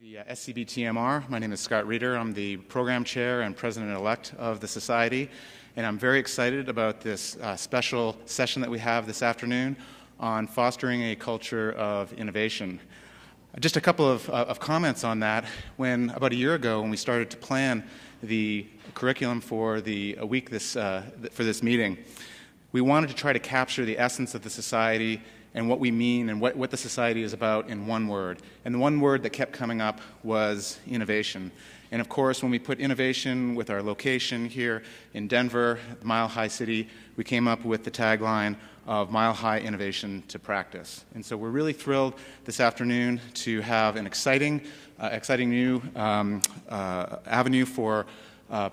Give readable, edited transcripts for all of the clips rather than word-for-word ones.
The SCBT-MR. My name is Scott Reeder. I'm the program chair and president-elect of the society, and I'm very excited about this special session that we have this afternoon on fostering a culture of innovation. Just a couple of comments on that. When about a year ago, when we started to plan the curriculum for the week for this meeting, we wanted to try to capture the essence of the society and what we mean and what the society is about in one word. And the one word that kept coming up was innovation. And of course, when we put innovation with our location here in Denver, Mile High City, we came up with the tagline of Mile High Innovation to Practice. And so we're really thrilled this afternoon to have an exciting new avenue for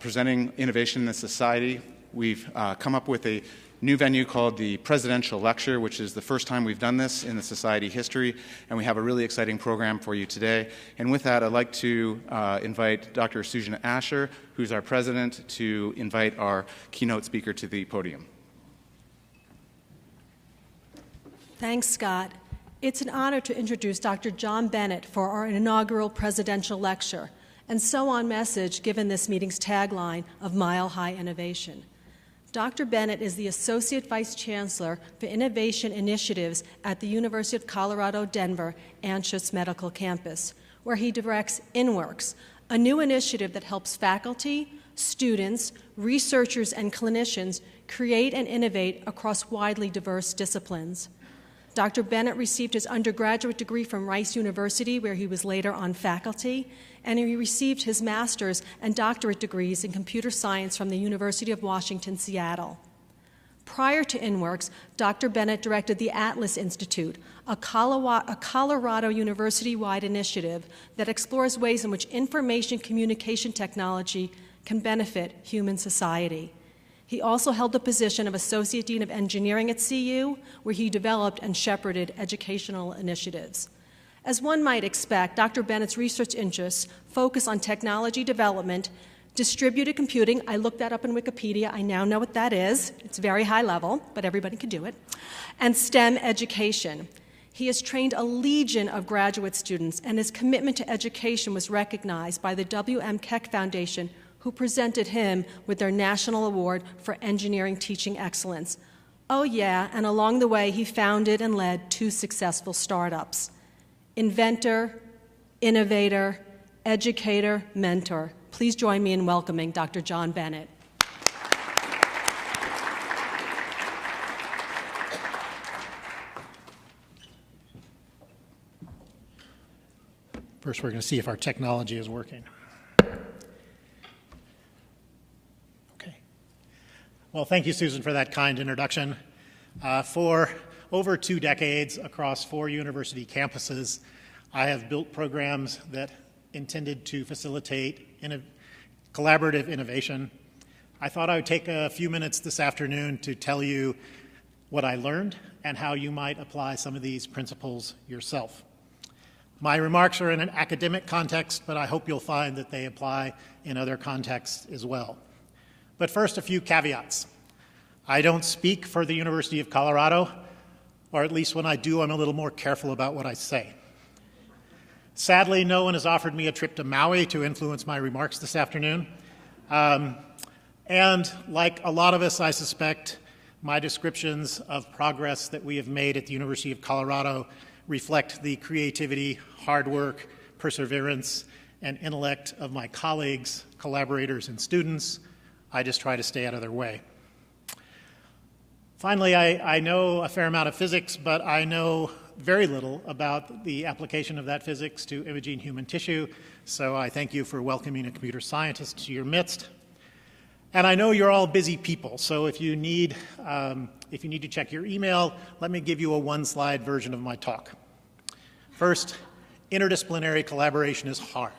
presenting innovation in the society. We've come up with a new venue called the Presidential Lecture, which is the first time we've done this in the society history, and we have a really exciting program for you today. And with that, I'd like to invite Dr. Susan Asher, who's our president, to invite our keynote speaker to the podium. Thanks, Scott. It's an honor to introduce Dr. John Bennett for our inaugural Presidential Lecture, and so on message given this meeting's tagline of Mile High Innovation. Dr. Bennett is the Associate Vice Chancellor for Innovation Initiatives at the University of Colorado, Denver, Anschutz Medical Campus, where he directs InWorks, a new initiative that helps faculty, students, researchers, and clinicians create and innovate across widely diverse disciplines. Dr. Bennett received his undergraduate degree from Rice University, where he was later on faculty, and he received his master's and doctorate degrees in computer science from the University of Washington, Seattle. Prior to InWorks, Dr. Bennett directed the Atlas Institute, a Colorado University-wide initiative that explores ways in which information communication technology can benefit human society. He also held the position of Associate Dean of Engineering at CU, where he developed and shepherded educational initiatives. As one might expect, Dr. Bennett's research interests focus on technology development, distributed computing. I looked that up in Wikipedia. I now know what that is. It's very high level, but everybody can do it. And STEM education. He has trained a legion of graduate students, and his commitment to education was recognized by the W.M. Keck Foundation, who presented him with their National Award for Engineering Teaching Excellence. Oh yeah, and along the way, he founded and led 2 successful startups. Inventor, innovator, educator, mentor. Please join me in welcoming Dr. John Bennett. First, we're going to see if our technology is working. Okay. Well, thank you, Susan, for that kind introduction. For over 2 decades across 4 university campuses, I have built programs that intended to facilitate collaborative innovation. I thought I would take a few minutes this afternoon to tell you what I learned and how you might apply some of these principles yourself. My remarks are in an academic context, but I hope you'll find that they apply in other contexts as well. But first, a few caveats. I don't speak for the University of Colorado, or at least when I do, I'm a little more careful about what I say. Sadly, no one has offered me a trip to Maui to influence my remarks this afternoon. And like a lot of us, I suspect, my descriptions of progress that we have made at the University of Colorado reflect the creativity, hard work, perseverance, and intellect of my colleagues, collaborators, and students. I just try to stay out of their way. Finally, I know a fair amount of physics, but I know very little about the application of that physics to imaging human tissue, so I thank you for welcoming a computer scientist to your midst. And I know you're all busy people, so if you need to check your email, let me give you a 1-slide version of my talk. First, interdisciplinary collaboration is hard.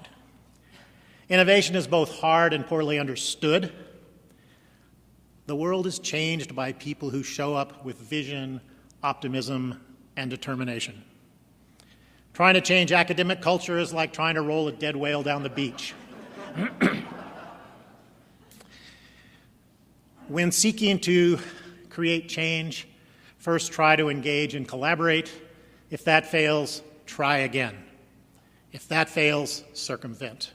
Innovation is both hard and poorly understood. The world is changed by people who show up with vision, optimism, and determination. Trying to change academic culture is like trying to roll a dead whale down the beach. When seeking to create change, first try to engage and collaborate. If that fails, try again. If that fails, circumvent.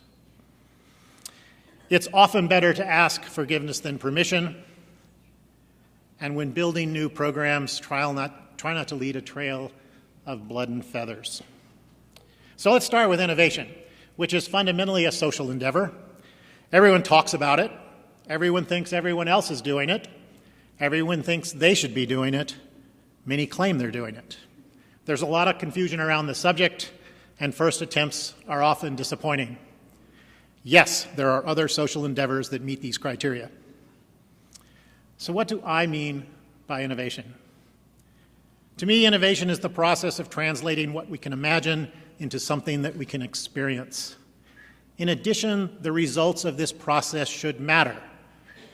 It's often better to ask forgiveness than permission. And when building new programs, try not to lead a trail of blood and feathers. So let's start with innovation, which is fundamentally a social endeavor. Everyone talks about it. Everyone thinks everyone else is doing it. Everyone thinks they should be doing it. Many claim they're doing it. There's a lot of confusion around the subject, and first attempts are often disappointing. Yes, there are other social endeavors that meet these criteria. So what do I mean by innovation? To me, innovation is the process of translating what we can imagine into something that we can experience. In addition, the results of this process should matter.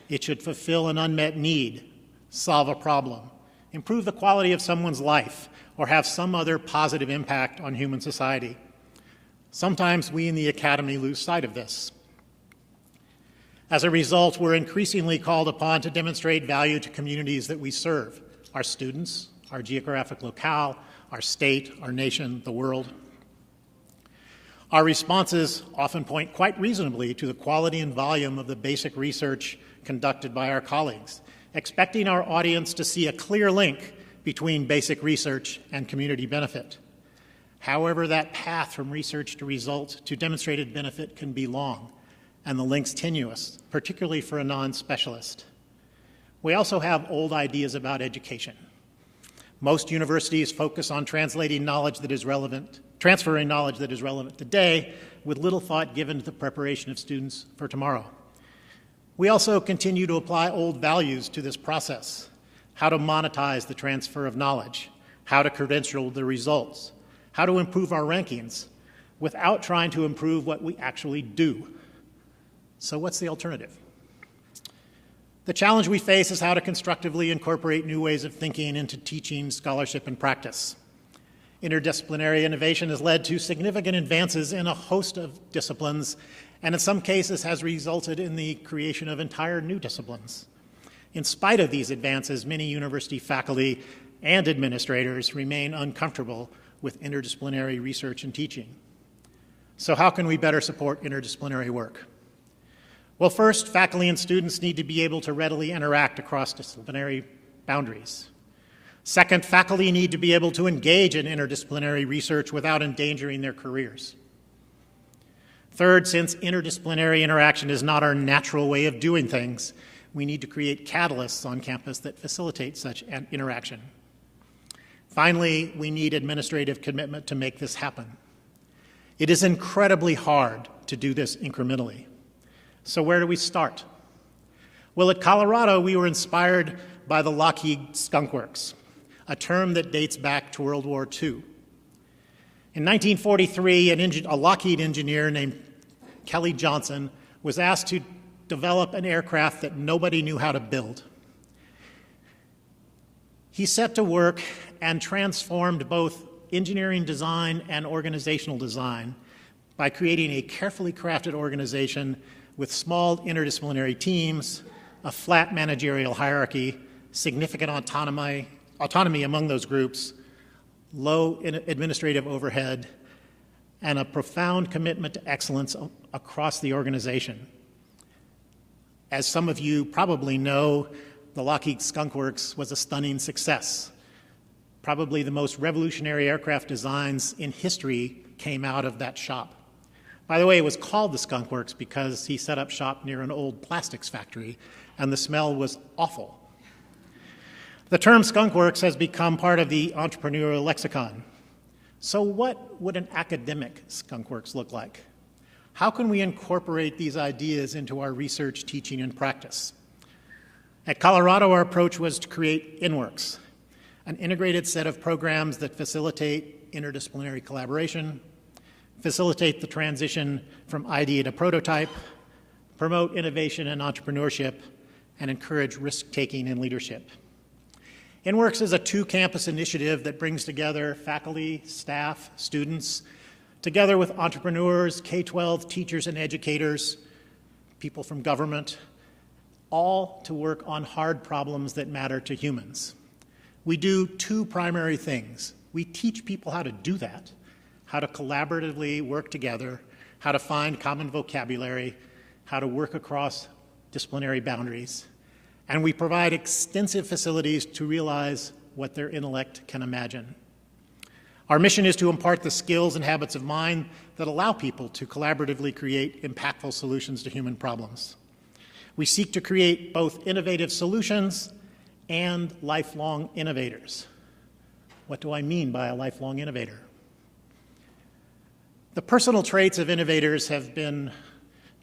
It should fulfill an unmet need, solve a problem, improve the quality of someone's life, or have some other positive impact on human society. Sometimes we in the academy lose sight of this. As a result, we're increasingly called upon to demonstrate value to communities that we serve, our students, our geographic locale, our state, our nation, the world. Our responses often point quite reasonably to the quality and volume of the basic research conducted by our colleagues, expecting our audience to see a clear link between basic research and community benefit. However, that path from research to result to demonstrated benefit can be long, and the link's tenuous, particularly for a non-specialist. We also have old ideas about education. Most universities focus on transferring knowledge that is relevant today, with little thought given to the preparation of students for tomorrow. We also continue to apply old values to this process: how to monetize the transfer of knowledge, how to credential the results, how to improve our rankings, without trying to improve what we actually do. So what's the alternative? The challenge we face is how to constructively incorporate new ways of thinking into teaching, scholarship, and practice. Interdisciplinary innovation has led to significant advances in a host of disciplines, and in some cases has resulted in the creation of entire new disciplines. In spite of these advances, many university faculty and administrators remain uncomfortable with interdisciplinary research and teaching. So how can we better support interdisciplinary work? Well, first, faculty and students need to be able to readily interact across disciplinary boundaries. Second, faculty need to be able to engage in interdisciplinary research without endangering their careers. Third, since interdisciplinary interaction is not our natural way of doing things, we need to create catalysts on campus that facilitate such an interaction. Finally, we need administrative commitment to make this happen. It is incredibly hard to do this incrementally. So where do we start? Well, at Colorado, we were inspired by the Lockheed Skunk Works, a term that dates back to World War II. In 1943, a Lockheed engineer named Kelly Johnson was asked to develop an aircraft that nobody knew how to build. He set to work and transformed both engineering design and organizational design by creating a carefully crafted organization with small interdisciplinary teams, a flat managerial hierarchy, significant autonomy among those groups, low administrative overhead, and a profound commitment to excellence across the organization. As some of you probably know, the Lockheed Skunk Works was a stunning success. Probably the most revolutionary aircraft designs in history came out of that shop. By the way, it was called the Skunk Works because he set up shop near an old plastics factory, and the smell was awful. The term Skunk Works has become part of the entrepreneurial lexicon. So what would an academic Skunk Works look like? How can we incorporate these ideas into our research, teaching, and practice? At Colorado, our approach was to create InWorks, an integrated set of programs that facilitate interdisciplinary collaboration, facilitate the transition from idea to prototype, promote innovation and entrepreneurship, and encourage risk-taking and leadership. InWorks is a two-campus initiative that brings together faculty, staff, students, together with entrepreneurs, K-12 teachers and educators, people from government, all to work on hard problems that matter to humans. We do two primary things. We teach people how to do that, how to collaboratively work together, how to find common vocabulary, how to work across disciplinary boundaries. And we provide extensive facilities to realize what their intellect can imagine. Our mission is to impart the skills and habits of mind that allow people to collaboratively create impactful solutions to human problems. We seek to create both innovative solutions and lifelong innovators. What do I mean by a lifelong innovator? The personal traits of innovators have been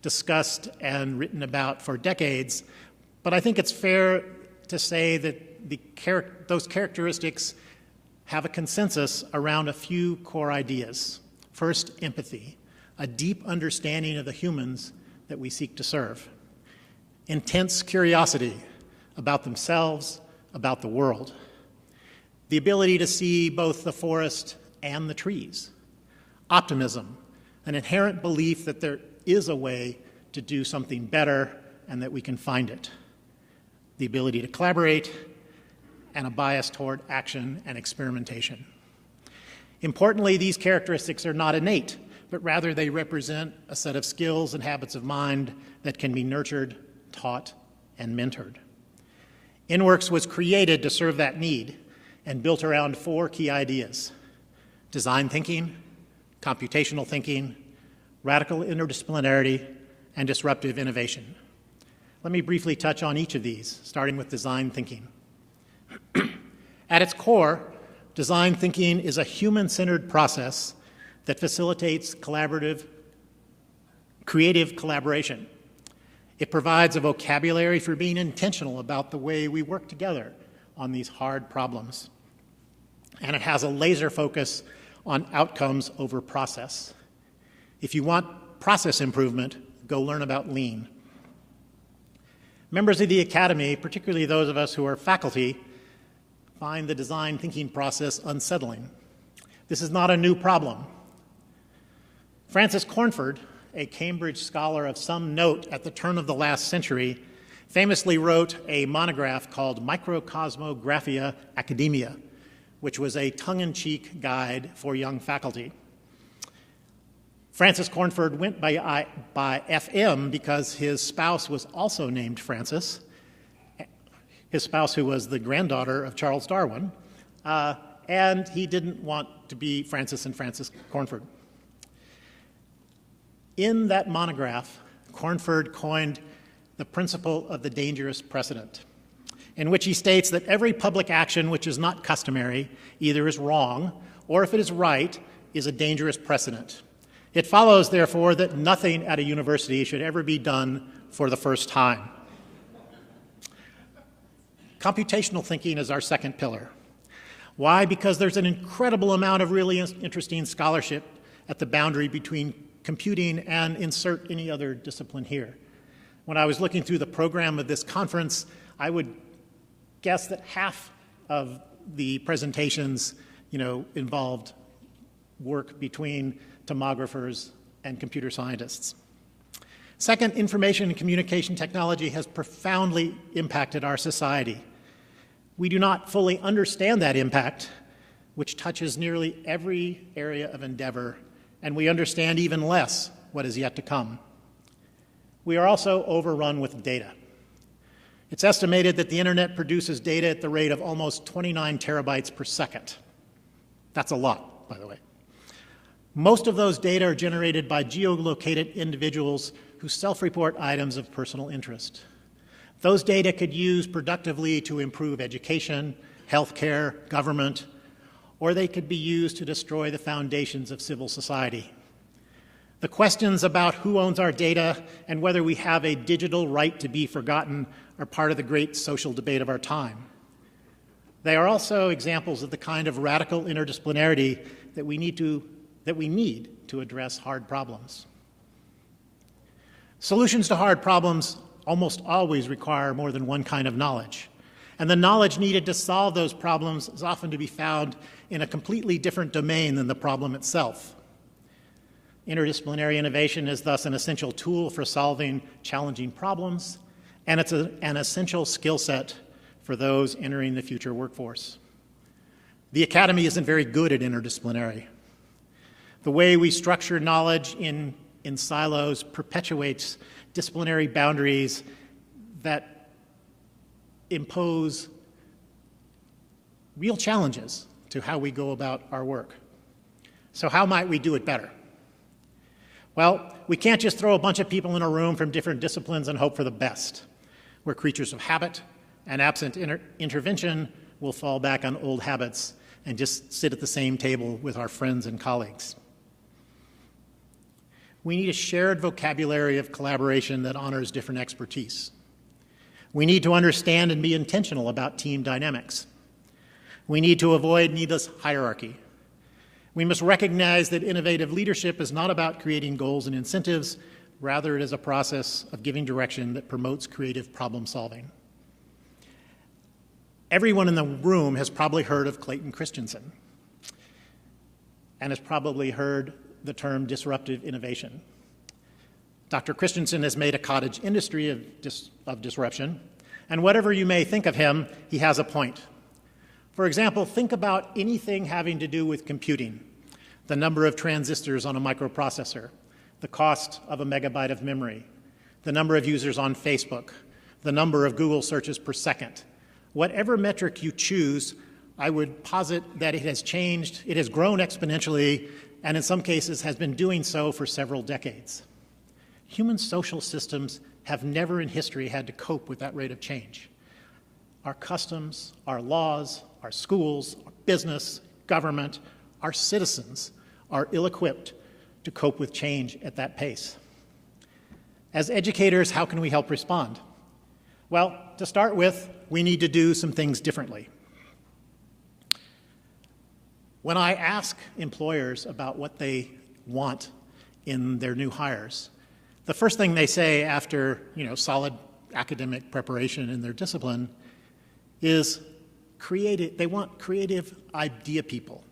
discussed and written about for decades, but I think it's fair to say that those characteristics have a consensus around a few core ideas. First, empathy, a deep understanding of the humans that we seek to serve. Intense curiosity about themselves, about the world. The ability to see both the forest and the trees. Optimism, an inherent belief that there is a way to do something better and that we can find it. The ability to collaborate, and a bias toward action and experimentation. Importantly, these characteristics are not innate, but rather they represent a set of skills and habits of mind that can be nurtured, taught, and mentored. InWorks was created to serve that need and built around 4 key ideas: design thinking, computational thinking, radical interdisciplinarity, and disruptive innovation. Let me briefly touch on each of these, starting with design thinking. At its core, design thinking is a human-centered process that facilitates creative collaboration. It provides a vocabulary for being intentional about the way we work together on these hard problems. And it has a laser focus on outcomes over process. If you want process improvement, go learn about lean. Members of the Academy, particularly those of us who are faculty, find the design thinking process unsettling. This is not a new problem. Francis Cornford, a Cambridge scholar of some note at the turn of the last century, famously wrote a monograph called Microcosmographia Academia, which was a tongue-in-cheek guide for young faculty. Francis Cornford went by FM because his spouse was also named Francis, his spouse who was the granddaughter of Charles Darwin, and he didn't want to be Francis and Francis Cornford. In that monograph, Cornford coined the principle of the dangerous precedent, in which he states that every public action which is not customary either is wrong, or if it is right, is a dangerous precedent. It follows, therefore, that nothing at a university should ever be done for the first time. Computational thinking is our second pillar. Why? Because there's an incredible amount of really interesting scholarship at the boundary between computing and insert any other discipline here. When I was looking through the program of this conference, I would guess that half of the presentations, involved work between tomographers and computer scientists. Second, information and communication technology has profoundly impacted our society. We do not fully understand that impact, which touches nearly every area of endeavor, and we understand even less what is yet to come. We are also overrun with data. It's estimated that the internet produces data at the rate of almost 29 terabytes per second. That's a lot, by the way. Most of those data are generated by geolocated individuals who self-report items of personal interest. Those data could use productively to improve education, healthcare, government, or they could be used to destroy the foundations of civil society. The questions about who owns our data and whether we have a digital right to be forgotten are part of the great social debate of our time. They are also examples of the kind of radical interdisciplinarity that we need to address hard problems. Solutions to hard problems almost always require more than one kind of knowledge. And the knowledge needed to solve those problems is often to be found in a completely different domain than the problem itself. Interdisciplinary innovation is thus an essential tool for solving challenging problems, and it's an essential skill set for those entering the future workforce. The Academy isn't very good at interdisciplinary. The way we structure knowledge in silos perpetuates disciplinary boundaries that impose real challenges to how we go about our work. So how might we do it better? Well, we can't just throw a bunch of people in a room from different disciplines and hope for the best. We're creatures of habit, and absent intervention, we'll fall back on old habits and just sit at the same table with our friends and colleagues. We need a shared vocabulary of collaboration that honors different expertise. We need to understand and be intentional about team dynamics. We need to avoid needless hierarchy. We must recognize that innovative leadership is not about creating goals and incentives, rather it is a process of giving direction that promotes creative problem solving. Everyone in the room has probably heard of Clayton Christensen and has probably heard the term disruptive innovation. Dr. Christensen has made a cottage industry of disruption, and whatever you may think of him, he has a point. For example, think about anything having to do with computing, the number of transistors on a microprocessor, the cost of a megabyte of memory, the number of users on Facebook, the number of Google searches per second. Whatever metric you choose, I would posit that it has changed, it has grown exponentially, and in some cases has been doing so for several decades. Human social systems have never in history had to cope with that rate of change. Our customs, our laws, our schools, our business, government, our citizens are ill-equipped to cope with change at that pace. As educators, how can we help respond? Well, to start with, we need to do some things differently. When I ask employers about what they want in their new hires, the first thing they say after solid academic preparation in their discipline is they want creative idea people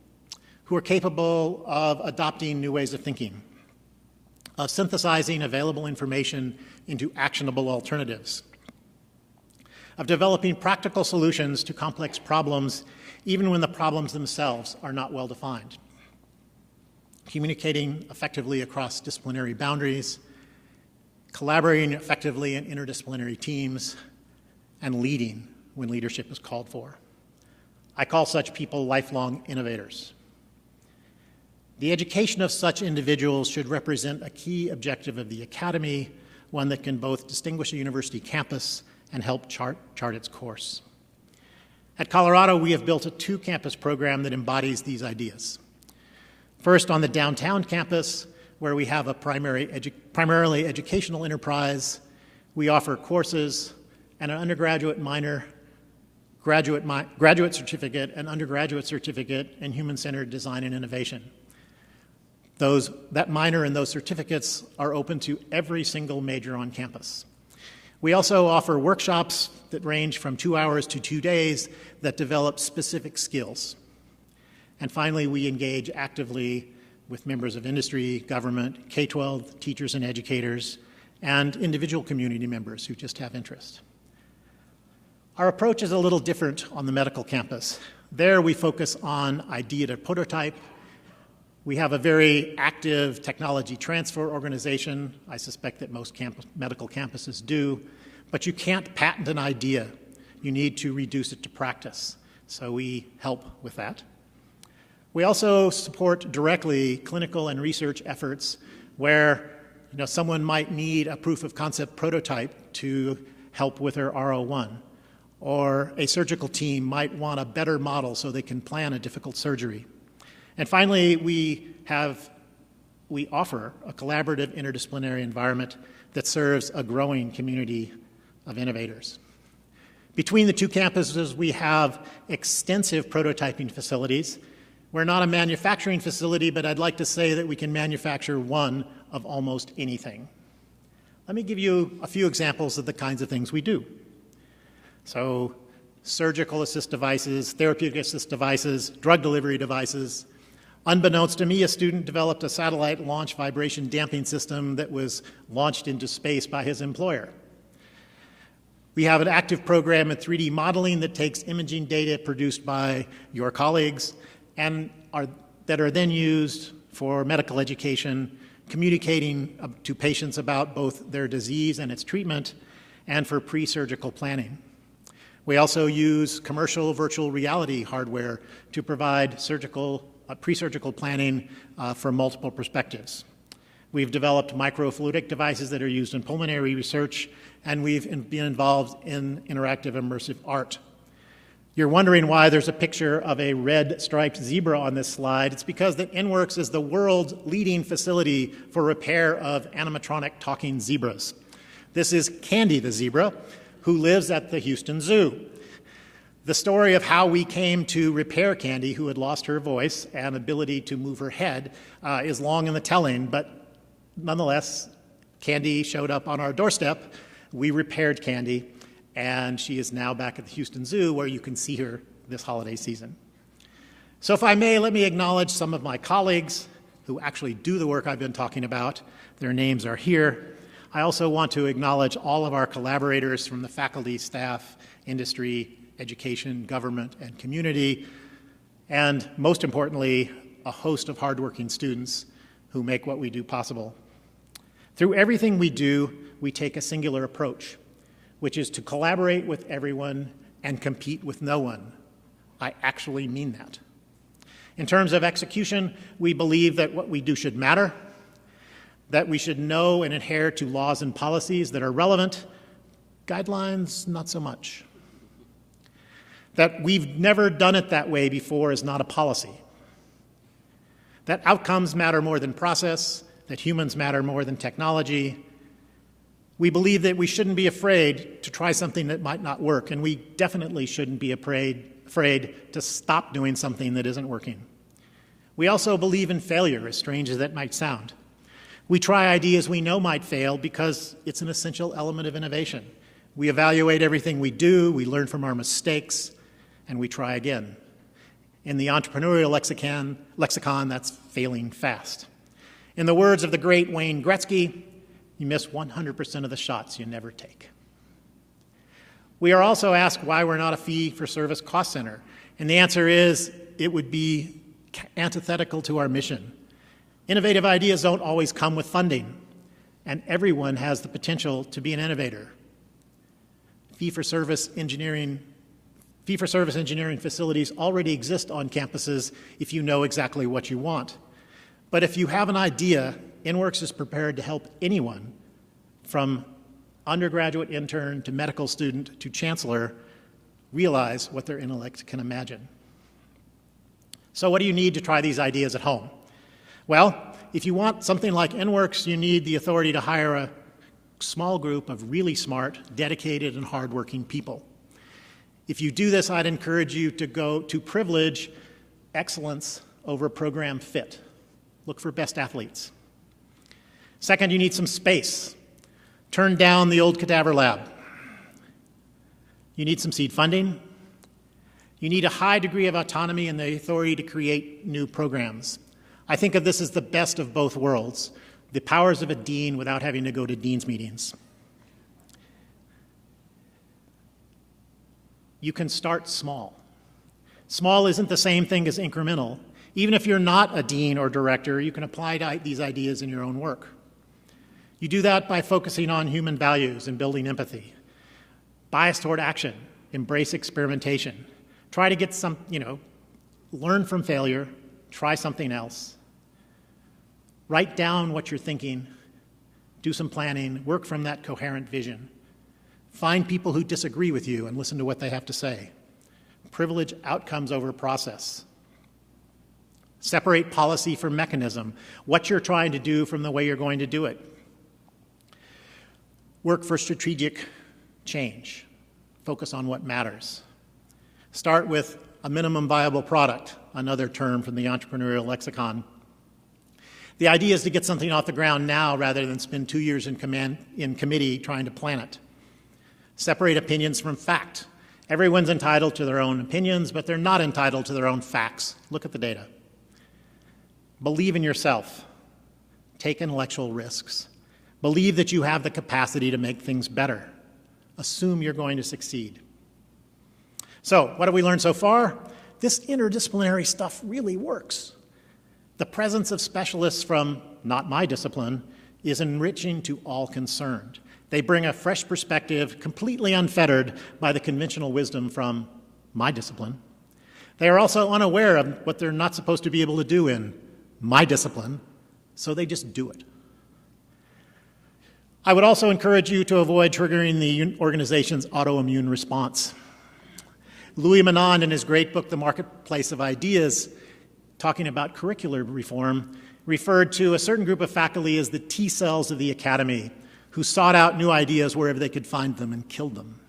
who are capable of adopting new ways of thinking, of synthesizing available information into actionable alternatives, of developing practical solutions to complex problems even when the problems themselves are not well defined, communicating effectively across disciplinary boundaries, collaborating effectively in interdisciplinary teams, and leading when leadership is called for. I call such people lifelong innovators. The education of such individuals should represent a key objective of the academy, one that can both distinguish a university campus and help chart its course. At Colorado, we have built a two-campus program that embodies these ideas. First, on the downtown campus, where we have a primarily educational enterprise, we offer courses and an undergraduate minor, graduate certificate, and undergraduate certificate in human-centered design and innovation. That minor and those certificates are open to every single major on campus. We also offer workshops that range from 2 hours to 2 days that develop specific skills. And finally, we engage actively with members of industry, government, K-12 teachers and educators, and individual community members who just have interest. Our approach is a little different on the medical campus. There we focus on idea to prototype. We have a very active technology transfer organization. I suspect that most medical campuses do. But you can't patent an idea. You need to reduce it to practice. So we help with that. We also support directly clinical and research efforts where someone might need a proof of concept prototype to help with their R01. Or a surgical team might want a better model so they can plan a difficult surgery. And finally, we offer a collaborative interdisciplinary environment that serves a growing community of innovators. Between the two campuses, we have extensive prototyping facilities. We're not a manufacturing facility, but I'd like to say that we can manufacture one of almost anything. Let me give you a few examples of the kinds of things we do. So, surgical assist devices, therapeutic assist devices, drug delivery devices. Unbeknownst to me, a student developed a satellite launch vibration damping system that was launched into space by his employer. We have an active program in 3D modeling that takes imaging data produced by your colleagues and that are then used for medical education, communicating to patients about both their disease and its treatment, and for pre-surgical planning. We also use commercial virtual reality hardware to provide pre-surgical planning for multiple perspectives. We've developed microfluidic devices that are used in pulmonary research, and we've been involved in interactive immersive art. You're wondering why there's a picture of a red striped zebra on this slide. It's because that InWorks is the world's leading facility for repair of animatronic talking zebras. This is Candy the zebra, who lives at the Houston Zoo. The story of how we came to repair Candy, who had lost her voice and ability to move her head, is long in the telling, but nonetheless, Candy showed up on our doorstep. We repaired Candy, and she is now back at the Houston Zoo, where you can see her this holiday season. So if I may, let me acknowledge some of my colleagues who actually do the work I've been talking about. Their names are here. I also want to acknowledge all of our collaborators from the faculty, staff, industry, education, government, and community, and most importantly, a host of hardworking students who make what we do possible. Through everything we do, we take a singular approach, which is to collaborate with everyone and compete with no one. I actually mean that. In terms of execution, we believe that what we do should matter, that we should know and adhere to laws and policies that are relevant, guidelines, not so much. That we've never done it that way before is not a policy. That outcomes matter more than process, that humans matter more than technology. We believe that we shouldn't be afraid to try something that might not work, and we definitely shouldn't be afraid to stop doing something that isn't working. We also believe in failure, as strange as that might sound. We try ideas we know might fail because it's an essential element of innovation. We evaluate everything we do, we learn from our mistakes, and we try again. In the entrepreneurial lexicon, that's failing fast. In the words of the great Wayne Gretzky, you miss 100% of the shots you never take. We are also asked why we're not a fee-for-service cost center, and the answer is it would be antithetical to our mission. Innovative ideas don't always come with funding, and everyone has the potential to be an innovator. Fee-for-service engineering facilities already exist on campuses if you know exactly what you want. But if you have an idea, InWorks is prepared to help anyone, from undergraduate intern to medical student to chancellor, realize what their intellect can imagine. So what do you need to try these ideas at home? Well, if you want something like InWorks, you need the authority to hire a small group of really smart, dedicated, and hardworking people. If you do this, I'd encourage you to privilege excellence over program fit. Look for best athletes. Second, you need some space. Turn down the old cadaver lab. You need some seed funding. You need a high degree of autonomy and the authority to create new programs. I think of this as the best of both worlds, the powers of a dean without having to go to dean's meetings. You can start small. Small isn't the same thing as incremental. Even if you're not a dean or director, you can apply these ideas in your own work. You do that by focusing on human values and building empathy. Bias toward action, embrace experimentation. Try to get learn from failure, try something else. Write down what you're thinking, do some planning, work from that coherent vision. Find people who disagree with you and listen to what they have to say. Privilege outcomes over process. Separate policy from mechanism, what you're trying to do from the way you're going to do it. Work for strategic change. Focus on what matters. Start with a minimum viable product, another term from the entrepreneurial lexicon. The idea is to get something off the ground now rather than spend 2 years in committee trying to plan it. Separate opinions from fact. Everyone's entitled to their own opinions, but they're not entitled to their own facts. Look at the data. Believe in yourself. Take intellectual risks. Believe that you have the capacity to make things better. Assume you're going to succeed. So, what have we learned so far? This interdisciplinary stuff really works. The presence of specialists from not my discipline is enriching to all concerned. They bring a fresh perspective, completely unfettered by the conventional wisdom from my discipline. They are also unaware of what they're not supposed to be able to do in my discipline, so they just do it. I would also encourage you to avoid triggering the organization's autoimmune response. Louis Menand, in his great book, The Marketplace of Ideas, talking about curricular reform, referred to a certain group of faculty as the T cells of the academy, who sought out new ideas wherever they could find them and killed them.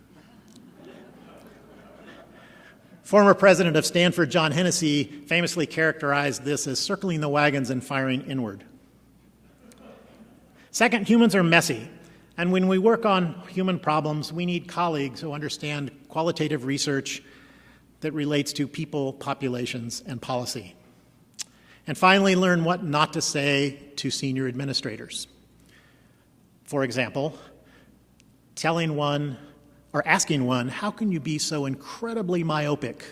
Former president of Stanford, John Hennessy, famously characterized this as circling the wagons and firing inward. Second, humans are messy, and when we work on human problems, we need colleagues who understand qualitative research that relates to people, populations, and policy. And finally, learn what not to say to senior administrators. For example, telling one or asking one, how can you be so incredibly myopic?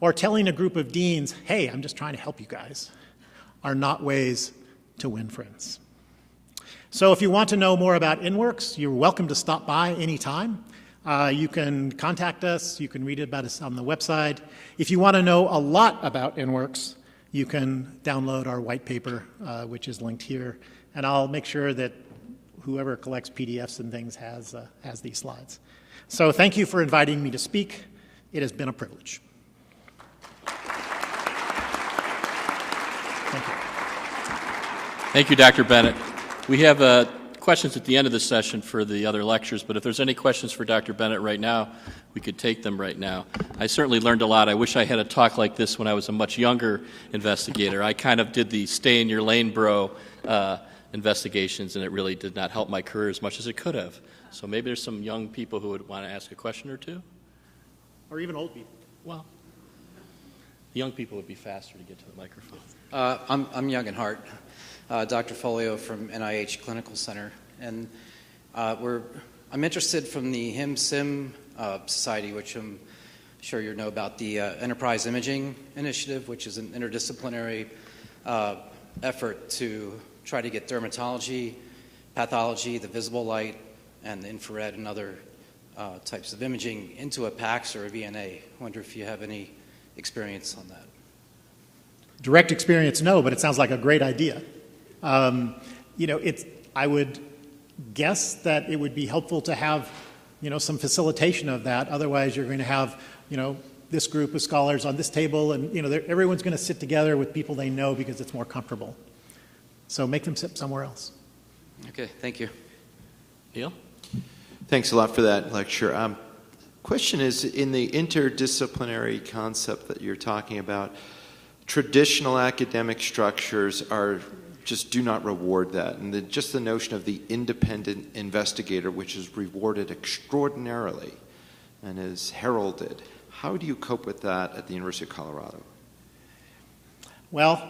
Or telling a group of deans, hey, I'm just trying to help you guys, are not ways to win friends. So if you want to know more about InWorks, you're welcome to stop by anytime. You can contact us. You can read about us on the website. If you want to know a lot about InWorks, you can download our white paper, which is linked here. And I'll make sure that whoever collects PDFs and things has these slides. So thank you for inviting me to speak. It has been a privilege. Thank you. Thank you, Dr. Bennett. We have questions at the end of the session for the other lectures, but if there's any questions for Dr. Bennett right now, we could take them right now. I certainly learned a lot. I wish I had a talk like this when I was a much younger investigator. I kind of did the stay in your lane, bro, investigations, and it really did not help my career as much as it could have. So maybe there's some young people who would want to ask a question or two. Or even old people. Well, the young people would be faster to get to the microphone. I'm young in heart. Dr. Folio from NIH Clinical Center. And I'm interested from the HIM-SIM Society, which I'm sure you know about, the Enterprise Imaging Initiative, which is an interdisciplinary effort to try to get dermatology, pathology, the visible light, and the infrared and other types of imaging into a PACS or a VNA. I wonder if you have any experience on that. Direct experience, no, but it sounds like a great idea. I would guess that it would be helpful to have, some facilitation of that. Otherwise, you're going to have, this group of scholars on this table, and everyone's going to sit together with people they know because it's more comfortable. So make them sit somewhere else. Okay, thank you. Neil? Thanks a lot for that lecture. Question is, in the interdisciplinary concept that you're talking about, traditional academic structures just do not reward that. And just the notion of the independent investigator, which is rewarded extraordinarily and is heralded. How do you cope with that at the University of Colorado? Well,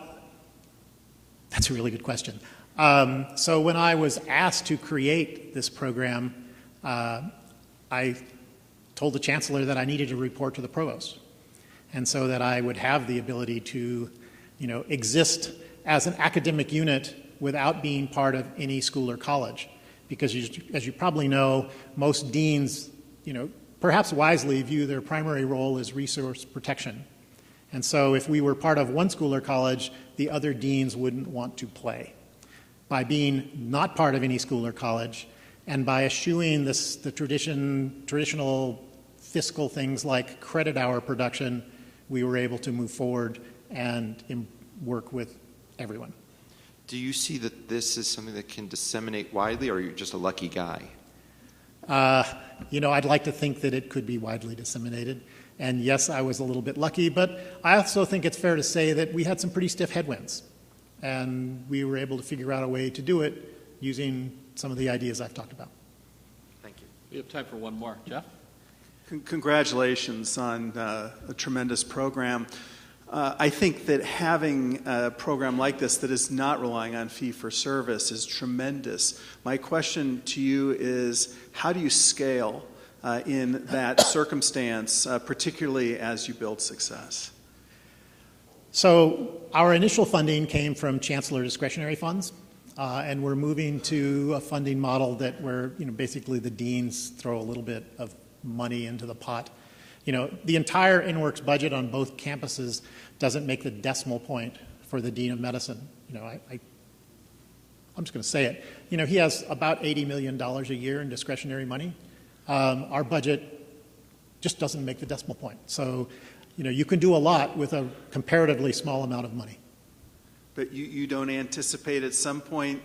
that's a really good question. So when I was asked to create this program, I told the chancellor that I needed to report to the provost, and so that I would have the ability to, exist as an academic unit without being part of any school or college. Because as you probably know, most deans, perhaps wisely view their primary role as resource protection. And so if we were part of one school or college, the other deans wouldn't want to play. By being not part of any school or college, and by eschewing the traditional fiscal things like credit hour production, we were able to move forward and work with everyone. Do you see that this is something that can disseminate widely, or are you just a lucky guy? I'd like to think that it could be widely disseminated. And yes, I was a little bit lucky, but I also think it's fair to say that we had some pretty stiff headwinds. And we were able to figure out a way to do it using some of the ideas I've talked about. Thank you. We have time for one more. Jeff? Congratulations on a tremendous program. I think that having a program like this that is not relying on fee-for-service is tremendous. My question to you is, how do you scale in that circumstance, particularly as you build success? So our initial funding came from chancellor discretionary funds, and we're moving to a funding model that where basically the deans throw a little bit of money into the pot. The entire InWorks budget on both campuses doesn't make the decimal point for the dean of medicine. I'm just going to say it. He has about $80 million a year in discretionary money. Our budget just doesn't make the decimal point. So, you can do a lot with a comparatively small amount of money. But you don't anticipate at some point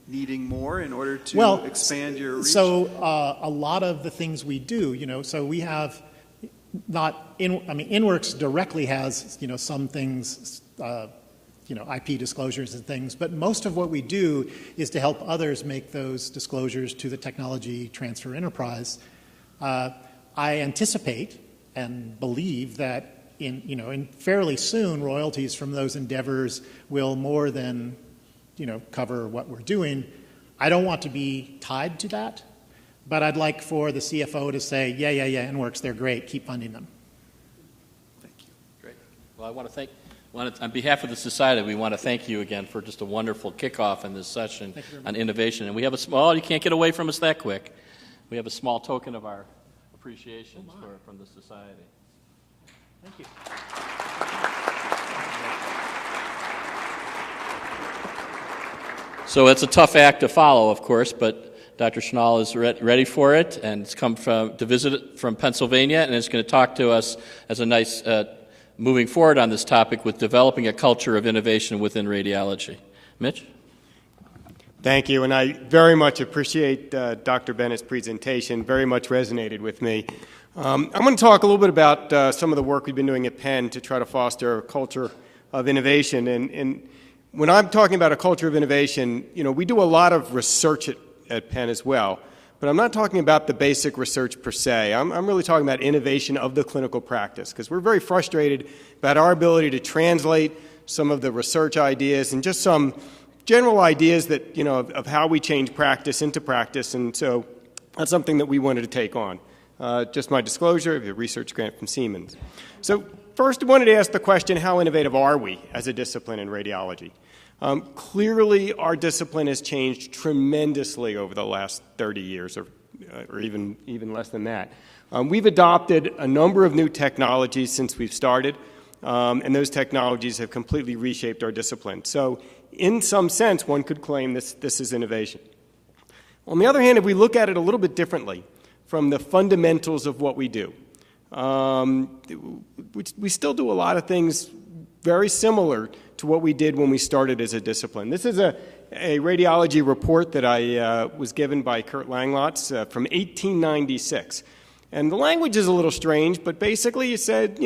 needing more in order to expand your reach? So a lot of the things we do, so we have InWorks directly has, some things, IP disclosures and things, but most of what we do is to help others make those disclosures to the technology transfer enterprise. I anticipate and believe that in fairly soon, royalties from those endeavors will more than, cover what we're doing. I don't want to be tied to that, but I'd like for the CFO to say, yeah, InWorks, they're great, keep funding them. Thank you. Great. Well, I want to thank, on behalf of the Society, we want to thank you again for just a wonderful kickoff in this session on innovation. And we have a small, you can't get away from us that quick. We have a small token of our appreciation from the Society. Thank you. So it's a tough act to follow, of course, but Dr. Schnall is ready for it, and it's come to visit from Pennsylvania, and is going to talk to us as a nice moving forward on this topic with developing a culture of innovation within radiology. Mitch? Thank you, and I very much appreciate Dr. Bennett's presentation. Very much resonated with me. I'm going to talk a little bit about some of the work we've been doing at Penn to try to foster a culture of innovation. And when I'm talking about a culture of innovation, we do a lot of research at Penn as well. But I'm not talking about the basic research per se. I'm really talking about innovation of the clinical practice, because we're very frustrated about our ability to translate some of the research ideas and just some general ideas that, of how we change practice into practice. And so that's something that we wanted to take on. Just my disclosure, a research grant from Siemens. So first I wanted to ask the question, how innovative are we as a discipline in radiology? Clearly our discipline has changed tremendously over the last 30 years or even less than that. We've adopted a number of new technologies since we've started, and those technologies have completely reshaped our discipline. So in some sense, one could claim this is innovation. On the other hand, if we look at it a little bit differently, from the fundamentals of what we do. We still do a lot of things very similar to what we did when we started as a discipline. This is a radiology report that I was given by Kurt Langlotz from 1896. And the language is a little strange, but basically he said,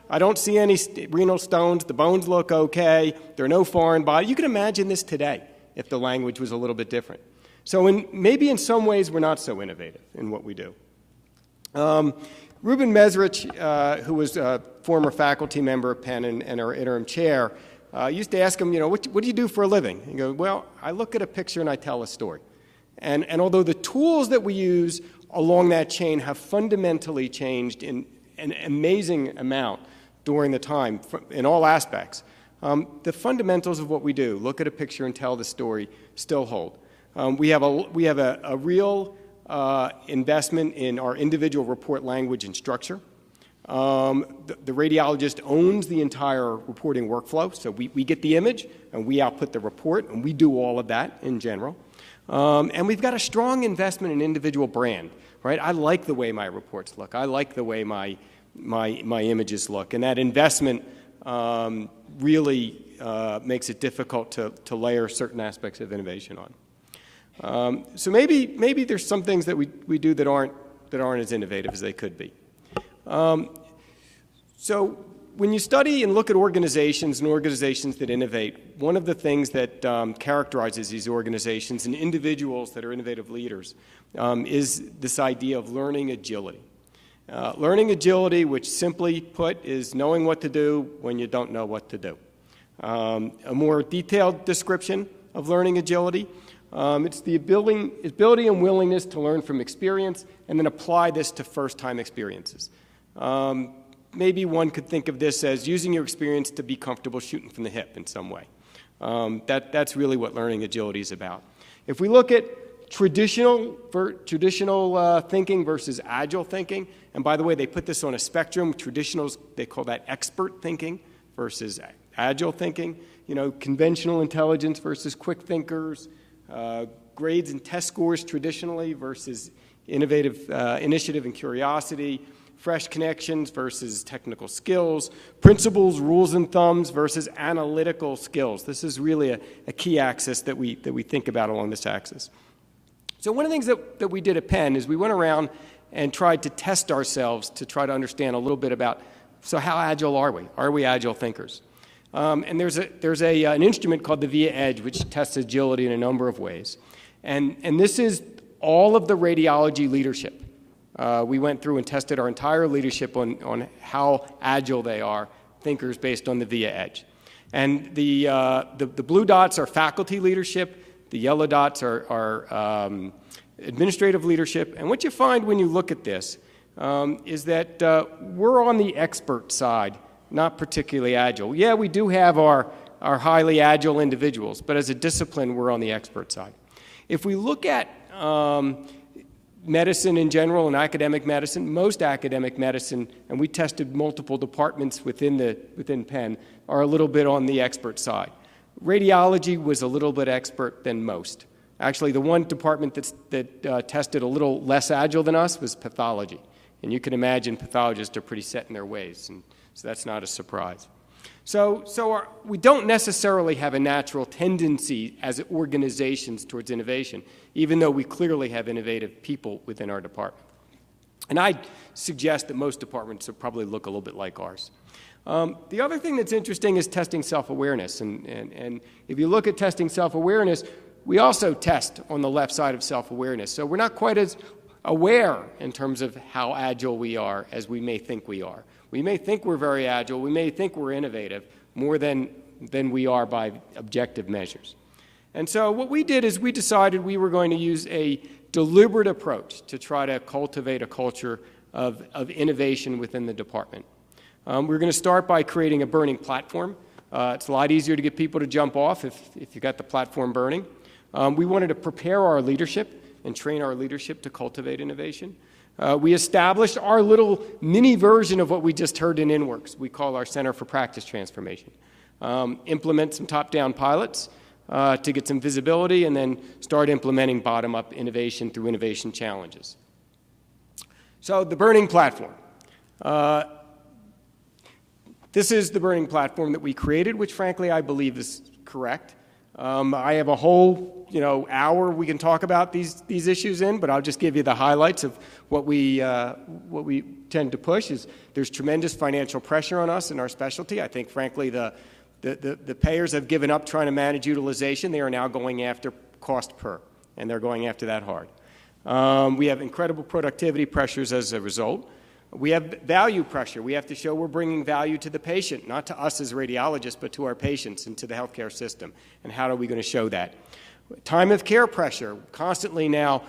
I don't see any renal stones, the bones look okay, there are no foreign bodies. You can imagine this today if the language was a little bit different. So maybe in some ways we're not so innovative in what we do. Ruben Mesrich, who was a former faculty member of Penn and our interim chair, used to ask him, what do you do for a living? He goes, well, I look at a picture and I tell a story. And although the tools that we use along that chain have fundamentally changed in an amazing amount during the time in all aspects, the fundamentals of what we do, look at a picture and tell the story, still hold. We have a real investment in our individual report language and structure. The radiologist owns the entire reporting workflow, so we get the image and we output the report, and we do all of that in general. And we've got a strong investment in individual brand, right? I like the way my reports look. I like the way my images look, and that investment really makes it difficult to layer certain aspects of innovation on. So maybe there's some things that we do that aren't as innovative as they could be. So when you study and look at organizations and organizations that innovate, one of the things that characterizes these organizations and individuals that are innovative leaders is this idea of learning agility. Learning agility, which simply put is knowing what to do when you don't know what to do. A more detailed description of learning agility, it's the ability and willingness to learn from experience and then apply this to first-time experiences. maybe one could think of this as using your experience to be comfortable shooting from the hip in some way. That's really what learning agility is about. If we look at traditional thinking versus agile thinking, and by the way, they put this on a spectrum. Traditionals, they call that expert thinking versus agile thinking. You know, conventional intelligence versus quick thinkers, grades and test scores traditionally versus innovative initiative and curiosity, fresh connections versus technical skills, principles, rules, and thumbs versus analytical skills. This is really a key axis that we think about along this axis. So one of the things that we did at Penn is we went around and tried to test ourselves to try to understand a little bit about, so how agile are we? Are we agile thinkers? And there's an instrument called the VIA Edge, which tests agility in a number of ways. And this is all of the radiology leadership. We went through and tested our entire leadership on how agile they are, thinkers, based on the VIA Edge. And the blue dots are faculty leadership. The yellow dots are administrative leadership. And what you find when you look at this is that we're on the expert side, not particularly agile. Yeah, we do have our highly agile individuals, but as a discipline, we're on the expert side. If we look at medicine in general and academic medicine, most academic medicine, and we tested multiple departments within Penn, are a little bit on the expert side. Radiology was a little bit expert than most. Actually, the one department that tested a little less agile than us was pathology. And you can imagine pathologists are pretty set in their ways, and so that's not a surprise. So we don't necessarily have a natural tendency as organizations towards innovation, even though we clearly have innovative people within our department. And I suggest that most departments will probably look a little bit like ours. The other thing that's interesting is testing self-awareness. And if you look at testing self-awareness, we also test on the left side of self-awareness. So we're not quite as aware in terms of how agile we are as we may think we are. We may think we're very agile. We may think we're innovative more than we are by objective measures. And so what we did is we decided we were going to use a deliberate approach to try to cultivate a culture of innovation within the department. We're going to start by creating a burning platform. It's a lot easier to get people to jump off if you got the platform burning. We wanted to prepare our leadership and train our leadership to cultivate innovation. We established our little mini version of what we just heard in InWorks. We call our Center for Practice Transformation. Implement some top-down pilots to get some visibility, and then start implementing bottom-up innovation through innovation challenges. So the burning platform. This is the burning platform that we created, which frankly I believe is correct. I have a whole hour we can talk about these issues in, but I'll just give you the highlights of what we tend to push. Is there's tremendous financial pressure on us in our specialty. I think frankly the payers have given up trying to manage utilization. They are now going after cost per, and they're going after that hard. We have incredible productivity pressures as a result. We have value pressure. We have to show we're bringing value to the patient, not to us as radiologists, but to our patients and to the healthcare system. And how are we going to show that? Time of care pressure, constantly now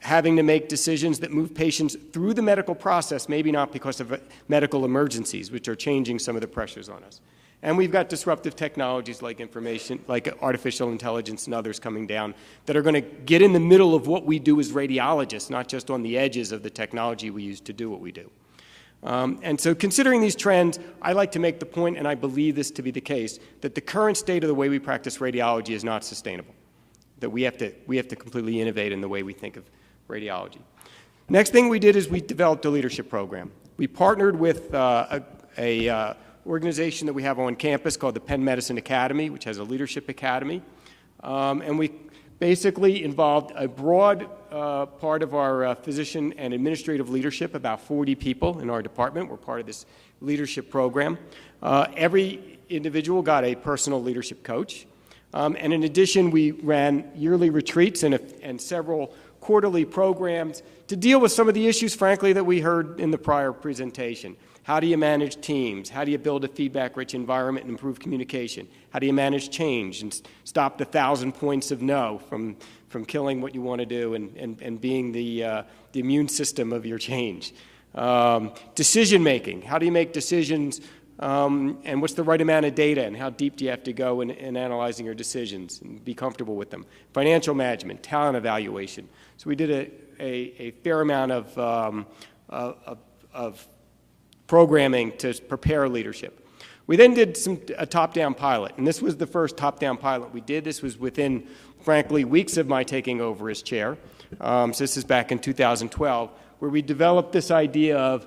having to make decisions that move patients through the medical process, maybe not because of medical emergencies, which are changing some of the pressures on us. And we've got disruptive technologies like information, like artificial intelligence and others coming down that are going to get in the middle of what we do as radiologists, not just on the edges of the technology we use to do what we do. And so considering these trends, I like to make the point, and I believe this to be the case, that the current state of the way we practice radiology is not sustainable, that we have to completely innovate in the way we think of radiology. Next thing we did is we developed a leadership program. We partnered with a organization that we have on campus called the Penn Medicine Academy, which has a leadership academy. And we basically involved a broad part of our physician and administrative leadership, about 40 people in our department. We're part of this leadership program. Every individual got a personal leadership coach. And in addition, we ran yearly retreats and several quarterly programs to deal with some of the issues, frankly, that we heard in the prior presentation. How do you manage teams? How do you build a feedback-rich environment and improve communication? How do you manage change and stop the 1,000 points of no from killing what you want to do and being the immune system of your change? Decision making. How do you make decisions, and what's the right amount of data, and how deep do you have to go in analyzing your decisions and be comfortable with them? Financial management, talent evaluation. So we did a fair amount of programming to prepare leadership. We then did a top-down pilot, and this was the first top-down pilot we did. This was within, frankly, weeks of my taking over as chair. So this is back in 2012, where we developed this idea of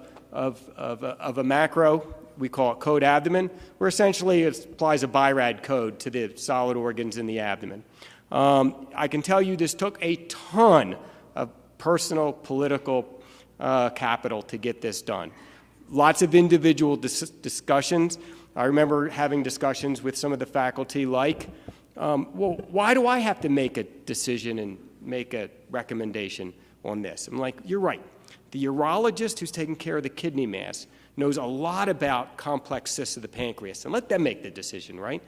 a macro. We call it code abdomen, where essentially it applies a BIRAD code to the solid organs in the abdomen. I can tell you this took a ton of personal, political capital to get this done. Lots of individual discussions. I remember having discussions with some of the faculty like, well, why do I have to make a decision and make a recommendation on this? I'm like, you're right. The urologist who's taking care of the kidney mass knows a lot about complex cysts of the pancreas, and let them make the decision, right?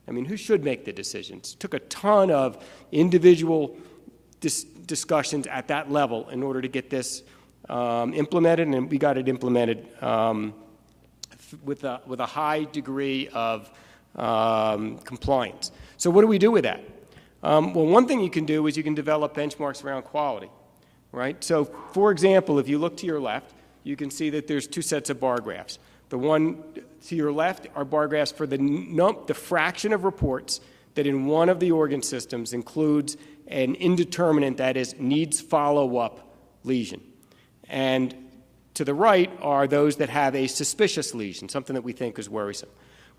I mean, who should make the decisions? It took a ton of individual discussions at that level in order to get this implemented, and we got it implemented with a high degree of compliance. So what do we do with that? Well, one thing you can do is you can develop benchmarks around quality, right? So, for example, if you look to your left, you can see that there's two sets of bar graphs. The one to your left are bar graphs for the fraction of reports that in one of the organ systems includes an indeterminate, that is, needs follow-up lesion. And to the right are those that have a suspicious lesion, something that we think is worrisome.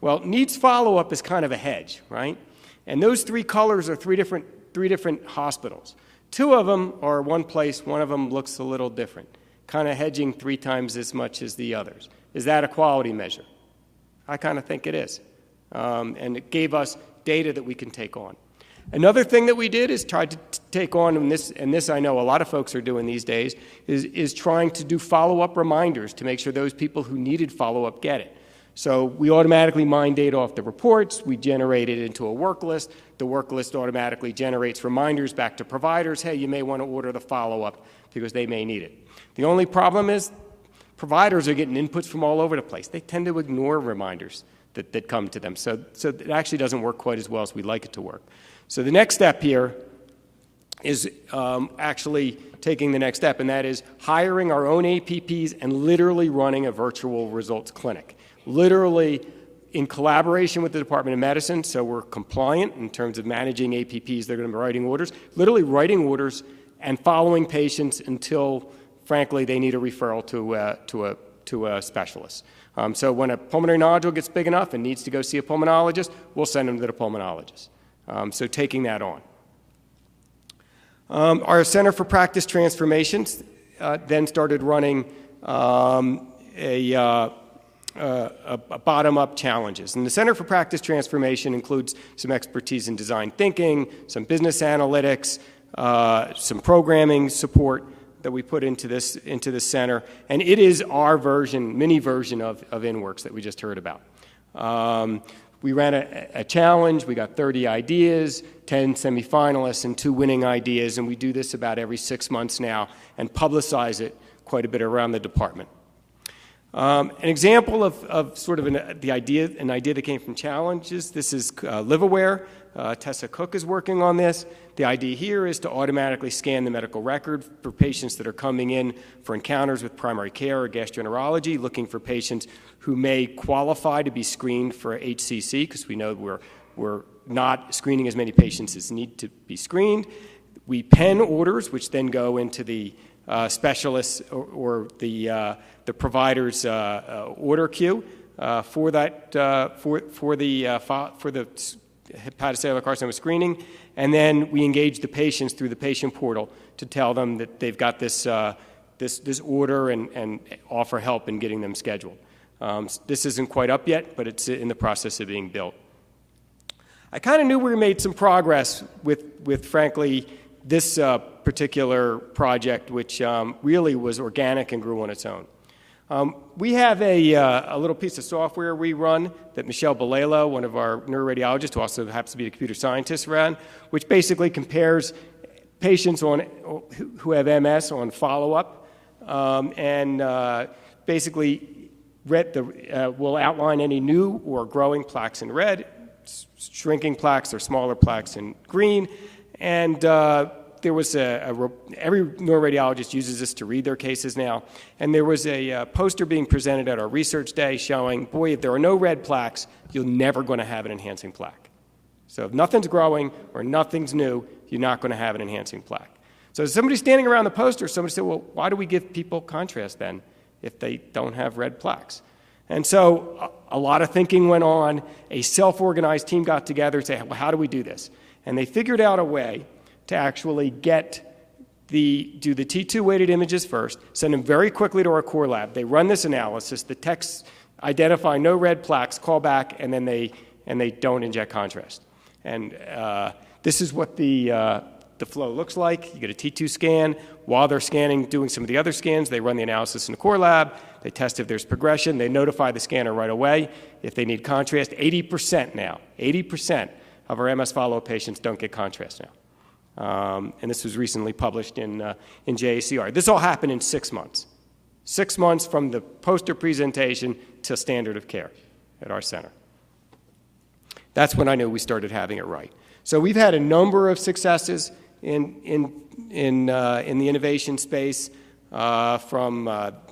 Well, needs follow-up is kind of a hedge, right? And those three colors are three different hospitals. Two of them are one place, one of them looks a little different, kind of hedging 3 times as much as the others. Is that a quality measure? I kind of think it is. And it gave us data that we can take on. Another thing that we did is tried to take on, and this I know a lot of folks are doing these days, is trying to do follow-up reminders to make sure those people who needed follow-up get it. So we automatically mine data off the reports. We generate it into a work list. The work list automatically generates reminders back to providers. Hey, you may want to order the follow-up because they may need it. The only problem is providers are getting inputs from all over the place. They tend to ignore reminders that come to them. So it actually doesn't work quite as well as we'd like it to work. So the next step here is actually taking the next step, and that is hiring our own APPs and literally running a virtual results clinic. Literally in collaboration with the Department of Medicine, so we're compliant in terms of managing APPs. They're going to be writing orders, literally writing orders and following patients until, frankly, they need a referral to a specialist. So when a pulmonary nodule gets big enough and needs to go see a pulmonologist, we'll send them to the pulmonologist. So taking that on. Our Center for Practice Transformations then started running bottom-up challenges. And the Center for Practice Transformation includes some expertise in design thinking, some business analytics, some programming support that we put into this center. And it is our mini version of InWorks that we just heard about. We ran a challenge. We got 30 ideas, 10 semifinalists, and 2 winning ideas. And we do this about every 6 months now and publicize it quite a bit around the department. An example of sort of an idea that came from challenges, this is LiveAware. Tessa Cook is working on this. The idea here is to automatically scan the medical record for patients that are coming in for encounters with primary care or gastroenterology, looking for patients who may qualify to be screened for HCC, because we know we're not screening as many patients as need to be screened. We pen orders, which then go into the specialists or the provider's order queue for the hepatocellular carcinoma screening, and then we engage the patients through the patient portal to tell them that they've got this order and offer help in getting them scheduled. This isn't quite up yet, but it's in the process of being built. I kind of knew we made some progress with frankly, this particular project, which really was organic and grew on its own. We have a little piece of software we run that Michelle Balelo, one of our neuroradiologists, who also happens to be a computer scientist, ran, which basically compares patients who have MS on follow-up basically will outline any new or growing plaques in red, shrinking plaques or smaller plaques in green, and there was every neuroradiologist uses this to read their cases now, and there was a poster being presented at our research day showing, boy, if there are no red plaques, you're never going to have an enhancing plaque. So if nothing's growing or nothing's new, you're not going to have an enhancing plaque. So somebody standing around the poster, somebody said, well, why do we give people contrast then if they don't have red plaques? And so a lot of thinking went on. A self-organized team got together and said, well, how do we do this? And they figured out a way to actually do the T2 weighted images first, send them very quickly to our core lab. They run this analysis. The techs identify no red plaques, call back, and then they don't inject contrast. And this is what the flow looks like. You get a T2 scan. While they're scanning, doing some of the other scans, they run the analysis in the core lab. They test if there's progression. They notify the scanner right away if they need contrast. 80% now, 80% of our MS follow-up patients don't get contrast now. And this was recently published in JACR. This all happened in 6 months. 6 months from the poster presentation to standard of care at our center. That's when I knew we started having it right. So we've had a number of successes in the innovation space, from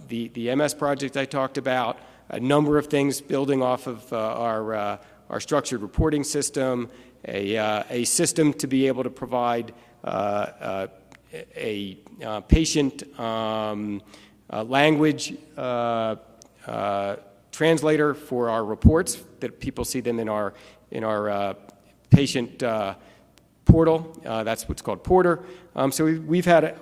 the MS project I talked about, a number of things building off of our structured reporting system, a system to be able to provide a patient language translator for our reports, that people see them in our patient portal. That's what's called Porter. So we've had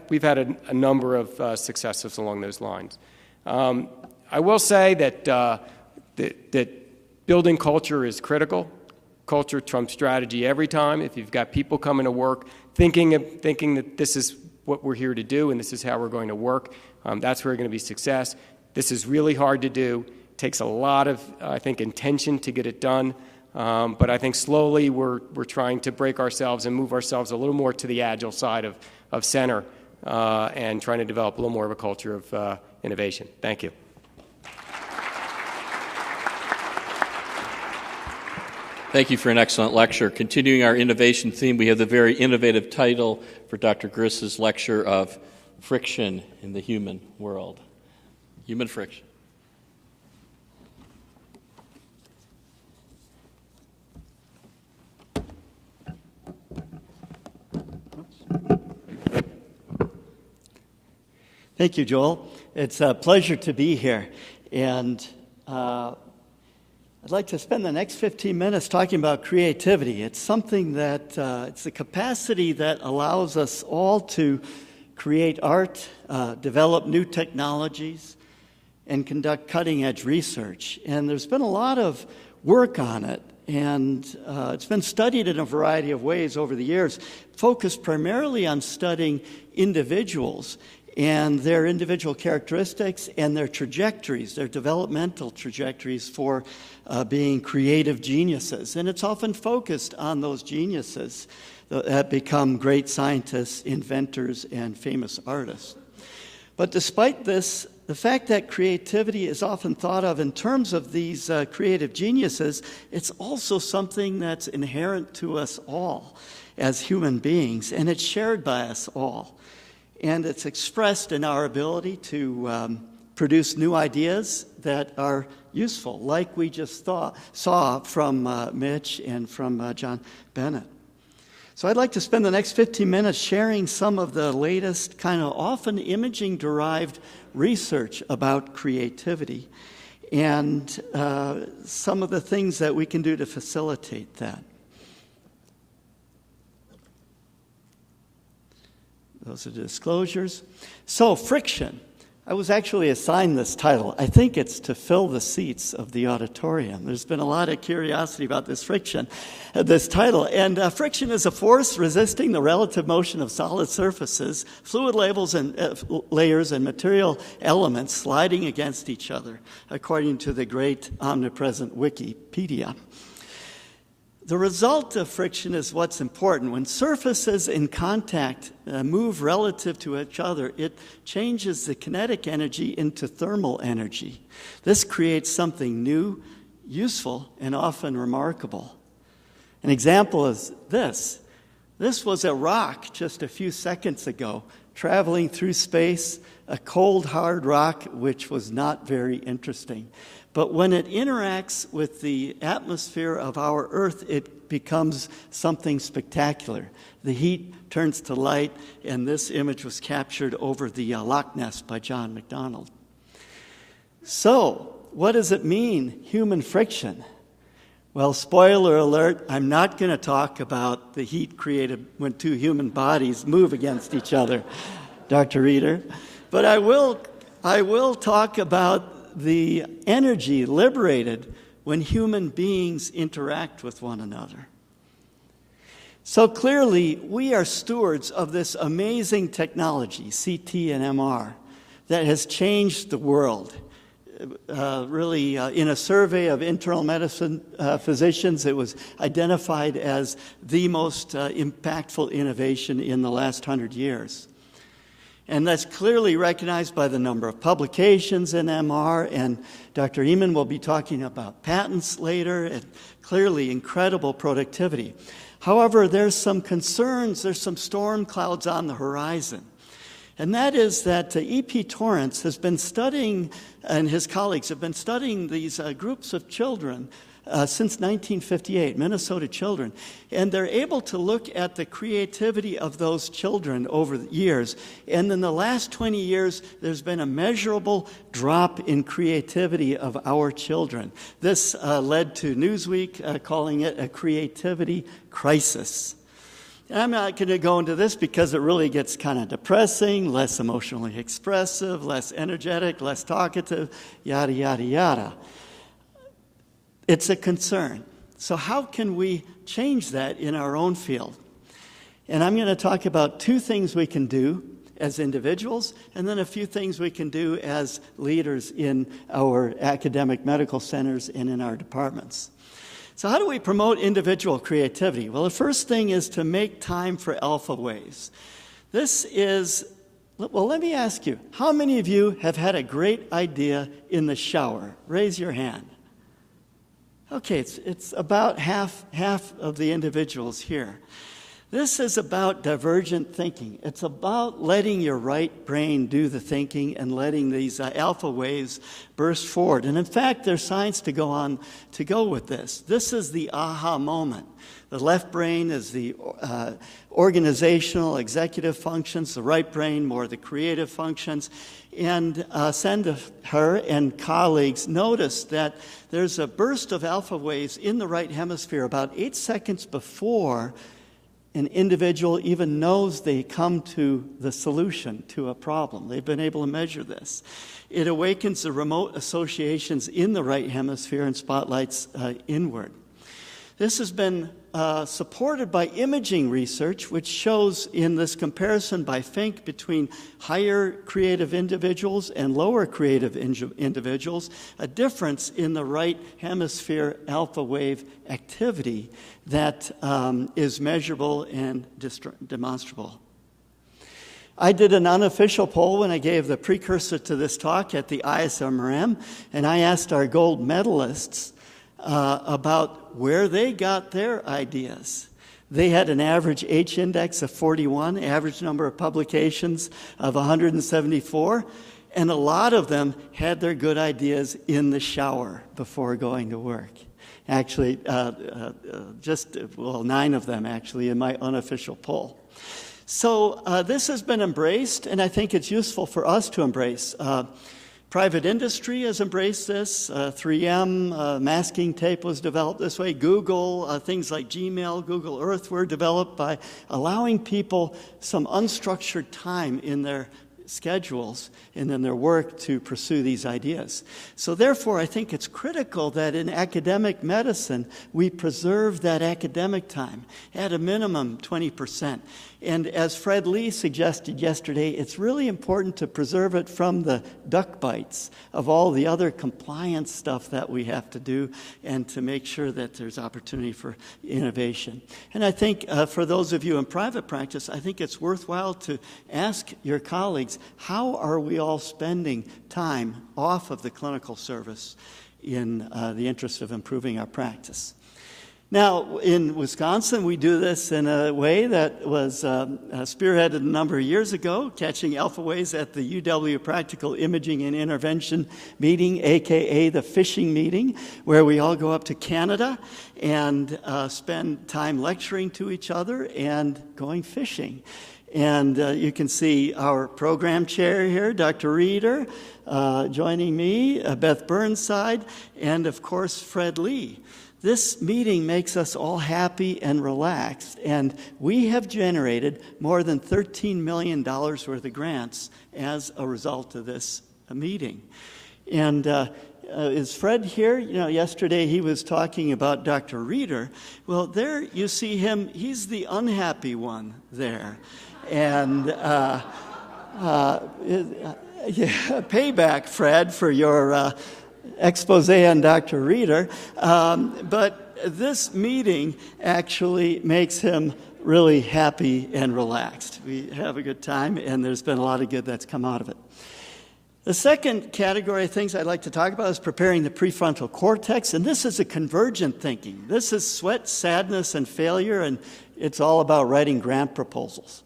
a number of successes along those lines. I will say that building culture is critical. Culture trumps strategy every time. If you've got people coming to work thinking that this is what we're here to do and this is how we're going to work, that's where we're going to be success. This is really hard to do. It takes a lot of, I think, intention to get it done. But I think slowly we're trying to break ourselves and move ourselves a little more to the Agile side of center and trying to develop a little more of a culture of innovation. Thank you. Thank you for an excellent lecture. Continuing our innovation theme, we have the very innovative title for Dr. Griss's lecture of Friction in the Human World. Human friction. Thank you, Joel. It's a pleasure to be here. And I'd like to spend the next 15 minutes talking about creativity. It's something that, it's the capacity that allows us all to create art, develop new technologies, and conduct cutting-edge research. And there's been a lot of work on it, and it's been studied in a variety of ways over the years, focused primarily on studying individuals and their individual characteristics and their trajectories, their developmental trajectories for being creative geniuses. And it's often focused on those geniuses that become great scientists, inventors, and famous artists. But despite this, the fact that creativity is often thought of in terms of these creative geniuses, it's also something that's inherent to us all as human beings, and it's shared by us all. And it's expressed in our ability to produce new ideas that are useful, like we just saw from Mitch and from John Bennett. So I'd like to spend the next 15 minutes sharing some of the latest kind of often imaging-derived research about creativity and some of the things that we can do to facilitate that. Those are the disclosures. So, friction. I was actually assigned this title. I think it's to fill the seats of the auditorium. There's been a lot of curiosity about this friction, this title. And friction is a force resisting the relative motion of solid surfaces, fluid layers, and material elements sliding against each other, according to the great omnipresent Wikipedia. The result of friction is what's important. When surfaces in contact move relative to each other, it changes the kinetic energy into thermal energy. This creates something new, useful, and often remarkable. An example is this. This was a rock just a few seconds ago, traveling through space, a cold, hard rock, which was not very interesting. But when it interacts with the atmosphere of our Earth, it becomes something spectacular. The heat turns to light, and this image was captured over the Loch Ness by John MacDonald. So, what does it mean, human friction? Well, spoiler alert, I'm not going to talk about the heat created when two human bodies move against each other, Dr. Reeder. But I will talk about the energy liberated when human beings interact with one another. So clearly, we are stewards of this amazing technology, CT and MR, that has changed the world. In a survey of internal medicine physicians, it was identified as the most impactful innovation in the last 100 years. And that's clearly recognized by the number of publications in MR, and Dr. Eamon will be talking about patents later, and clearly incredible productivity. However, there's some concerns, there's some storm clouds on the horizon. And that is that E.P. Torrance has been studying, and his colleagues have been studying these groups of children since 1958, Minnesota children. And they're able to look at the creativity of those children over the years. And in the last 20 years, there's been a measurable drop in creativity of our children. This led to Newsweek calling it a creativity crisis. And I'm not going to go into this because it really gets kind of depressing, less emotionally expressive, less energetic, less talkative, yada, yada, yada. It's a concern. So how can we change that in our own field? And I'm going to talk about two things we can do as individuals, and then a few things we can do as leaders in our academic medical centers and in our departments. So how do we promote individual creativity? Well, the first thing is to make time for alpha waves. This is, well, let me ask you, how many of you have had a great idea in the shower? Raise your hand. Okay, it's about half of the individuals here. This is about divergent thinking. It's about letting your right brain do the thinking and letting these alpha waves burst forward. And in fact, there's science to go with this. This is the aha moment. The left brain is the organizational, executive functions. The right brain, more the creative functions. And Sendher and colleagues noticed that there's a burst of alpha waves in the right hemisphere about 8 seconds before an individual even knows they come to the solution to a problem. They've been able to measure this. It awakens the remote associations in the right hemisphere and spotlights inward. This has been supported by imaging research, which shows in this comparison by Fink between higher creative individuals and lower creative individuals, a difference in the right hemisphere alpha wave activity that is measurable and demonstrable. I did an unofficial poll when I gave the precursor to this talk at the ISMRM, and I asked our gold medalists about where they got their ideas. They had an average H index of 41, average number of publications of 174, and a lot of them had their good ideas in the shower before going to work. Actually, 9 of them actually in my unofficial poll. So this has been embraced, and I think it's useful for us to embrace. Private industry has embraced this. 3M masking tape was developed this way. Google, things like Gmail, Google Earth were developed by allowing people some unstructured time in their schedules and in their work to pursue these ideas. So therefore, I think it's critical that in academic medicine, we preserve that academic time at a minimum 20%. And as Fred Lee suggested yesterday, it's really important to preserve it from the duck bites of all the other compliance stuff that we have to do and to make sure that there's opportunity for innovation. And I think for those of you in private practice, I think it's worthwhile to ask your colleagues, how are we all spending time off of the clinical service in the interest of improving our practice? Now, in Wisconsin, we do this in a way that was spearheaded a number of years ago, catching alpha waves at the UW Practical Imaging and Intervention meeting, a.k.a. the fishing meeting, where we all go up to Canada and spend time lecturing to each other and going fishing. And you can see our program chair here, Dr. Reeder, joining me, Beth Burnside, and of course, Fred Lee. This meeting makes us all happy and relaxed, and we have generated more than $13 million worth of grants as a result of this meeting. And is Fred here? You know, yesterday he was talking about Dr. Reeder. Well, there you see him. He's the unhappy one there. And payback, Fred, for your expose on Dr. Reeder, but this meeting actually makes him really happy and relaxed. We have a good time, and there's been a lot of good that's come out of it. The second category of things I'd like to talk about is preparing the prefrontal cortex, and this is a convergent thinking. This is sweat, sadness, and failure, and it's all about writing grant proposals.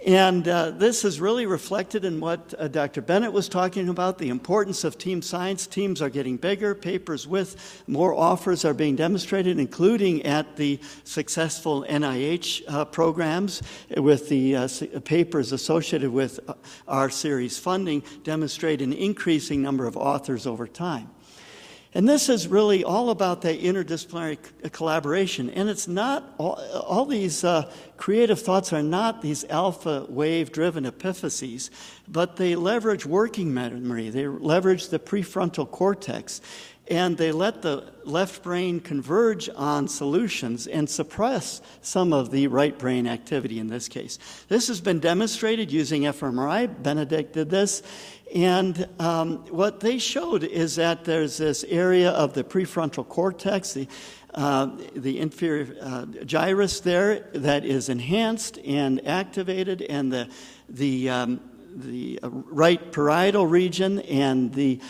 And this is really reflected in what Dr. Bennett was talking about, the importance of team science. Teams are getting bigger, papers with more offers are being demonstrated, including at the successful NIH programs, with the papers associated with our series funding demonstrate an increasing number of authors over time. And this is really all about that interdisciplinary collaboration. And it's not, all these creative thoughts are not these alpha wave-driven epiphyses, but they leverage working memory. They leverage the prefrontal cortex. And they let the left brain converge on solutions and suppress some of the right brain activity in this case. This has been demonstrated using fMRI. Benedict did this. And what they showed is that there's this area of the prefrontal cortex, the inferior gyrus there, that is enhanced and activated, and the right parietal region and the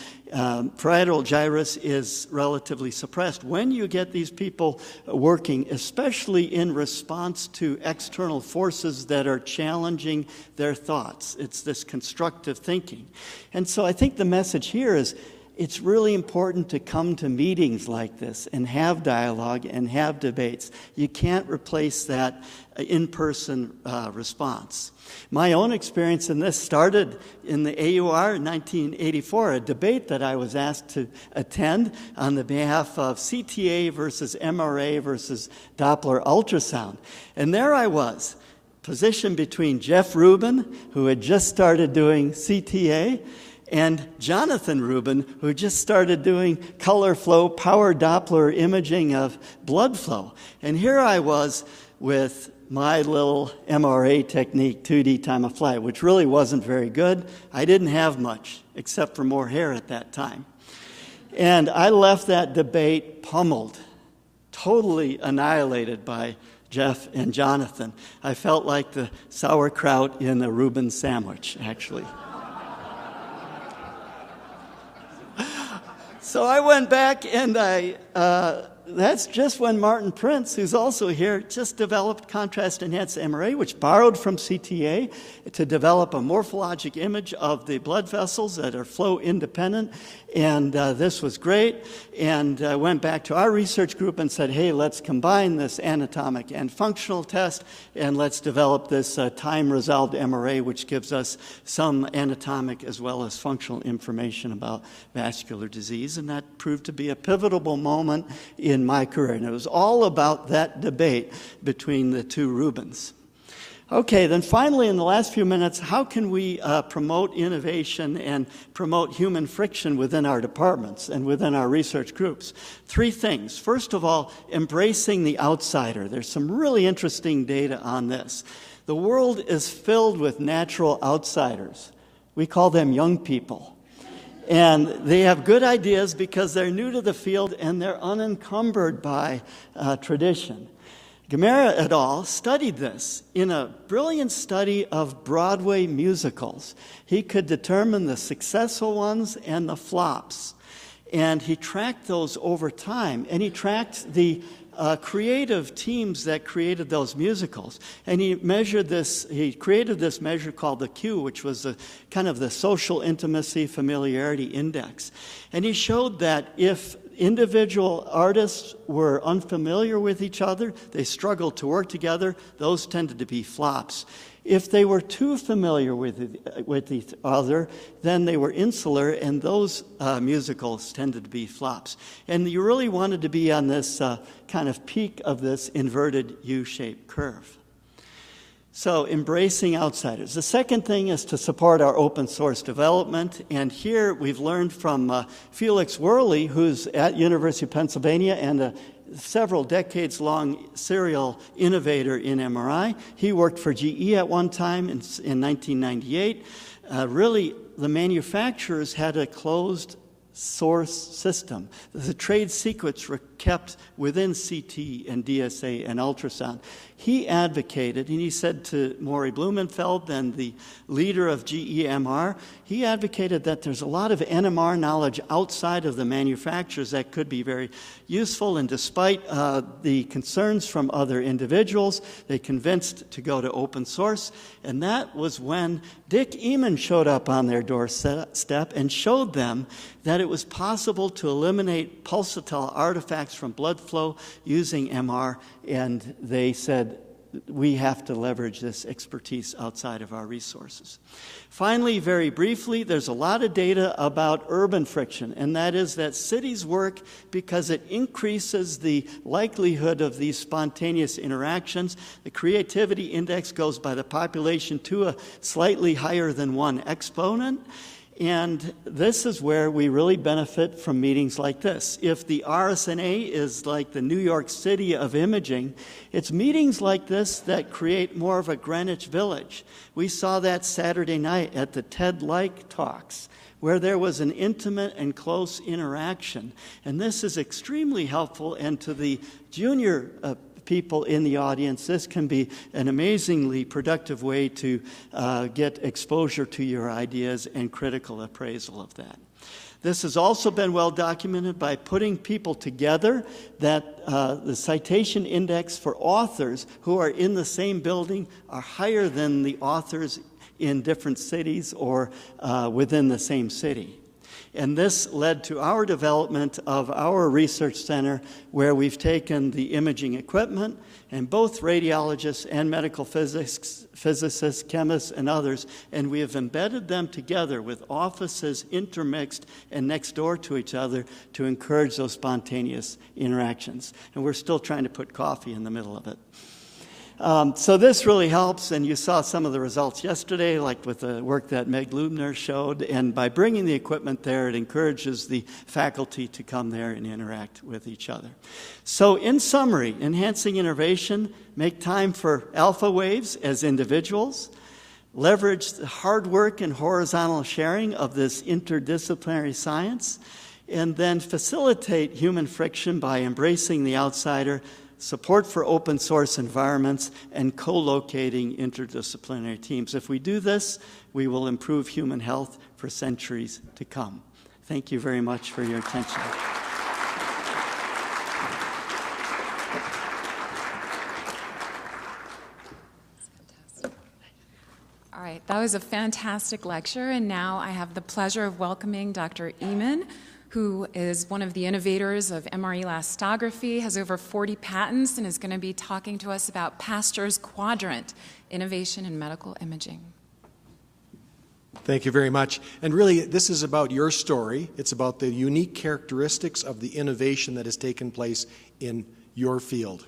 parietal gyrus is relatively suppressed. When you get these people working, especially in response to external forces that are challenging their thoughts, it's this constructive thinking. And so I think the message here is it's really important to come to meetings like this and have dialogue and have debates. You can't replace that in-person response. My own experience in this started in the AUR in 1984, a debate that I was asked to attend on the behalf of CTA versus MRA versus Doppler ultrasound. And there I was, positioned between Jeff Rubin, who had just started doing CTA, and Jonathan Rubin, who just started doing color flow, power Doppler imaging of blood flow. And here I was with my little MRA technique, 2D time of flight, which really wasn't very good. I didn't have much, except for more hair at that time. And I left that debate pummeled, totally annihilated by Jeff and Jonathan. I felt like the sauerkraut in a Reuben sandwich, actually. So I went back and that's just when Martin Prince, who's also here, just developed contrast-enhanced MRA, which borrowed from CTA to develop a morphologic image of the blood vessels that are flow-independent. And this was great. And I went back to our research group and said, hey, let's combine this anatomic and functional test, and let's develop this time-resolved MRA, which gives us some anatomic as well as functional information about vascular disease. And that proved to be a pivotal moment in my career. And it was all about that debate between the two Rubens. Okay, then finally, in the last few minutes, how can we promote innovation and promote human friction within our departments and within our research groups? 3 things. First of all, embracing the outsider. There's some really interesting data on this. The world is filled with natural outsiders. We call them young people. And they have good ideas because they're new to the field and they're unencumbered by tradition. Gamera et al. Studied this in a brilliant study of Broadway musicals. He could determine the successful ones and the flops. And he tracked those over time. And he tracked the creative teams that created those musicals. And he measured this, he created this measure called the Q, which was the kind of the social intimacy familiarity index. And he showed that if individual artists were unfamiliar with each other, they struggled to work together, those tended to be flops. If they were too familiar with each other, then they were insular, and those musicals tended to be flops. And you really wanted to be on this kind of peak of this inverted U-shaped curve. So embracing outsiders. The second thing is to support our open source development. And here we've learned from Felix Worley, who's at University of Pennsylvania and a several decades-long serial innovator in MRI. He worked for GE at one time in 1998. Really, the manufacturers had a closed source system. The trade secrets were kept within CT and DSA and ultrasound. He advocated, and he said to Maury Blumenfeld, then the leader of GE-MR, he advocated that there's a lot of NMR knowledge outside of the manufacturers that could be very useful, and despite the concerns from other individuals, they convinced to go to open source, and that was when Dick Eamon showed up on their doorstep and showed them that it was possible to eliminate pulsatile artifacts from blood flow using MR, and they said, we have to leverage this expertise outside of our resources. Finally, very briefly, there's a lot of data about urban friction, and that is that cities work because it increases the likelihood of these spontaneous interactions. The creativity index goes by the population to a slightly higher than 1 exponent. And this is where we really benefit from meetings like this. If the RSNA is like the New York City of imaging, it's meetings like this that create more of a Greenwich Village. We saw that Saturday night at the TED-like talks, where there was an intimate and close interaction. And this is extremely helpful, and to the junior people in the audience, this can be an amazingly productive way to get exposure to your ideas and critical appraisal of that. This has also been well documented by putting people together that the citation index for authors who are in the same building are higher than the authors in different cities or within the same city. And this led to our development of our research center, where we've taken the imaging equipment, and both radiologists and medical physicists, chemists, and others, and we have embedded them together with offices intermixed and next door to each other to encourage those spontaneous interactions. And we're still trying to put coffee in the middle of it. So this really helps, and you saw some of the results yesterday, like with the work that Meg Lubner showed, and by bringing the equipment there, it encourages the faculty to come there and interact with each other. So in summary, enhancing innovation, make time for alpha waves as individuals, leverage the hard work and horizontal sharing of this interdisciplinary science, and then facilitate human friction by embracing the outsider, support for open source environments, and co-locating interdisciplinary teams. If we do this, we will improve human health for centuries to come. Thank you very much for your attention. All right, that was a fantastic lecture, and now I have the pleasure of welcoming Dr. Eamon, who is one of the innovators of MR elastography, has over 40 patents, and is going to be talking to us about Pasteur's Quadrant, Innovation in Medical Imaging. Thank you very much. And really, this is about your story. It's about the unique characteristics of the innovation that has taken place in your field.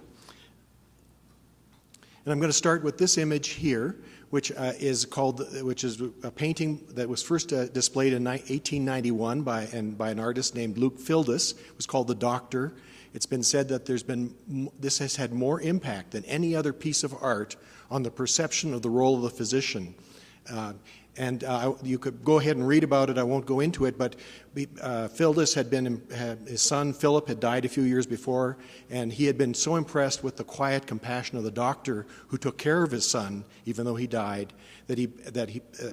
And I'm going to start with this image here, which is a painting that was first displayed in 1891 by an artist named Luke Fildus. It was called The Doctor. It's been said that this has had more impact than any other piece of art on the perception of the role of the physician. You could go ahead and read about it. I won't go into it, but Fildus his son Philip had died a few years before, and he had been so impressed with the quiet compassion of the doctor who took care of his son, even though he died, that he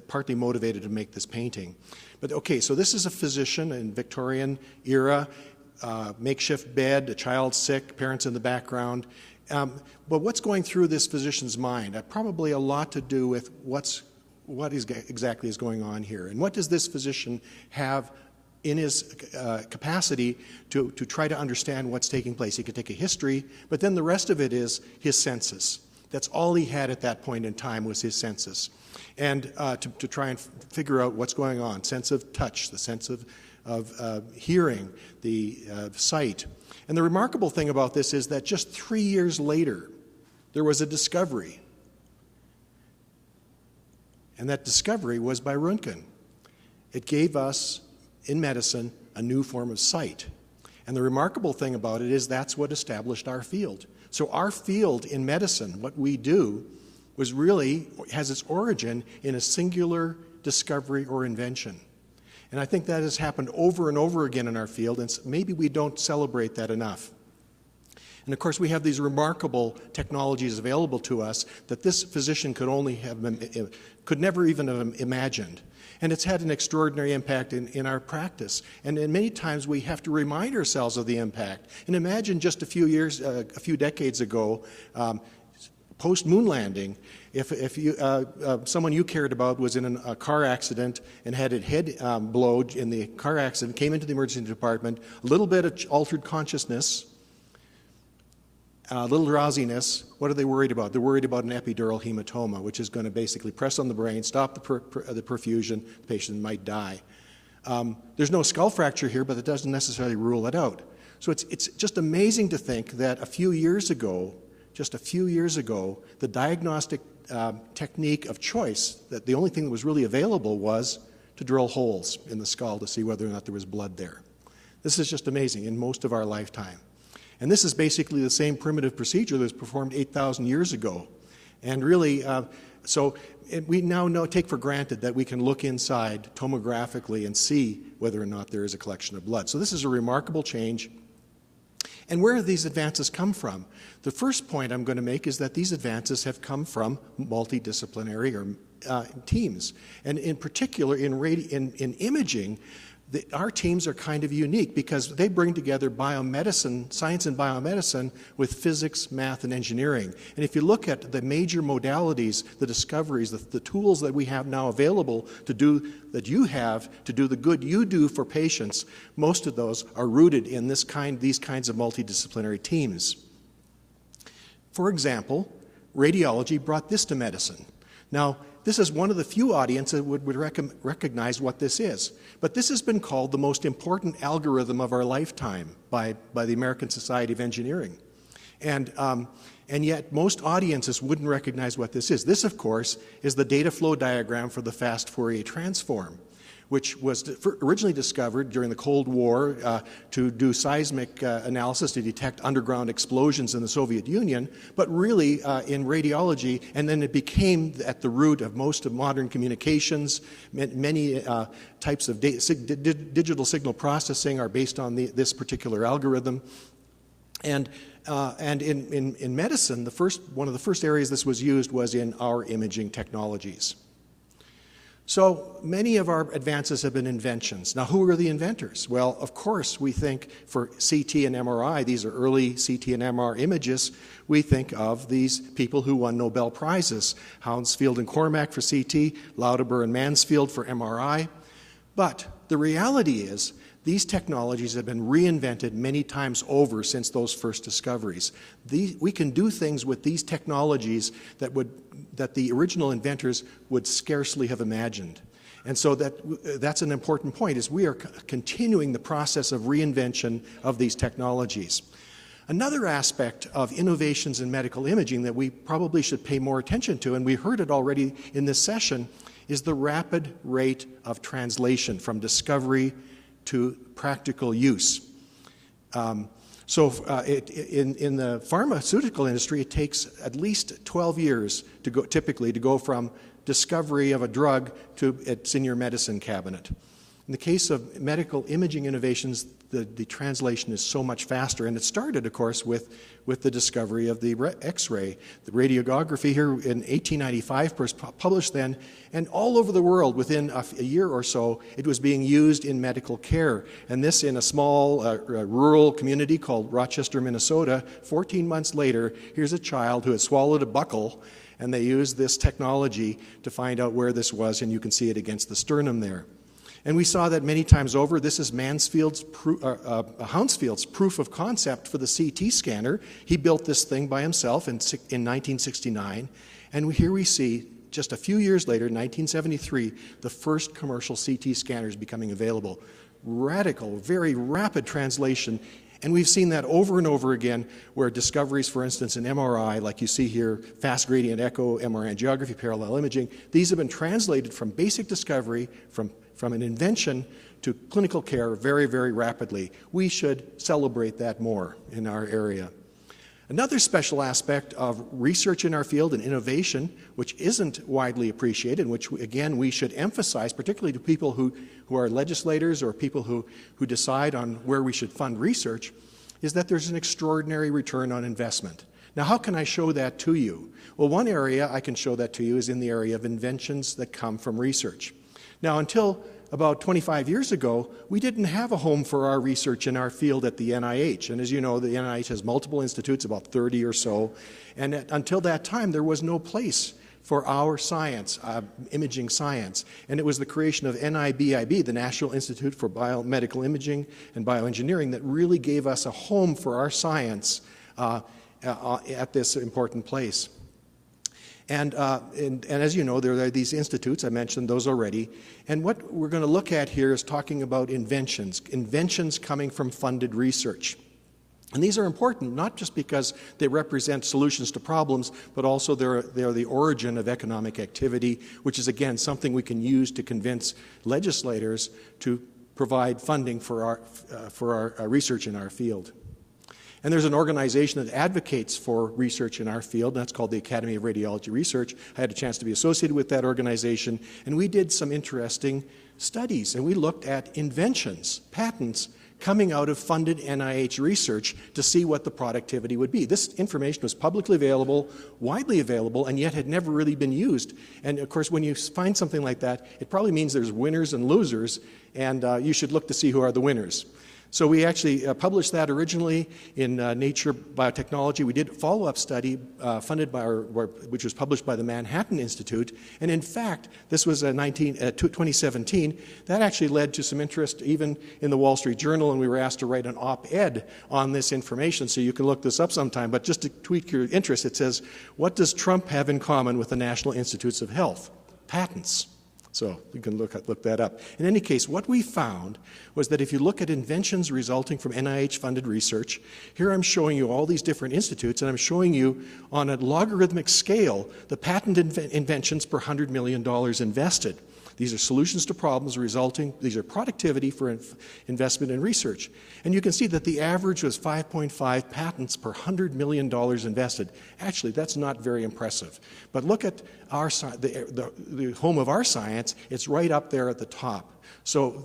partly motivated to make this painting. But okay, so this is a physician in Victorian era, makeshift bed, a child sick, parents in the background. But what's going through this physician's mind? Probably a lot to do with what exactly is going on here. And what does this physician have in his capacity to try to understand what's taking place? He could take a history, but then the rest of it is his senses. That's all he had at that point in time was his senses. And to try and figure out what's going on, sense of touch, the sense of hearing, the sight. And the remarkable thing about this is that just 3 years later, there was a discovery. And that discovery was by Röntgen. It gave us, in medicine, a new form of sight. And the remarkable thing about it is that's what established our field. So our field in medicine, what we do, has its origin in a singular discovery or invention. And I think that has happened over and over again in our field, and maybe we don't celebrate that enough. And of course, we have these remarkable technologies available to us that this physician could never even have imagined. And it's had an extraordinary impact in our practice. And many times we have to remind ourselves of the impact. And imagine just a few decades ago, post-moon landing, if someone you cared about was in a car accident and had a head blow in the car accident, came into the emergency department, a little bit of altered consciousness, a little drowsiness, what are they worried about? They're worried about an epidural hematoma, which is going to basically press on the brain, stop the perfusion, the patient might die. There's no skull fracture here, but it doesn't necessarily rule it out. So it's just amazing to think that just a few years ago, the diagnostic technique of choice, that the only thing that was really available was to drill holes in the skull to see whether or not there was blood there. This is just amazing in most of our lifetime. And this is basically the same primitive procedure that was performed 8,000 years ago. And really, we now take for granted that we can look inside tomographically and see whether or not there is a collection of blood. So this is a remarkable change. And where have these advances come from? The first point I'm going to make is that these advances have come from multidisciplinary teams. And in particular, in imaging, our teams are kind of unique because they bring together biomedicine, science and biomedicine, with physics, math, and engineering. And if you look at the major modalities, the discoveries, the tools that we have now available to do the good you do for patients, most of those are rooted in these kinds of multidisciplinary teams. For example, radiology brought this to medicine. Now, this is one of the few audiences that would recognize what this is. But this has been called the most important algorithm of our lifetime by the American Society of Engineering. And yet most audiences wouldn't recognize what this is. This, of course, is the data flow diagram for the fast Fourier transform, which was originally discovered during the Cold War to do seismic analysis to detect underground explosions in the Soviet Union, but really in radiology, and then it became at the root of most of modern communications. Many types of digital signal processing are based on this particular algorithm. And in medicine, one of the first areas this was used was in our imaging technologies. So many of our advances have been inventions. Now, who are the inventors? Well, of course, we think for CT and MRI, these are early CT and MR images, we think of these people who won Nobel Prizes, Hounsfield and Cormack for CT, Lauterbur and Mansfield for MRI. But the reality is, these technologies have been reinvented many times over since those first discoveries. We can do things with these technologies that the original inventors would scarcely have imagined. And so that's an important point, is we are continuing the process of reinvention of these technologies. Another aspect of innovations in medical imaging that we probably should pay more attention to, and we heard it already in this session, is the rapid rate of translation from discovery to practical use. In the pharmaceutical industry, it takes at least 12 years typically to go from discovery of a drug to it's in your medicine cabinet. In the case of medical imaging innovations, the translation is so much faster, and it started, of course, with the discovery of the X-ray. The radiography here in 1895 was published then, and all over the world, within a year or so, it was being used in medical care. And this in a small rural community called Rochester, Minnesota. 14 months later, here's a child who had swallowed a buckle, and they used this technology to find out where this was, and you can see it against the sternum there. And we saw that many times over. This is Hounsfield's proof of concept for the CT scanner. He built this thing by himself in 1969. And here we see, just a few years later, 1973, the first commercial CT scanners becoming available. Radical, very rapid translation. And we've seen that over and over again, where discoveries, for instance, in MRI, like you see here, fast gradient echo, MR angiography, parallel imaging, these have been translated from basic discovery, from an invention to clinical care very, very rapidly. We should celebrate that more in our area. Another special aspect of research in our field and innovation, which isn't widely appreciated, which again we should emphasize, particularly to people who are legislators or people who decide on where we should fund research, is that there's an extraordinary return on investment. Now, how can I show that to you? Well, one area I can show that to you is in the area of inventions that come from research. Now, until about 25 years ago, we didn't have a home for our research in our field at the NIH. And as you know, the NIH has multiple institutes, about 30 or so. And until that time, there was no place for our science, imaging science. And it was the creation of NIBIB, the National Institute for Biomedical Imaging and Bioengineering, that really gave us a home for our science at this important place. And as you know, there are these institutes, I mentioned those already, and what we're going to look at here is talking about inventions coming from funded research. And these are important, not just because they represent solutions to problems, but also they're the origin of economic activity, which is, again, something we can use to convince legislators to provide funding for our research in our field. And there's an organization that advocates for research in our field, and that's called the Academy of Radiology Research. I had a chance to be associated with that organization, and we did some interesting studies, and we looked at inventions, patents, coming out of funded NIH research to see what the productivity would be. This information was publicly available, widely available, and yet had never really been used. And of course, when you find something like that, it probably means there's winners and losers, and you should look to see who are the winners. So we actually published that originally in Nature Biotechnology. We did a follow-up study funded by which was published by the Manhattan Institute. And in fact, this was 2017. That actually led to some interest even in the Wall Street Journal, and we were asked to write an op-ed on this information. So you can look this up sometime. But just to tweak your interest, it says, what does Trump have in common with the National Institutes of Health? Patents. So you can look that up. In any case, what we found was that if you look at inventions resulting from NIH-funded research, here I'm showing you all these different institutes, and I'm showing you on a logarithmic scale the patent inventions per $100 million invested. These are solutions to problems these are productivity for investment in research. And you can see that the average was 5.5 patents per $100 million invested. Actually, that's not very impressive. But look at the home of our science, it's right up there at the top. So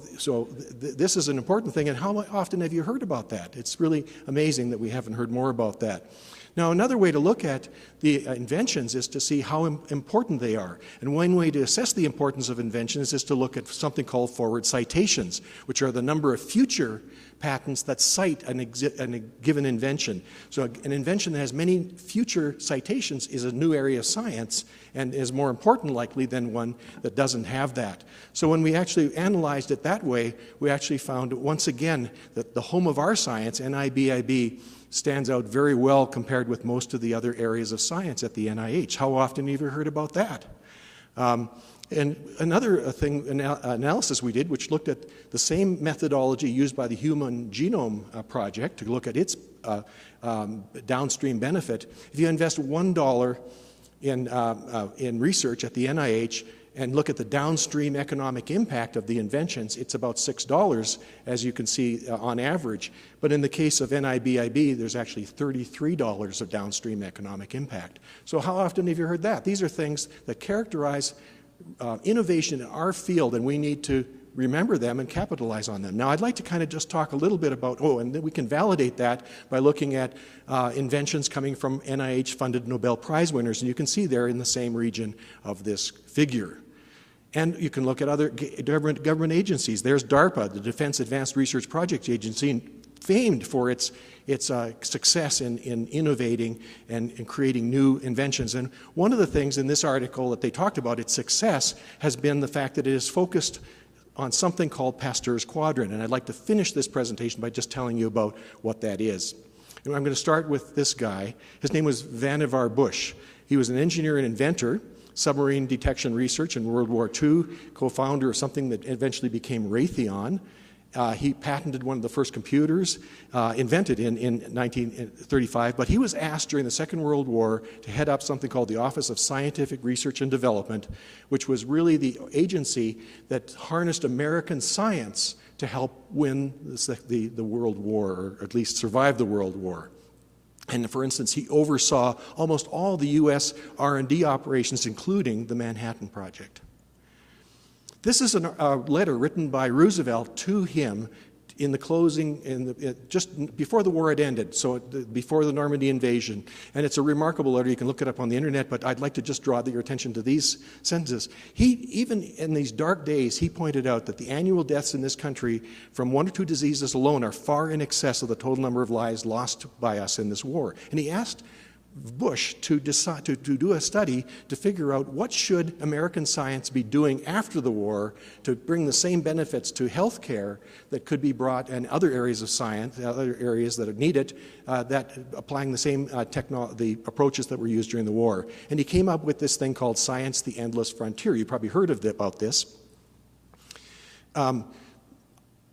this is an important thing, and how often have you heard about that? It's really amazing that we haven't heard more about that. Now, another way to look at the inventions is to see how important they are. And one way to assess the importance of inventions is to look at something called forward citations, which are the number of future patents that cite a given invention. So an invention that has many future citations is a new area of science and is more important likely than one that doesn't have that. So when we actually analyzed it that way, we actually found once again that the home of our science, NIBIB, stands out very well compared with most of the other areas of science at the NIH. How often have you heard about that? And another analysis we did, which looked at the same methodology used by the Human Genome Project to look at its downstream benefit. If you invest $1 in research at the NIH and look at the downstream economic impact of the inventions, it's about $6, as you can see on average. But in the case of NIBIB, there's actually $33 of downstream economic impact. So how often have you heard that? These are things that characterize innovation in our field, and we need to remember them and capitalize on them. Now, I'd like to kind of just talk a little bit about, and then we can validate that by looking at inventions coming from NIH-funded Nobel Prize winners, and you can see they're in the same region of this figure. And you can look at other government agencies. There's DARPA, the Defense Advanced Research Projects Agency, famed for its success in innovating and in creating new inventions. And one of the things in this article that they talked about, its success, has been the fact that it is focused on something called Pasteur's Quadrant. And I'd like to finish this presentation by just telling you about what that is. And I'm going to start with this guy. His name was Vannevar Bush. He was an engineer and inventor, submarine detection research in World War II, co-founder of something that eventually became Raytheon. He patented one of the first computers invented in 1935, but he was asked during the Second World War to head up something called the Office of Scientific Research and Development, which was really the agency that harnessed American science to help win the World War, or at least survive the World War. And for instance, he oversaw almost all the U.S. R&D operations, including the Manhattan Project. This is a letter written by Roosevelt to him in the closing, just before the war had ended, so before the Normandy invasion. And it's a remarkable letter. You can look it up on the internet, but I'd like to just draw your attention to these sentences. Even in these dark days, he pointed out that the annual deaths in this country from 1 or 2 diseases alone are far in excess of the total number of lives lost by us in this war. And he asked Bush to decide to do a study to figure out what should American science be doing after the war to bring the same benefits to health care that could be brought in other areas of science, other areas that are needed, that applying the same the approaches that were used during the war. And he came up with this thing called Science, the Endless Frontier. You probably heard about this.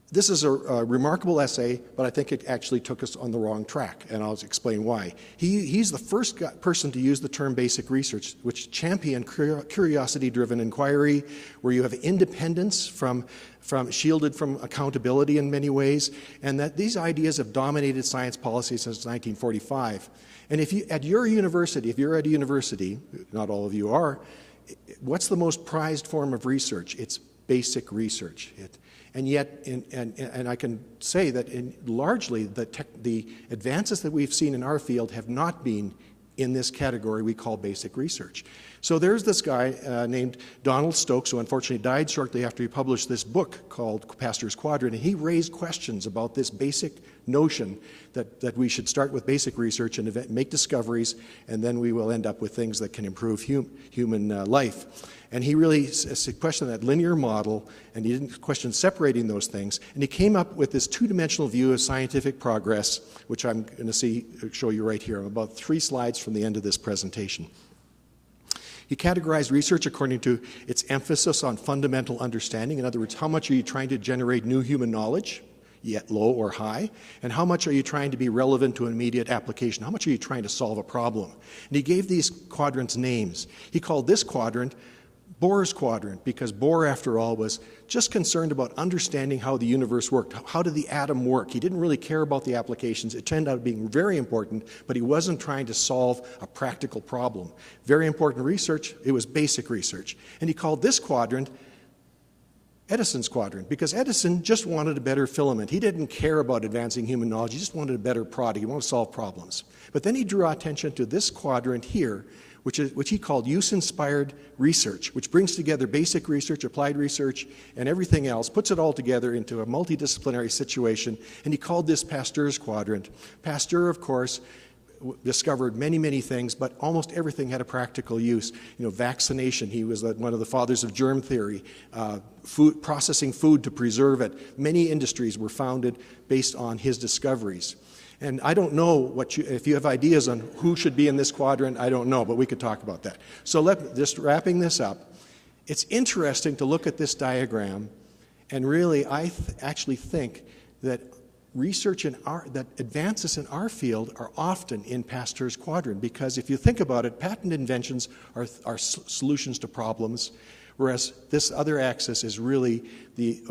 This is a remarkable essay, but I think it actually took us on the wrong track, and I'll explain why. He's the first person to use the term basic research, which championed curiosity-driven inquiry, where you have independence shielded from accountability in many ways, and that these ideas have dominated science policy since 1945. And if you're at a university, not all of you are, what's the most prized form of research? It's basic research. And yet, and I can say that largely the advances that we've seen in our field have not been in this category we call basic research. So there's this guy named Donald Stokes, who unfortunately died shortly after he published this book called Pasteur's Quadrant, and he raised questions about this basic notion that we should start with basic research and make discoveries, and then we will end up with things that can improve human life. And he really questioned that linear model, and he didn't question separating those things. And he came up with this two-dimensional view of scientific progress, which I'm going to show you right here. I'm about 3 slides from the end of this presentation. He categorized research according to its emphasis on fundamental understanding. In other words, how much are you trying to generate new human knowledge, yet low or high? And how much are you trying to be relevant to an immediate application? How much are you trying to solve a problem? And he gave these quadrants names. He called this quadrant Bohr's quadrant, because Bohr, after all, was just concerned about understanding how the universe worked. How did the atom work? He didn't really care about the applications. It turned out being very important, but he wasn't trying to solve a practical problem. Very important research. It was basic research. And he called this quadrant Edison's quadrant, because Edison just wanted a better filament. He didn't care about advancing human knowledge. He just wanted a better product. He wanted to solve problems. But then he drew our attention to this quadrant here, which he called use-inspired research, which brings together basic research, applied research, and everything else, puts it all together into a multidisciplinary situation, and he called this Pasteur's quadrant. Pasteur, of course, discovered many, many things, but almost everything had a practical use. Vaccination, he was one of the fathers of germ theory, processing food to preserve it. Many industries were founded based on his discoveries. And I don't know if you have ideas on who should be in this quadrant, I don't know, but we could talk about that. So just wrapping this up, It's interesting to look at this diagram, and really I actually think that research that advances in our field are often in Pasteur's quadrant, because if you think about it, patent inventions are solutions to problems, whereas this other axis is really the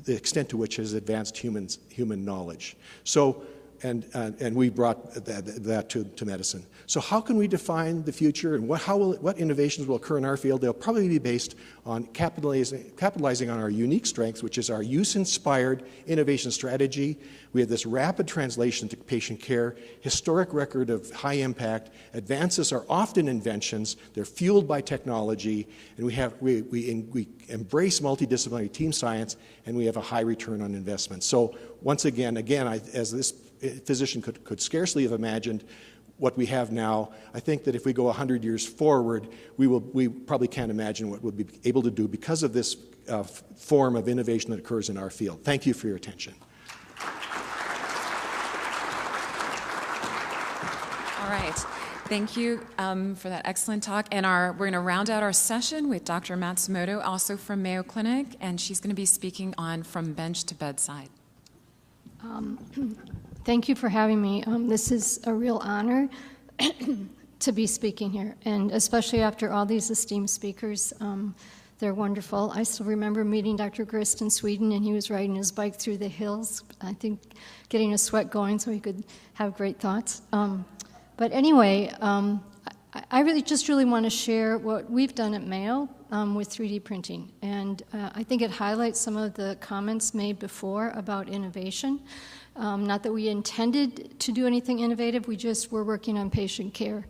extent to which has advanced human knowledge. So, and we brought that to medicine. So how can we define the future, and what innovations will occur in our field? They'll probably be based on capitalizing on our unique strengths, which is our use-inspired innovation strategy. We have this rapid translation to patient care, historic record of high impact. Advances are often inventions. They're fueled by technology, and we embrace multidisciplinary team science, and we have a high return on investment. So once again, as this physician could scarcely have imagined what we have now, I think that if we go 100 years forward, we probably can't imagine what we'll be able to do because of this form of innovation that occurs in our field. Thank you for your attention. All right. Thank you for that excellent talk. And we're going to round out our session with Dr. Matsumoto, also from Mayo Clinic, and she's going to be speaking on From Bench to Bedside. Thank you for having me. This is a real honor to be speaking here, and especially after all these esteemed speakers. They're wonderful. I still remember meeting Dr. Grist in Sweden, and he was riding his bike through the hills, I think getting a sweat going so he could have great thoughts. But anyway, I really want to share what we've done at Mayo with 3D printing. And I think it highlights some of the comments made before about innovation. Not that we intended to do anything innovative, we just were working on patient care.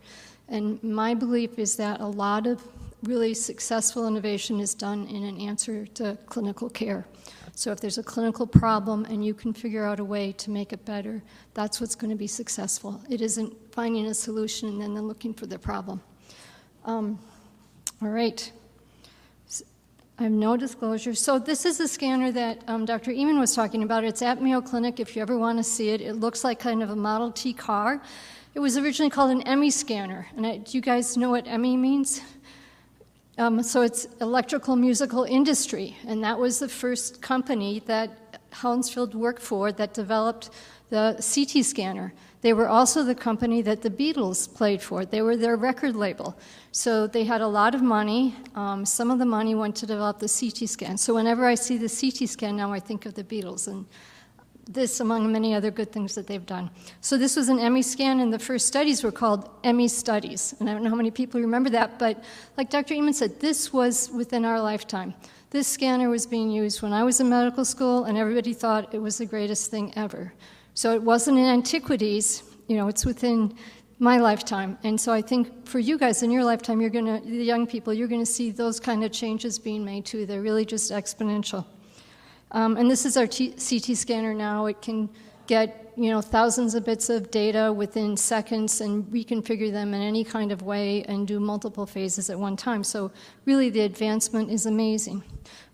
And my belief is that a lot of really successful innovation is done in an answer to clinical care. So if there's a clinical problem and you can figure out a way to make it better, that's what's going to be successful. It isn't finding a solution and then looking for the problem. All right. I have no disclosure. So this is a scanner that Dr. Eamon was talking about. It's at Mayo Clinic if you ever want to see it. It looks like kind of a Model T car. It was originally called an EMI scanner. And do you guys know what EMI means? So it's electrical musical industry. And that was the first company that Hounsfield worked for that developed the CT scanner. They were also the company that the Beatles played for. They were their record label. So they had a lot of money. Some of the money went to develop the CT scan. So whenever I see the CT scan now, I think of the Beatles and this among many other good things that they've done. So this was an EMI scan, and the first studies were called EMI studies. And I don't know how many people remember that, but like Dr. Eamon said, this was within our lifetime. This scanner was being used when I was in medical school, and everybody thought it was the greatest thing ever. So it wasn't in antiquities, it's within my lifetime. And so I think for you guys in your lifetime, the young people, you're going to see those kind of changes being made too. They're really just exponential. And this is our CT scanner now. It can get, thousands of bits of data within seconds and reconfigure them in any kind of way and do multiple phases at one time. So really the advancement is amazing.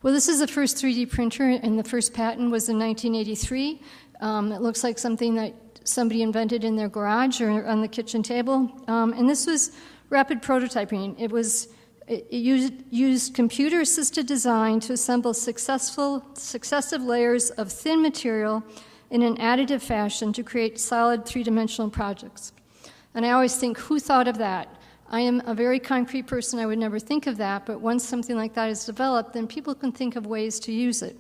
Well, this is the first 3D printer, and the first patent was in 1983. It looks like something that somebody invented in their garage or on the kitchen table. And this was rapid prototyping. It used computer-assisted design to assemble successive layers of thin material in an additive fashion to create solid three-dimensional projects. And I always think, who thought of that? I am a very concrete person. I would never think of that. But once something like that is developed, then people can think of ways to use it.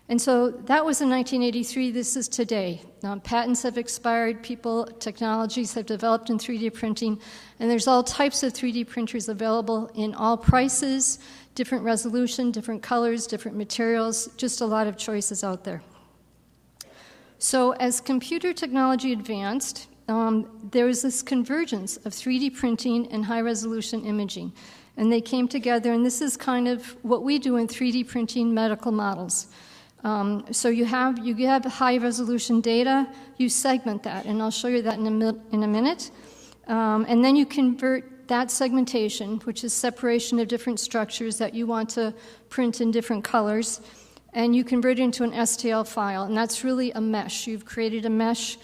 And so that was in 1983. This is today. Patents have expired. Technologies have developed in 3D printing. And there's all types of 3D printers available in all prices, different resolution, different colors, different materials, just a lot of choices out there. So as computer technology advanced, there was this convergence of 3D printing and high-resolution imaging. And they came together, and this is kind of what we do in 3D printing medical models. So you have high-resolution data, you segment that, and I'll show you that in a minute. And then you convert that segmentation, which is separation of different structures that you want to print in different colors, and you convert it into an STL file, and that's really a mesh. You've created a mesh,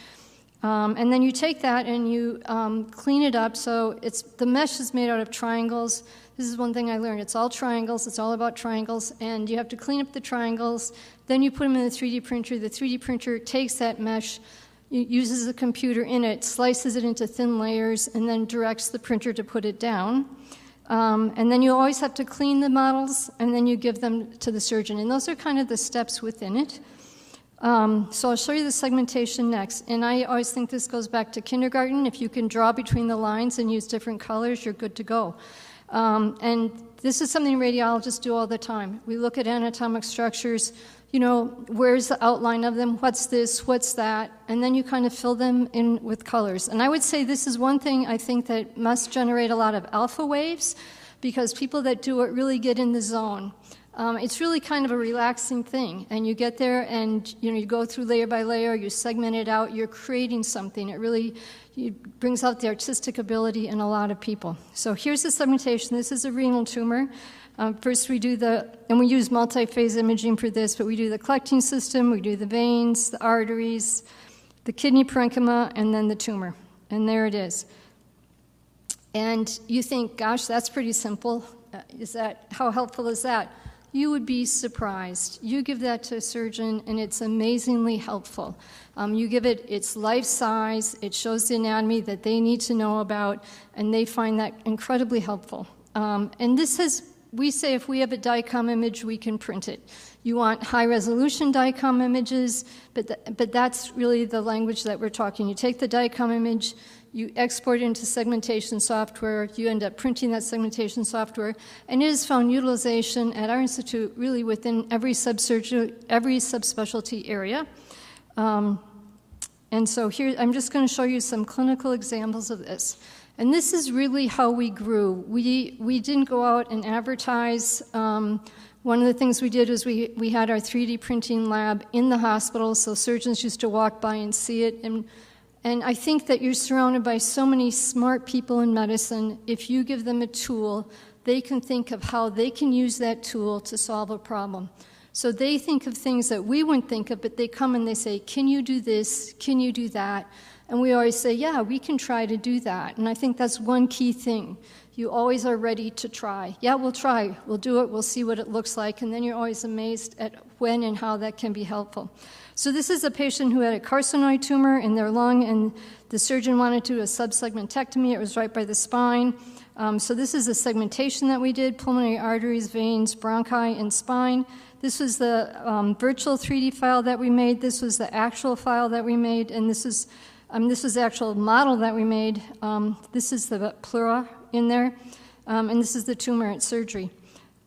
and then you take that and you clean it up. So the mesh is made out of triangles. This is one thing I learned. It's all triangles. It's all about triangles. And you have to clean up the triangles. Then you put them in the 3D printer. The 3D printer takes that mesh, uses a computer in it, slices it into thin layers, and then directs the printer to put it down. And then you always have to clean the models, and then you give them to the surgeon. And those are kind of the steps within it. So I'll show you the segmentation next. And I always think this goes back to kindergarten. If you can draw between the lines and use different colors, you're good to go. And this is something radiologists do all the time. We look at anatomic structures, you know, where's the outline of them, what's this, what's that, and then you kind of fill them in with colors. And I would say this is one thing I think that must generate a lot of alpha waves, because people that do it really get in the zone. It's really kind of a relaxing thing, and you get there and you go through layer by layer, you segment it out, you're creating something. It really brings out the artistic ability in a lot of people. So here's the segmentation. This is a renal tumor. First we do and we use multi-phase imaging for this, but we do the collecting system, we do the veins, the arteries, the kidney parenchyma, and then the tumor. And there it is. And you think, gosh, that's pretty simple. How helpful is that? You would be surprised. You give that to a surgeon, and it's amazingly helpful. You give it its life size, it shows the anatomy that they need to know about, and they find that incredibly helpful. And we say if we have a DICOM image, we can print it. You want high-resolution DICOM images, but that's really the language that we're talking. You take the DICOM image, you export it into segmentation software, you end up printing that segmentation software, and it has found utilization at our institute really within every subspecialty area. And so here, I'm just going to show you some clinical examples of this. And this is really how we grew. We didn't go out and advertise. One of the things we did was we had our 3D printing lab in the hospital, so surgeons used to walk by and see it. And I think that you're surrounded by so many smart people in medicine. If you give them a tool, they can think of how they can use that tool to solve a problem. So they think of things that we wouldn't think of, but they come and they say, can you do this? Can you do that? And we always say, yeah, we can try to do that. And I think that's one key thing. You always are ready to try. Yeah, we'll try. We'll do it. We'll see what it looks like. And then you're always amazed at when and how that can be helpful. So this is a patient who had a carcinoid tumor in their lung, and the surgeon wanted to do a subsegmentectomy. It was right by the spine. So this is a segmentation that we did, pulmonary arteries, veins, bronchi, and spine. This was the virtual 3D file that we made. This was the actual file that we made, and this was the actual model that we made. This is the pleura in there, and this is the tumor at surgery.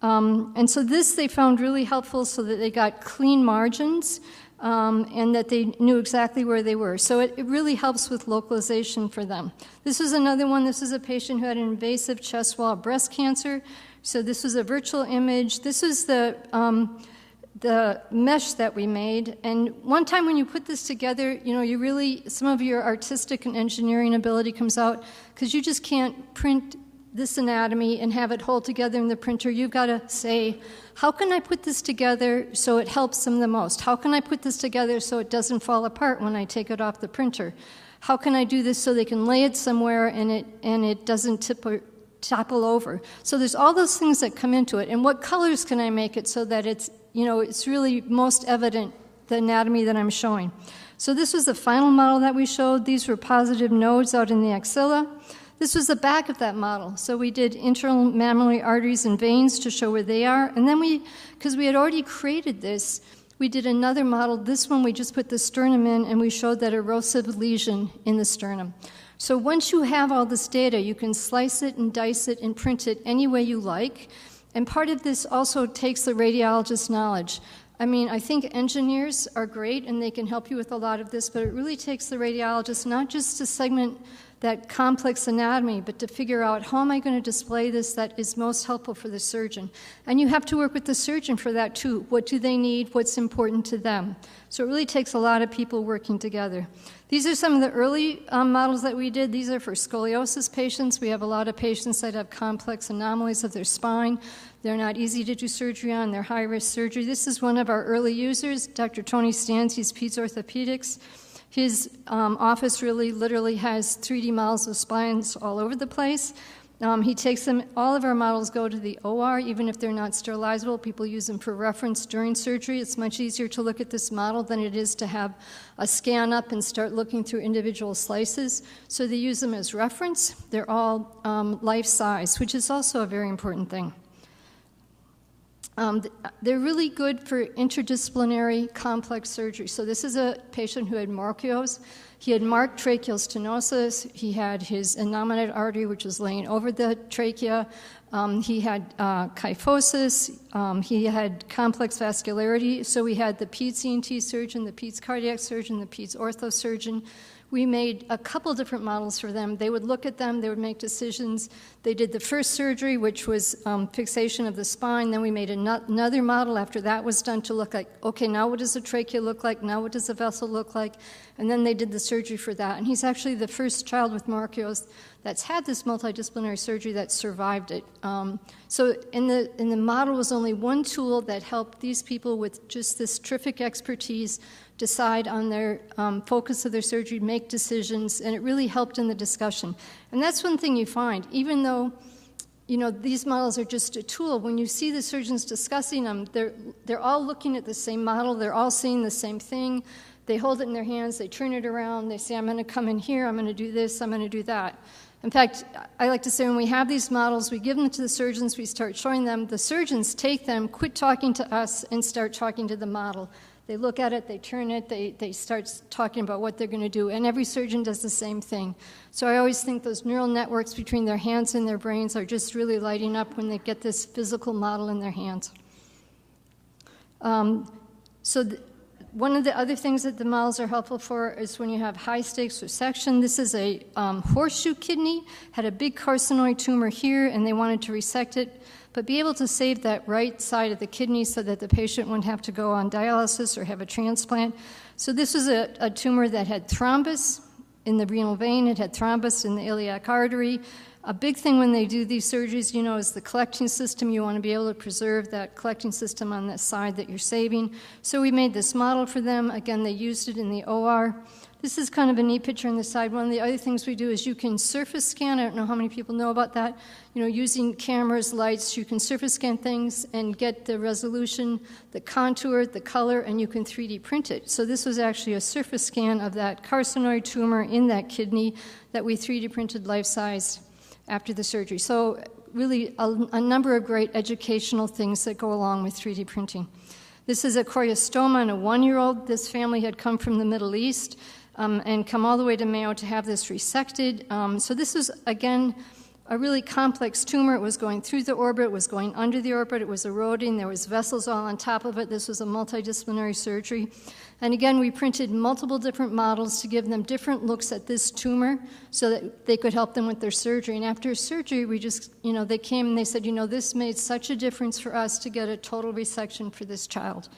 And so this they found really helpful so that they got clean margins and that they knew exactly where they were. So it really helps with localization for them. This is another one. This is a patient who had an invasive chest wall breast cancer. So this was a virtual image. This is the mesh that we made. And one time when you put this together, you really, some of your artistic and engineering ability comes out, because you just can't print this anatomy and have it hold together in the printer. You've got to say, how can I put this together so it helps them the most? How can I put this together so it doesn't fall apart when I take it off the printer? How can I do this so they can lay it somewhere and it doesn't topple over? So there's all those things that come into it. And what colors can I make it so that it's really most evident, the anatomy that I'm showing? So this was the final model that we showed. These were positive nodes out in the axilla. This was the back of that model. So we did internal mammillary arteries and veins to show where they are. And then because we had already created this, we did another model. This one we just put the sternum in, and we showed that erosive lesion in the sternum. So once you have all this data, you can slice it and dice it and print it any way you like. And part of this also takes the radiologist's knowledge. I mean, I think engineers are great and they can help you with a lot of this, but it really takes the radiologist not just to segment that complex anatomy, but to figure out how am I going to display this that is most helpful for the surgeon. And you have to work with the surgeon for that too. What do they need? What's important to them? So it really takes a lot of people working together. These are some of the early models that we did. These are for scoliosis patients. We have a lot of patients that have complex anomalies of their spine. They're not easy to do surgery on. They're high-risk surgery. This is one of our early users, Dr. Tony Stans. He's Peds Orthopedics. His office really literally has 3D models of spines all over the place. He takes them, all of our models go to the OR, even if they're not sterilizable. People use them for reference during surgery. It's much easier to look at this model than it is to have a scan up and start looking through individual slices. So they use them as reference. They're all life size, which is also a very important thing. They're really good for interdisciplinary complex surgery. So this is a patient who had Markios. He had marked tracheal stenosis. He had his innominated artery, which was laying over the trachea. He had kyphosis. He had complex vascularity. So we had the peds ENT surgeon, the peds cardiac surgeon, the peds ortho surgeon. We made a couple different models for them. They would look at them, they would make decisions. They did the first surgery, which was fixation of the spine. Then we made another model after that was done to look like, okay, now what does the trachea look like? Now what does the vessel look like? And then they did the surgery for that. And he's actually the first child with Markios that's had this multidisciplinary surgery that survived it. So in the model was only one tool that helped these people with just this terrific expertise decide on their focus of their surgery, make decisions, and it really helped in the discussion. And that's one thing you find, even though these models are just a tool, when you see the surgeons discussing them, they're all looking at the same model, they're all seeing the same thing, they hold it in their hands, they turn it around, they say, I'm going to come in here, I'm going to do this, I'm going to do that. In fact, I like to say when we have these models, we give them to the surgeons, we start showing them, the surgeons take them, quit talking to us, and start talking to the model. They look at it, they turn it, they start talking about what they're going to do, and every surgeon does the same thing. So I always think those neural networks between their hands and their brains are just really lighting up when they get this physical model in their hands. One of the other things that the models are helpful for is when you have high-stakes resection. This is a horseshoe kidney, had a big carcinoid tumor here, and they wanted to resect it, but be able to save that right side of the kidney so that the patient wouldn't have to go on dialysis or have a transplant. So this was a tumor that had thrombus in the renal vein, it had thrombus in the iliac artery. A big thing when they do these surgeries, is the collecting system. You want to be able to preserve that collecting system on that side that you're saving. So we made this model for them. Again, they used it in the OR. This is kind of a neat picture on the side. One of the other things we do is you can surface scan. I don't know how many people know about that. Using cameras, lights, you can surface scan things and get the resolution, the contour, the color, and you can 3D print it. So this was actually a surface scan of that carcinoid tumor in that kidney that we 3D printed life-size after the surgery. So really a number of great educational things that go along with 3D printing. This is a choriostoma in a 1-year-old. This family had come from the Middle East and come all the way to Mayo to have this resected. So this was, again, a really complex tumor. It was going through the orbit, it was going under the orbit, it was eroding, there was vessels all on top of it. This was a multidisciplinary surgery. And again, we printed multiple different models to give them different looks at this tumor so that they could help them with their surgery. And after surgery, we just, they came and they said, this made such a difference for us to get a total resection for this child.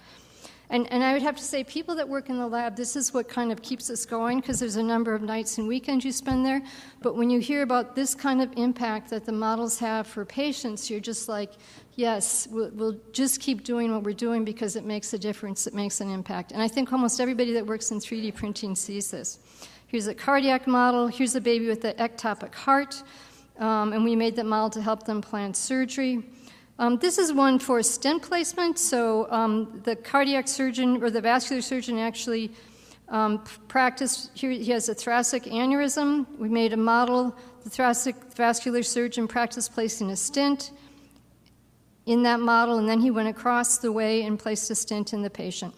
And I would have to say, people that work in the lab, this is what kind of keeps us going, because there's a number of nights and weekends you spend there. But when you hear about this kind of impact that the models have for patients, you're just like, yes, we'll just keep doing what we're doing because it makes a difference, it makes an impact. And I think almost everybody that works in 3D printing sees this. Here's a cardiac model. Here's a baby with an ectopic heart. And we made that model to help them plan surgery. This is one for stent placement. So the cardiac surgeon or the vascular surgeon actually practiced. Here he has a thoracic aneurysm. We made a model. The thoracic vascular surgeon practiced placing a stent in that model, and then he went across the way and placed a stent in the patient.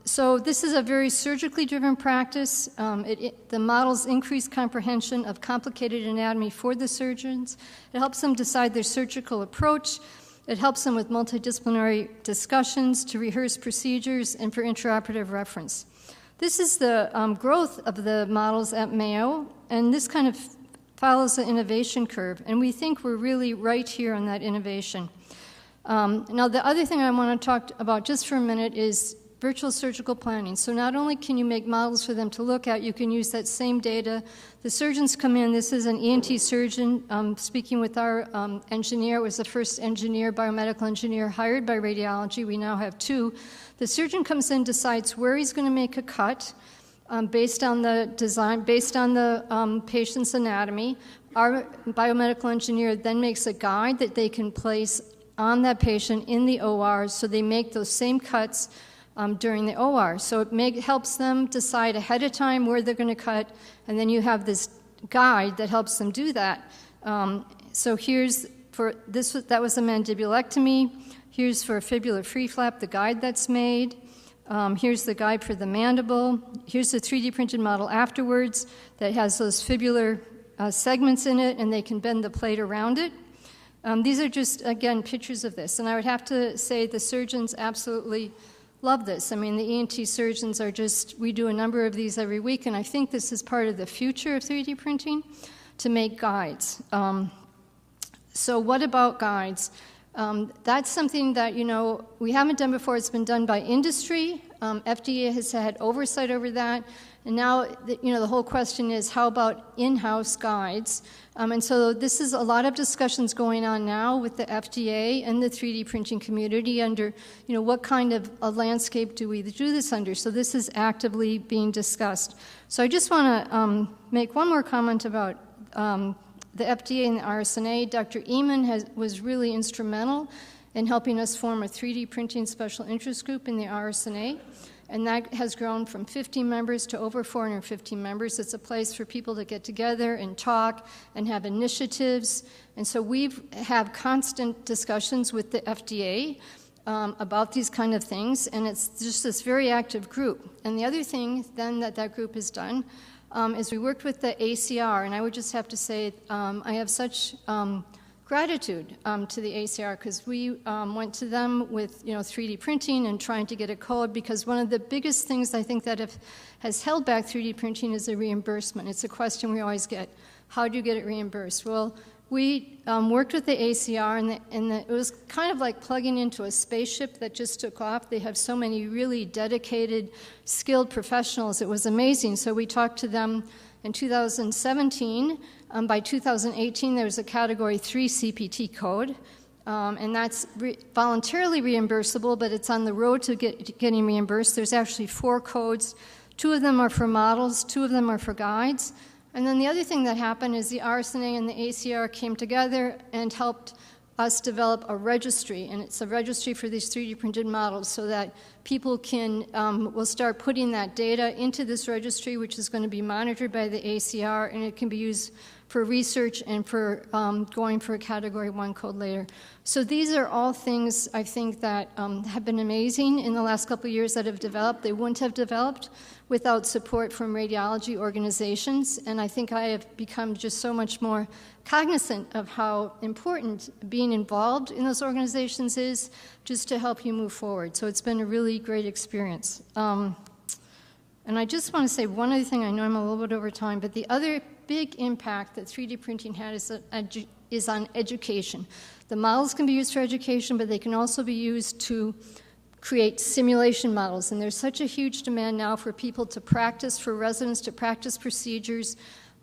So this is a very surgically driven practice. The models increase comprehension of complicated anatomy for the surgeons. It helps them decide their surgical approach. It helps them with multidisciplinary discussions, to rehearse procedures, and for intraoperative reference. This is the growth of the models at Mayo, and this kind of follows the innovation curve, and we think we're really right here on that innovation. Now, the other thing I want to talk about just for a minute is virtual surgical planning. So not only can you make models for them to look at, you can use that same data. The surgeons come in. This is an ENT surgeon speaking with our engineer. It was the first biomedical engineer hired by Radiology. We now have 2. The surgeon comes in, decides where he's going to make a cut based on the design, based on the patient's anatomy. our biomedical engineer then makes a guide that they can place on that patient in the OR, so they make those same cuts during the OR. So it helps them decide ahead of time where they're going to cut, and then you have this guide that helps them do that. So here's for this, that was a mandibulectomy. Here's for a fibular free flap, the guide that's made. Here's the guide for the mandible. Here's the 3D printed model afterwards that has those fibular segments in it, and they can bend the plate around it. These are just, again, pictures of this. And I would have to say the surgeons absolutely love this. I mean, the ENT surgeons are just, we do a number of these every week, and I think this is part of the future of 3D printing, to make guides. So what about guides? That's something that, we haven't done before. It's been done by industry. FDA has had oversight over that. And now, the whole question is, how about in-house guides? And so this is a lot of discussions going on now with the FDA and the 3D printing community under, what kind of a landscape do we do this under? So this is actively being discussed. So I just want to make one more comment about the FDA and the RSNA. Dr. Eamon was really instrumental in helping us form a 3D printing special interest group in the RSNA. And that has grown from 15 members to over 450 members. It's a place for people to get together and talk and have initiatives. And so we have constant discussions with the FDA about these kind of things, and it's just this very active group. And the other thing then that group has done is we worked with the ACR, and I would just have to say I have such gratitude to the ACR, because we went to them with 3D printing and trying to get a code, because one of the biggest things I think that has held back 3D printing is the reimbursement. It's a question we always get. How do you get it reimbursed? Well, we worked with the ACR, and it was kind of like plugging into a spaceship that just took off. They have so many really dedicated, skilled professionals. It was amazing. So we talked to them in 2017. By 2018, there was a Category 3 CPT code, and that's voluntarily reimbursable, but it's on the road to getting reimbursed. There's actually 4 codes. 2 of them are for models, 2 of them are for guides. And then the other thing that happened is the RSNA and the ACR came together and helped us develop a registry, and it's a registry for these 3D printed models, so that people will start putting that data into this registry, which is going to be monitored by the ACR, and it can be used for research and for going for a Category 1 code later. So these are all things I think that have been amazing in the last couple of years that have developed. They wouldn't have developed without support from radiology organizations, and I think I have become just so much more cognizant of how important being involved in those organizations is, just to help you move forward. So it's been a really great experience. And I just want to say one other thing. I know I'm a little bit over time, but the other big impact that 3D printing had is on education. The models can be used for education, but they can also be used to create simulation models. And there's such a huge demand now for people to practice, for residents to practice procedures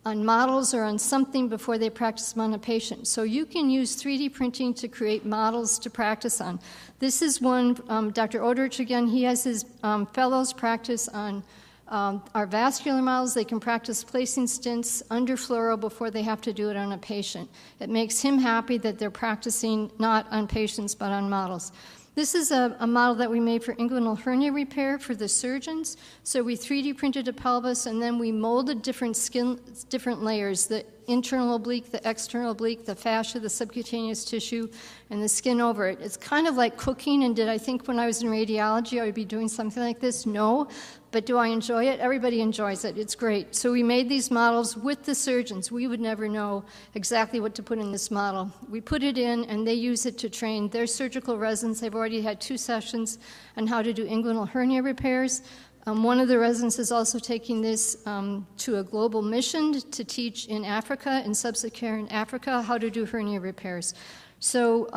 on models or on something before they practice them on a patient. So you can use 3D printing to create models to practice on. This is one, Dr. Odrich, again, he has his fellows practice on our vascular models. They can practice placing stents under fluoro before they have to do it on a patient. It makes him happy that they're practicing not on patients but on models. This is a model that we made for inguinal hernia repair for the surgeons. So we 3D printed a pelvis, and then we molded different layers, the internal oblique, the external oblique, the fascia, the subcutaneous tissue, and the skin over it. It's kind of like cooking, and did I think when I was in radiology I would be doing something like this? No. But do I enjoy it? Everybody enjoys it. It's great. So we made these models with the surgeons. We would never know exactly what to put in this model. We put it in, and they use it to train their surgical residents. They've already had 2 sessions on how to do inguinal hernia repairs. One of the residents is also taking this to a global mission to teach in Africa, in sub-Saharan Africa, how to do hernia repairs. So,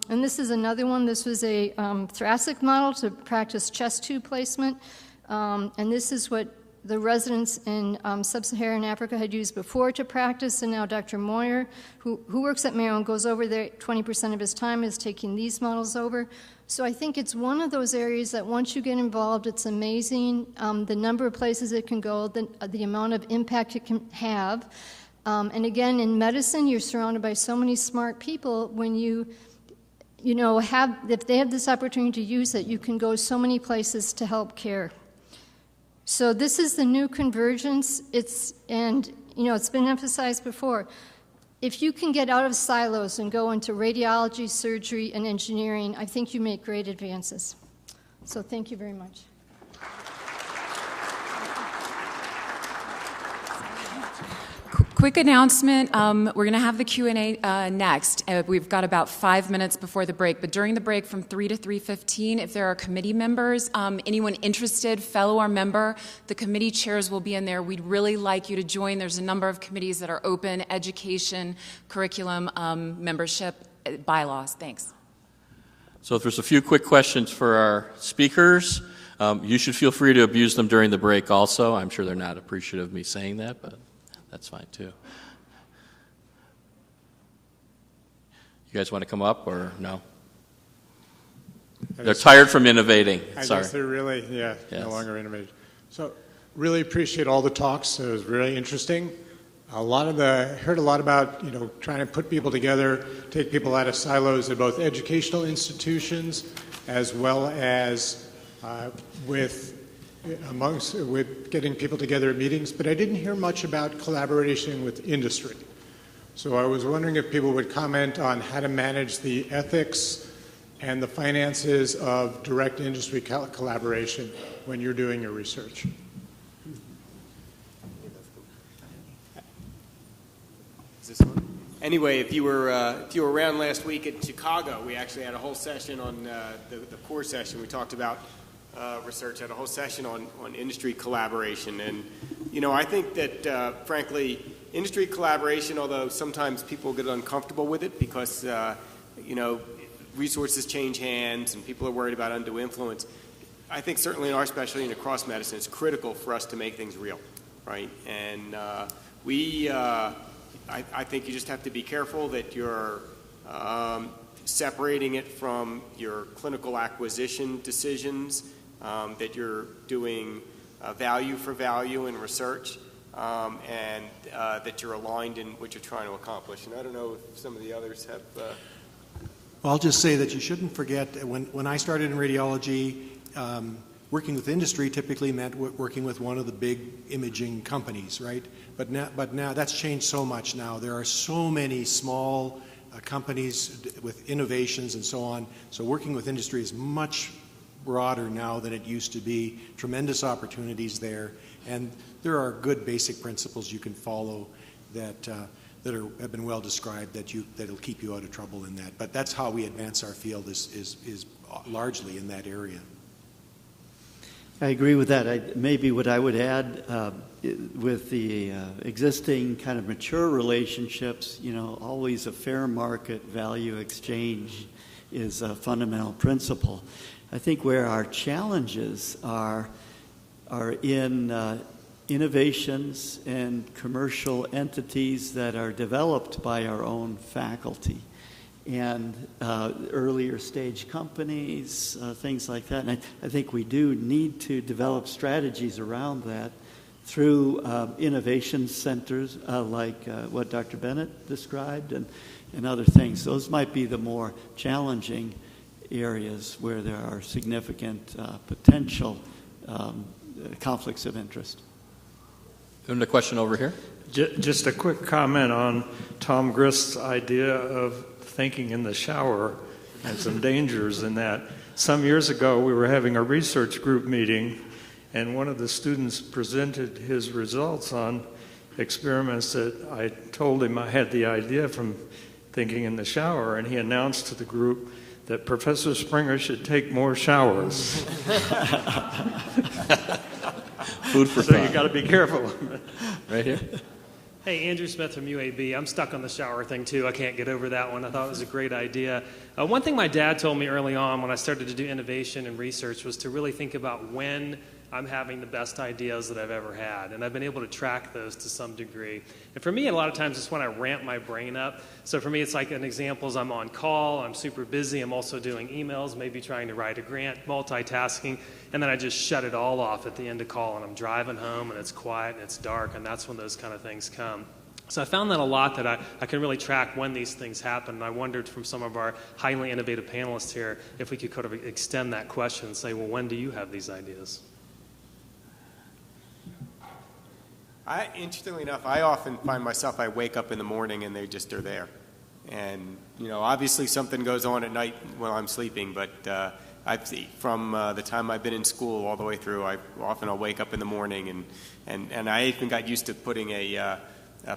and this is another one. This was a thoracic model to practice chest tube placement. And this is what the residents in sub-Saharan Africa had used before to practice, and now Dr. Moyer, who works at Mayo and goes over there 20% of his time, is taking these models over. So I think it's one of those areas that once you get involved, it's amazing the number of places it can go, the amount of impact it can have. And again, in medicine, you're surrounded by so many smart people. When if they have this opportunity to use it, you can go so many places to help care. So this is the new convergence. It's been emphasized before. If you can get out of silos and go into radiology, surgery, and engineering, I think you make great advances. So thank you very much. Quick announcement, we're going to have the Q&A next. We've got about 5 minutes before the break, but during the break from 3 to 3:15, if there are committee members, anyone interested, fellow or member, the committee chairs will be in there. We'd really like you to join. There's a number of committees that are open: education, curriculum, membership, bylaws. Thanks. So if there's a few quick questions for our speakers, you should feel free to abuse them during the break also. I'm sure they're not appreciative of me saying that, but that's fine too. You guys want to come up or no? They're tired from innovating. I Sorry. guess they're really, Yes. no longer innovating. So really appreciate all the talks. It was really interesting. Heard a lot about, trying to put people together, take people out of silos at both educational institutions as well as with getting people together at meetings, but I didn't hear much about collaboration with industry. So I was wondering if people would comment on how to manage the ethics and the finances of direct industry collaboration when you're doing your research. Is this on? Anyway, if you were around last week in Chicago, we actually had a whole session on the core session. We talked about research, had a whole session on industry collaboration. And, I think that, frankly, industry collaboration, although sometimes people get uncomfortable with it because, resources change hands and people are worried about undue influence, I think certainly in our specialty and across medicine, it's critical for us to make things real, right? And I think you just have to be careful that you're separating it from your clinical acquisition decisions, that you're doing value for value in research, and that you're aligned in what you're trying to accomplish. And I don't know if some of the others have... Well, I'll just say that you shouldn't forget that when I started in radiology, working with industry typically meant working with one of the big imaging companies, right? But now that's changed so much now. There are so many small companies with innovations and so on. So working with industry is much broader now than it used to be. Tremendous opportunities there, and there are good basic principles you can follow that have been well described that'll keep you out of trouble in that. But that's how we advance our field is largely in that area. I agree with that. Maybe what I would add with the existing kind of mature relationships, always a fair market value exchange is a fundamental principle. I think where our challenges are in innovations and commercial entities that are developed by our own faculty and earlier stage companies, things like that. And I think we do need to develop strategies around that through innovation centers like what Dr. Bennett described and other things. Those might be the more challenging areas where there are significant potential conflicts of interest. And a question over here. Just a quick comment on Tom Grist's idea of thinking in the shower and some dangers in that. Some years ago, we were having a research group meeting, and one of the students presented his results on experiments that I told him I had the idea from thinking in the shower, and he announced to the group that Professor Springer should take more showers. Food for so thought. You got to be careful. Right here. Hey, Andrew Smith from UAB. I'm stuck on the shower thing, too. I can't get over that one. I thought it was a great idea. One thing my dad told me early on when I started to do innovation and research was to really think about when I'm having the best ideas that I've ever had. And I've been able to track those to some degree. And for me, a lot of times it's when I ramp my brain up. So for me, it's like an example is I'm on call, I'm super busy, I'm also doing emails, maybe trying to write a grant, multitasking, and then I just shut it all off at the end of call, and I'm driving home, and it's quiet, and it's dark, and that's when those kind of things come. So I found that a lot, that I can really track when these things happen. And I wondered from some of our highly innovative panelists here if we could kind of extend that question and say, well, when do you have these ideas? Interestingly enough, I often find myself, I wake up in the morning and they just are there. And, you know, obviously something goes on at night while I'm sleeping, but from the time I've been in school all the way through, I'll wake up in the morning, and I even got used to putting a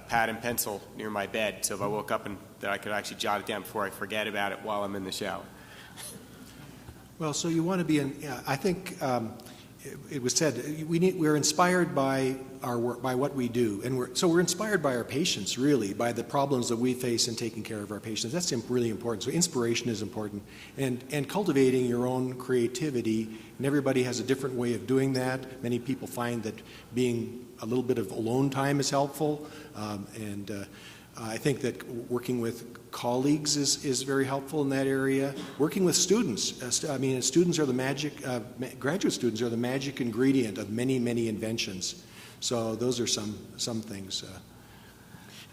pad and pencil near my bed, so if I woke up that I could actually jot it down before I forget about it while I'm in the shower. Well, so you want to be I think it was said we're inspired by our work, by what we do, and we're inspired by our patients, really, by the problems that we face in taking care of our patients. That's really important. So inspiration is important, and cultivating your own creativity. And everybody has a different way of doing that. Many people find that being a little bit of alone time is helpful, and I think that working with colleagues is very helpful in that area. Working with students, students are the magic, graduate students are the magic ingredient of many, many inventions. So those are some things.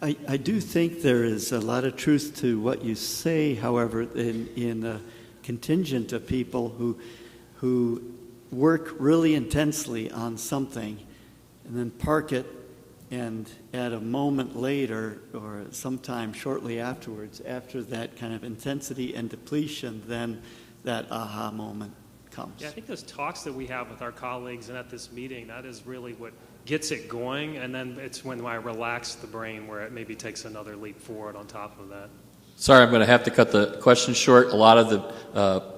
I do think there is a lot of truth to what you say, however, in a contingent of people who work really intensely on something and then park it, and at a moment later or sometime shortly afterwards, after that kind of intensity and depletion, then that aha moment comes. Yeah, I think those talks that we have with our colleagues and at this meeting, that is really what gets it going, and then it's when I relax the brain where it maybe takes another leap forward on top of that. Sorry, I'm going to have to cut the question short. A lot of the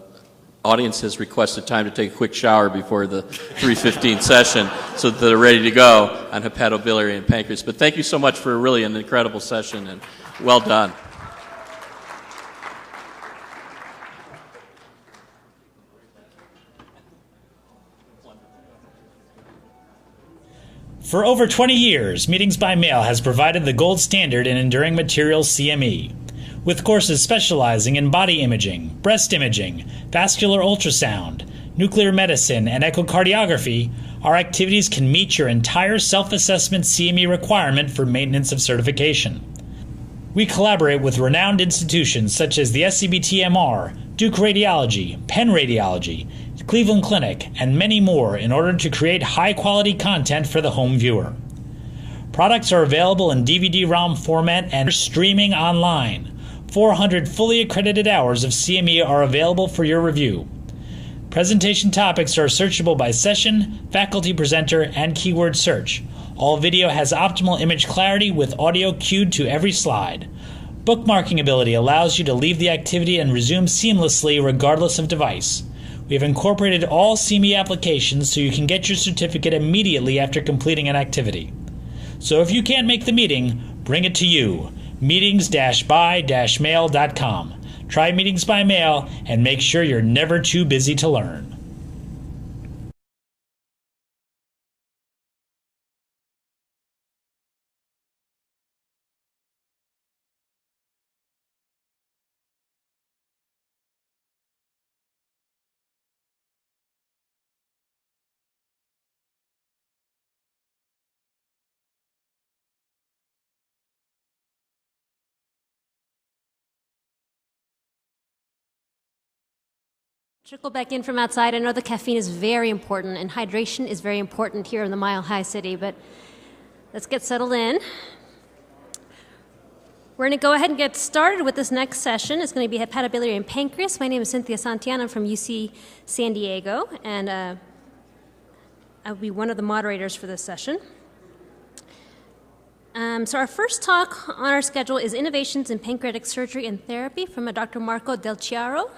audience has requested time to take a quick shower before the 3:15 session so that they're ready to go on hepatobiliary and pancreas. But thank you so much for really an incredible session, and well done. For over 20 years, Meetings by Mail has provided the gold standard in enduring materials CME. With courses specializing in body imaging, breast imaging, vascular ultrasound, nuclear medicine, and echocardiography, our activities can meet your entire self-assessment CME requirement for maintenance of certification. We collaborate with renowned institutions such as the SCBT-MR, Duke Radiology, Penn Radiology, Cleveland Clinic, and many more in order to create high-quality content for the home viewer. Products are available in DVD-ROM format and streaming online. 400 fully accredited hours of CME are available for your review. Presentation topics are searchable by session, faculty presenter, and keyword search. All video has optimal image clarity with audio cued to every slide. Bookmarking ability allows you to leave the activity and resume seamlessly regardless of device. We have incorporated all CME applications so you can get your certificate immediately after completing an activity. So if you can't make the meeting, bring it to you. Meetings-by-mail.com. Try Meetings by Mail and make sure you're never too busy to learn. Trickle back in from outside. I know the caffeine is very important, and hydration is very important here in the Mile High City, but let's get settled in. We're going to go ahead and get started with this next session. It's going to be hepatobiliary and pancreas. My name is Cynthia Santiana. I'm from UC San Diego, and I'll be one of the moderators for this session. So our first talk on our schedule is Innovations in Pancreatic Surgery and Therapy from Dr. Marco Del Chiaro.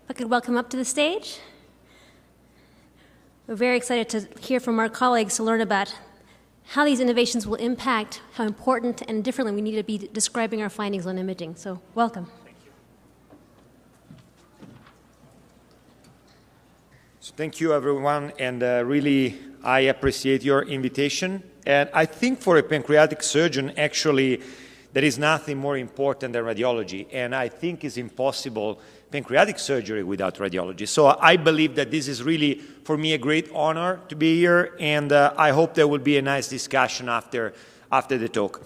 If I could welcome up to the stage. We're very excited to hear from our colleagues to learn about how these innovations will impact, how important and differently we need to be describing our findings on imaging. So welcome. So thank you, everyone, and really I appreciate your invitation. And I think for a pancreatic surgeon, actually, there is nothing more important than radiology, and I think it's impossible pancreatic surgery without radiology. So I believe that this is really, for me, a great honor to be here, and I hope there will be a nice discussion after the talk.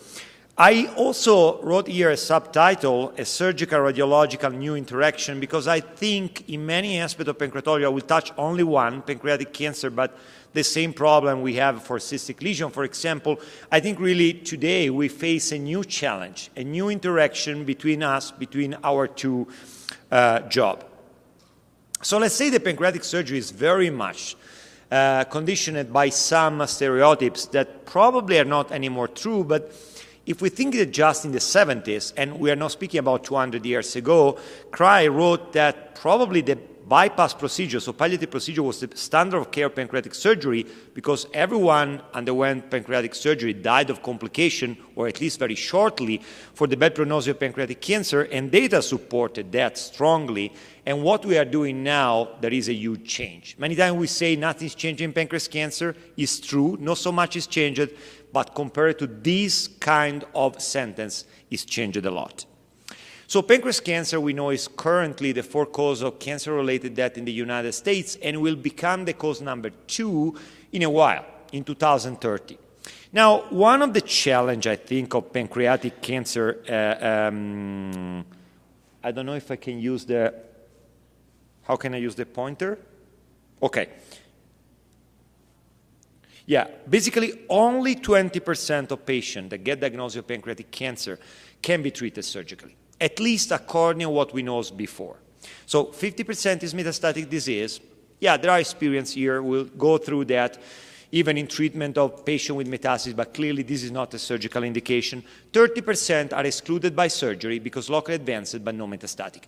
I also wrote here a subtitle, a surgical radiological new interaction, because I think in many aspects of pancreatology, I will touch only one, pancreatic cancer, but the same problem we have for cystic lesion, for example. I think really today we face a new challenge, a new interaction between us, between our two jobs. So let's say the pancreatic surgery is very much conditioned by some stereotypes that probably are not anymore true, but if we think that just in the 70s, and we are not speaking about 200 years ago, Cry wrote that probably the bypass procedure, so palliative procedure, was the standard of care pancreatic surgery because everyone underwent pancreatic surgery, died of complication, or at least very shortly, for the bad prognosis of pancreatic cancer, and data supported that strongly. And what we are doing now, there is a huge change. Many times we say nothing's changed in pancreas cancer. It's true, not so much is changed, but compared to this kind of sentence, it's changed a lot. So pancreas cancer, we know, is currently the fourth cause of cancer-related death in the United States and will become the cause number 2 in a while, in 2030. Now, one of the challenges, I think, of pancreatic cancer, I don't know if I can use the, how can I use the pointer? Okay. Yeah, basically only 20% of patients that get diagnosed with pancreatic cancer can be treated surgically, at least according to what we know before. So 50% is metastatic disease. Yeah, there are experience here. We'll go through that, even in treatment of patients with metastasis, but clearly this is not a surgical indication. 30% are excluded by surgery because locally advanced but no metastatic.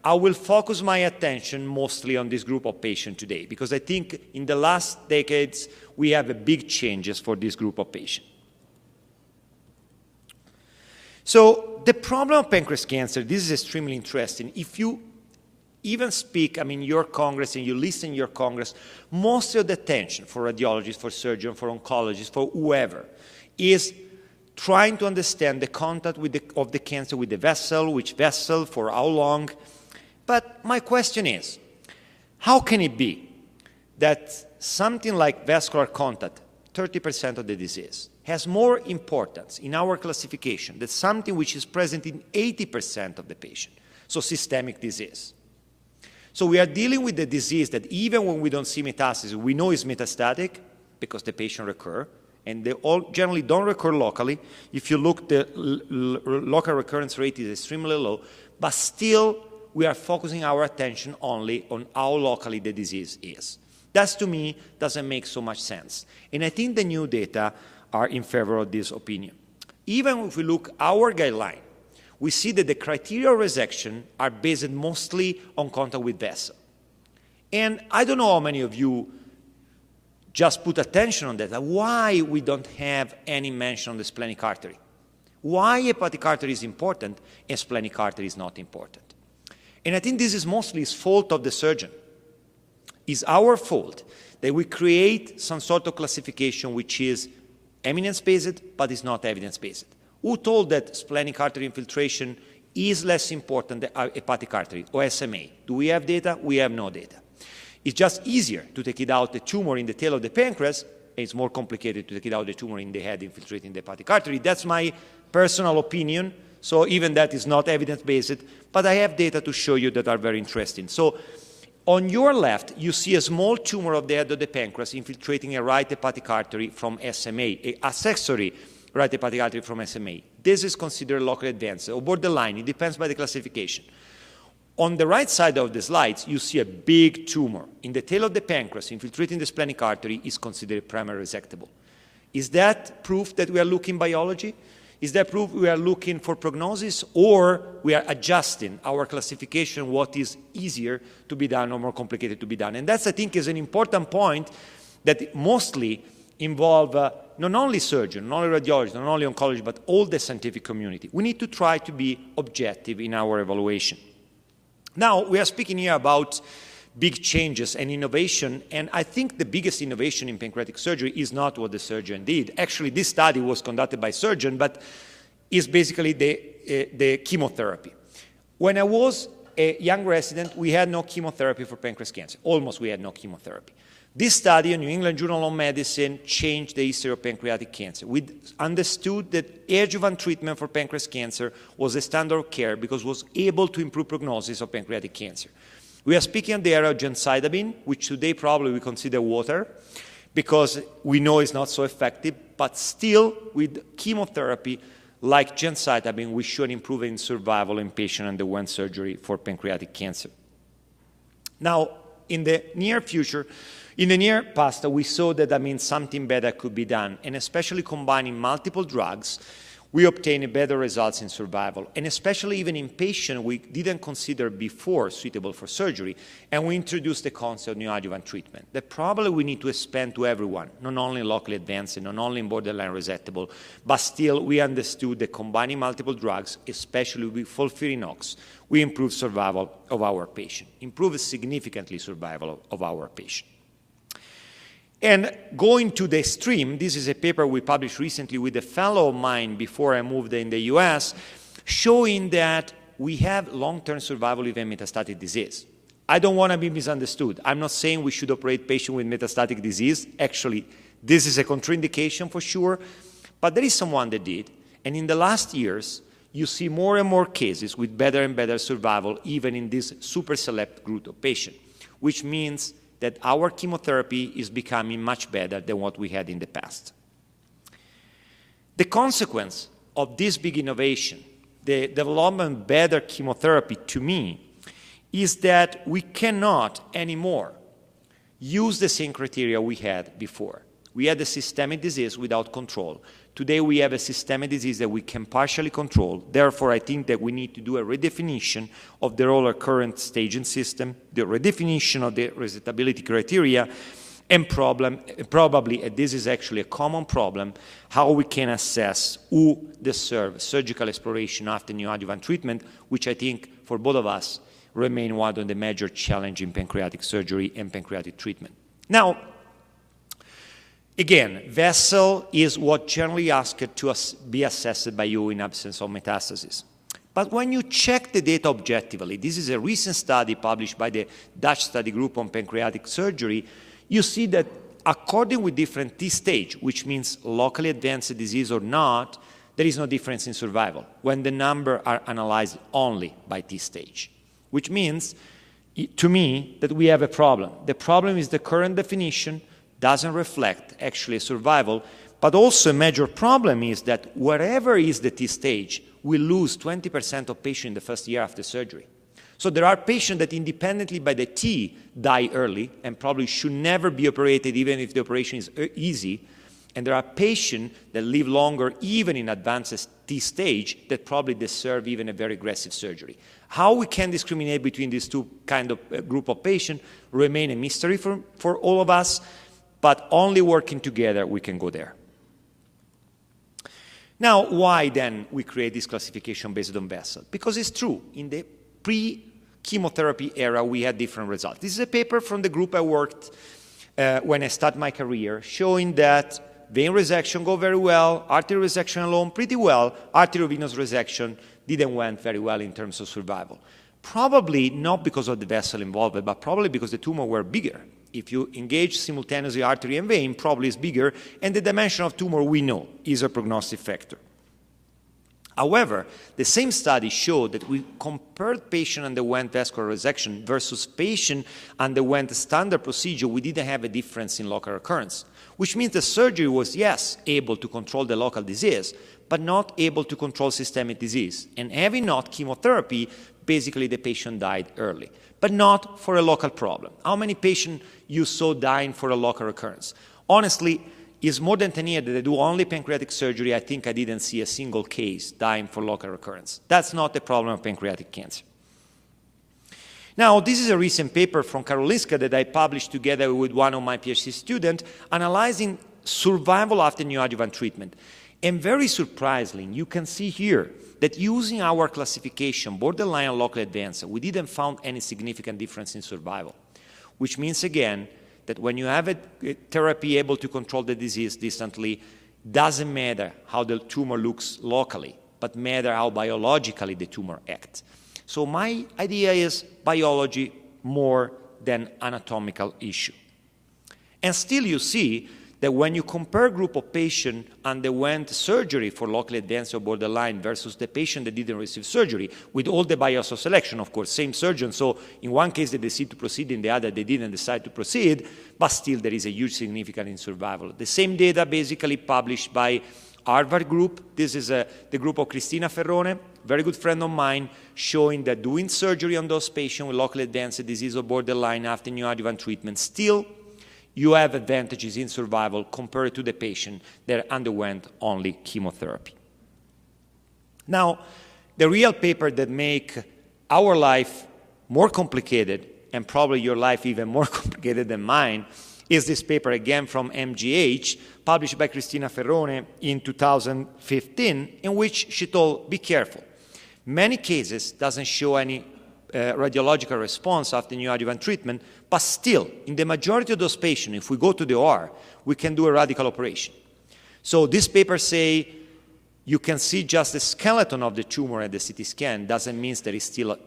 I will focus my attention mostly on this group of patients today because I think in the last decades we have big changes for this group of patients. So the problem of pancreas cancer, this is extremely interesting. If you even speak, your Congress, and you listen to your Congress, most of the attention for radiologists, for surgeons, for oncologists, for whoever, is trying to understand the contact of the cancer with the vessel, which vessel, for how long. But my question is, how can it be that something like vascular contact, 30% of the disease, has more importance in our classification than something which is present in 80% of the patient, so systemic disease? So we are dealing with the disease that even when we don't see metastasis, we know is metastatic because the patient recur, and they all generally don't recur locally. If you look, the local recurrence rate is extremely low, but still we are focusing our attention only on how locally the disease is. That, to me, doesn't make so much sense. And I think the new data are in favor of this opinion. Even if we look at our guideline, we see that the criteria of resection are based mostly on contact with vessel. And I don't know how many of you just put attention on that. Why we don't have any mention on the splenic artery? Why hepatic artery is important and splenic artery is not important? And I think this is mostly the fault of the surgeon. It's our fault that we create some sort of classification which is evidence-based, but is not evidence-based. Who told that splenic artery infiltration is less important than hepatic artery, or SMA? Do we have data? We have no data. It's just easier to take it out the tumor in the tail of the pancreas, and it's more complicated to take it out the tumor in the head infiltrating the hepatic artery. That's my personal opinion. So even that is not evidence-based, but I have data to show you that are very interesting. So on your left, you see a small tumor of the head of the pancreas infiltrating a right hepatic artery from SMA, an accessory right hepatic artery from SMA. This is considered locally advanced or borderline. It depends by the classification. On the right side of the slides, you see a big tumor in the tail of the pancreas infiltrating the splenic artery is considered primary resectable. Is that proof that we are looking biology? Is that proof we are looking for prognosis, or we are adjusting our classification, what is easier to be done or more complicated to be done? And that's, I think, is an important point that mostly involve not only surgeons, not only radiologists, not only oncology, but all the scientific community. We need to try to be objective in our evaluation. Now, we are speaking here about big changes and innovation, and I think the biggest innovation in pancreatic surgery is not what the surgeon did. Actually, this study was conducted by surgeon, but is basically the chemotherapy. When I was a young resident, we had no chemotherapy for pancreas cancer. Almost we had no chemotherapy. This study in New England Journal of Medicine changed the history of pancreatic cancer. We understood that adjuvant treatment for pancreas cancer was a standard of care because it was able to improve prognosis of pancreatic cancer. We are speaking of the era of gemcitabine, which today probably we consider water, because we know it's not so effective, but still with chemotherapy like gemcitabine, we showed improvement in survival in patients who underwent surgery for pancreatic cancer. Now, in the near future, in the near past, we saw that something better could be done, and especially combining multiple drugs, we obtained better results in survival, and especially even in patients we didn't consider before suitable for surgery, and we introduced the concept of neoadjuvant treatment that probably we need to expand to everyone, not only locally advanced, not only in borderline resectable, but still we understood that combining multiple drugs, especially with FOLFIRINOX, we improve survival of our patient, improve significantly survival of our patient. And going to the extreme, this is a paper we published recently with a fellow of mine before I moved in the US, showing that we have long-term survival with metastatic disease. I don't want to be misunderstood. I'm not saying we should operate patients with metastatic disease. Actually, this is a contraindication for sure, but there is someone that did. And in the last years, you see more and more cases with better and better survival, even in this super select group of patients, which means that our chemotherapy is becoming much better than what we had in the past. The consequence of this big innovation, the development of better chemotherapy to me, is that we cannot anymore use the same criteria we had before. We had a systemic disease without control. Today we have a systemic disease that we can partially control. Therefore, I think that we need to do a redefinition of the role of current staging system, the redefinition of the resectability criteria, and probably, and this is actually a common problem, how we can assess who deserves surgical exploration after neoadjuvant treatment, which I think for both of us remain one of the major challenges in pancreatic surgery and pancreatic treatment. Now, again, vessel is what generally asked to be assessed by you in absence of metastasis. But when you check the data objectively, this is a recent study published by the Dutch study group on pancreatic surgery, you see that according with different T-stage, which means locally advanced disease or not, there is no difference in survival when the numbers are analyzed only by T-stage, which means, to me, that we have a problem. The problem is the current definition doesn't reflect actually survival, but also a major problem is that wherever is the T-stage, we lose 20% of patients in the first year after surgery. So there are patients that independently by the T die early and probably should never be operated even if the operation is easy, and there are patients that live longer even in advanced T-stage that probably deserve even a very aggressive surgery. How we can discriminate between these two kind of group of patients remain a mystery for all of us, but only working together we can go there. Now, why then we create this classification based on vessel? Because it's true, in the pre-chemotherapy era we had different results. This is a paper from the group I worked when I started my career, showing that vein resection go very well, artery resection alone pretty well, arteriovenous resection didn't went very well in terms of survival. Probably not because of the vessel involved, but probably because the tumor were bigger. If you engage simultaneously artery and vein, probably is bigger, and the dimension of tumor we know is a prognostic factor. However, the same study showed that we compared patient underwent vascular resection versus patient underwent standard procedure, we didn't have a difference in local recurrence, which means the surgery was, yes, able to control the local disease, but not able to control systemic disease. And having not chemotherapy, basically the patient died early, but not for a local problem. How many patients you saw dying for a local recurrence? Honestly, it's more than 10 years that I do only pancreatic surgery. I think I didn't see a single case dying for local recurrence. That's not the problem of pancreatic cancer. Now, this is a recent paper from Karolinska that I published together with one of my PhD students analyzing survival after neoadjuvant treatment. And very surprisingly, you can see here that using our classification, borderline and locally advanced, we didn't find any significant difference in survival, which means, again, that when you have a therapy able to control the disease distantly, doesn't matter how the tumor looks locally, but matter how biologically the tumor acts. So my idea is biology more than anatomical issue. And still you see that when you compare a group of patients underwent surgery for locally advanced or borderline versus the patient that didn't receive surgery, with all the bias of selection, of course, same surgeon, so in one case they decide to proceed, in the other they didn't decide to proceed, but still there is a huge significance in survival. The same data basically published by Harvard group. This is the group of Cristina Ferrone, very good friend of mine, showing that doing surgery on those patients with locally advanced disease or borderline after neoadjuvant treatment, still you have advantages in survival compared to the patient that underwent only chemotherapy. Now, the real paper that make our life more complicated, and probably your life even more complicated than mine, is this paper again from MGH, published by Cristina Ferrone in 2015, in which she told, be careful. Many cases doesn't show any radiological response after neoadjuvant treatment, but still, in the majority of those patients, if we go to the OR, we can do a radical operation. So this paper say you can see just the skeleton of the tumor at the CT scan, doesn't mean there is still a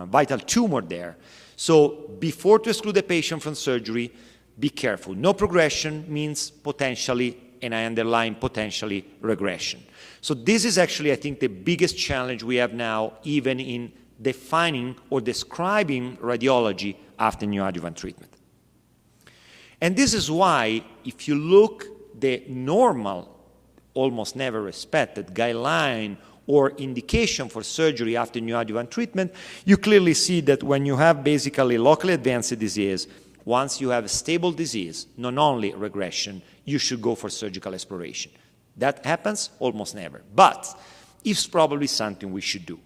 vital tumor there. So before to exclude the patient from surgery, be careful. No progression means potentially, and I underline potentially, regression. So this is actually, I think, the biggest challenge we have now, even in defining or describing radiology after neoadjuvant treatment. And this is why, if you look the normal, almost never respected guideline or indication for surgery after neoadjuvant treatment, you clearly see that when you have basically locally advanced disease, once you have a stable disease, not only regression, you should go for surgical exploration. That happens almost never, but it's probably something we should do.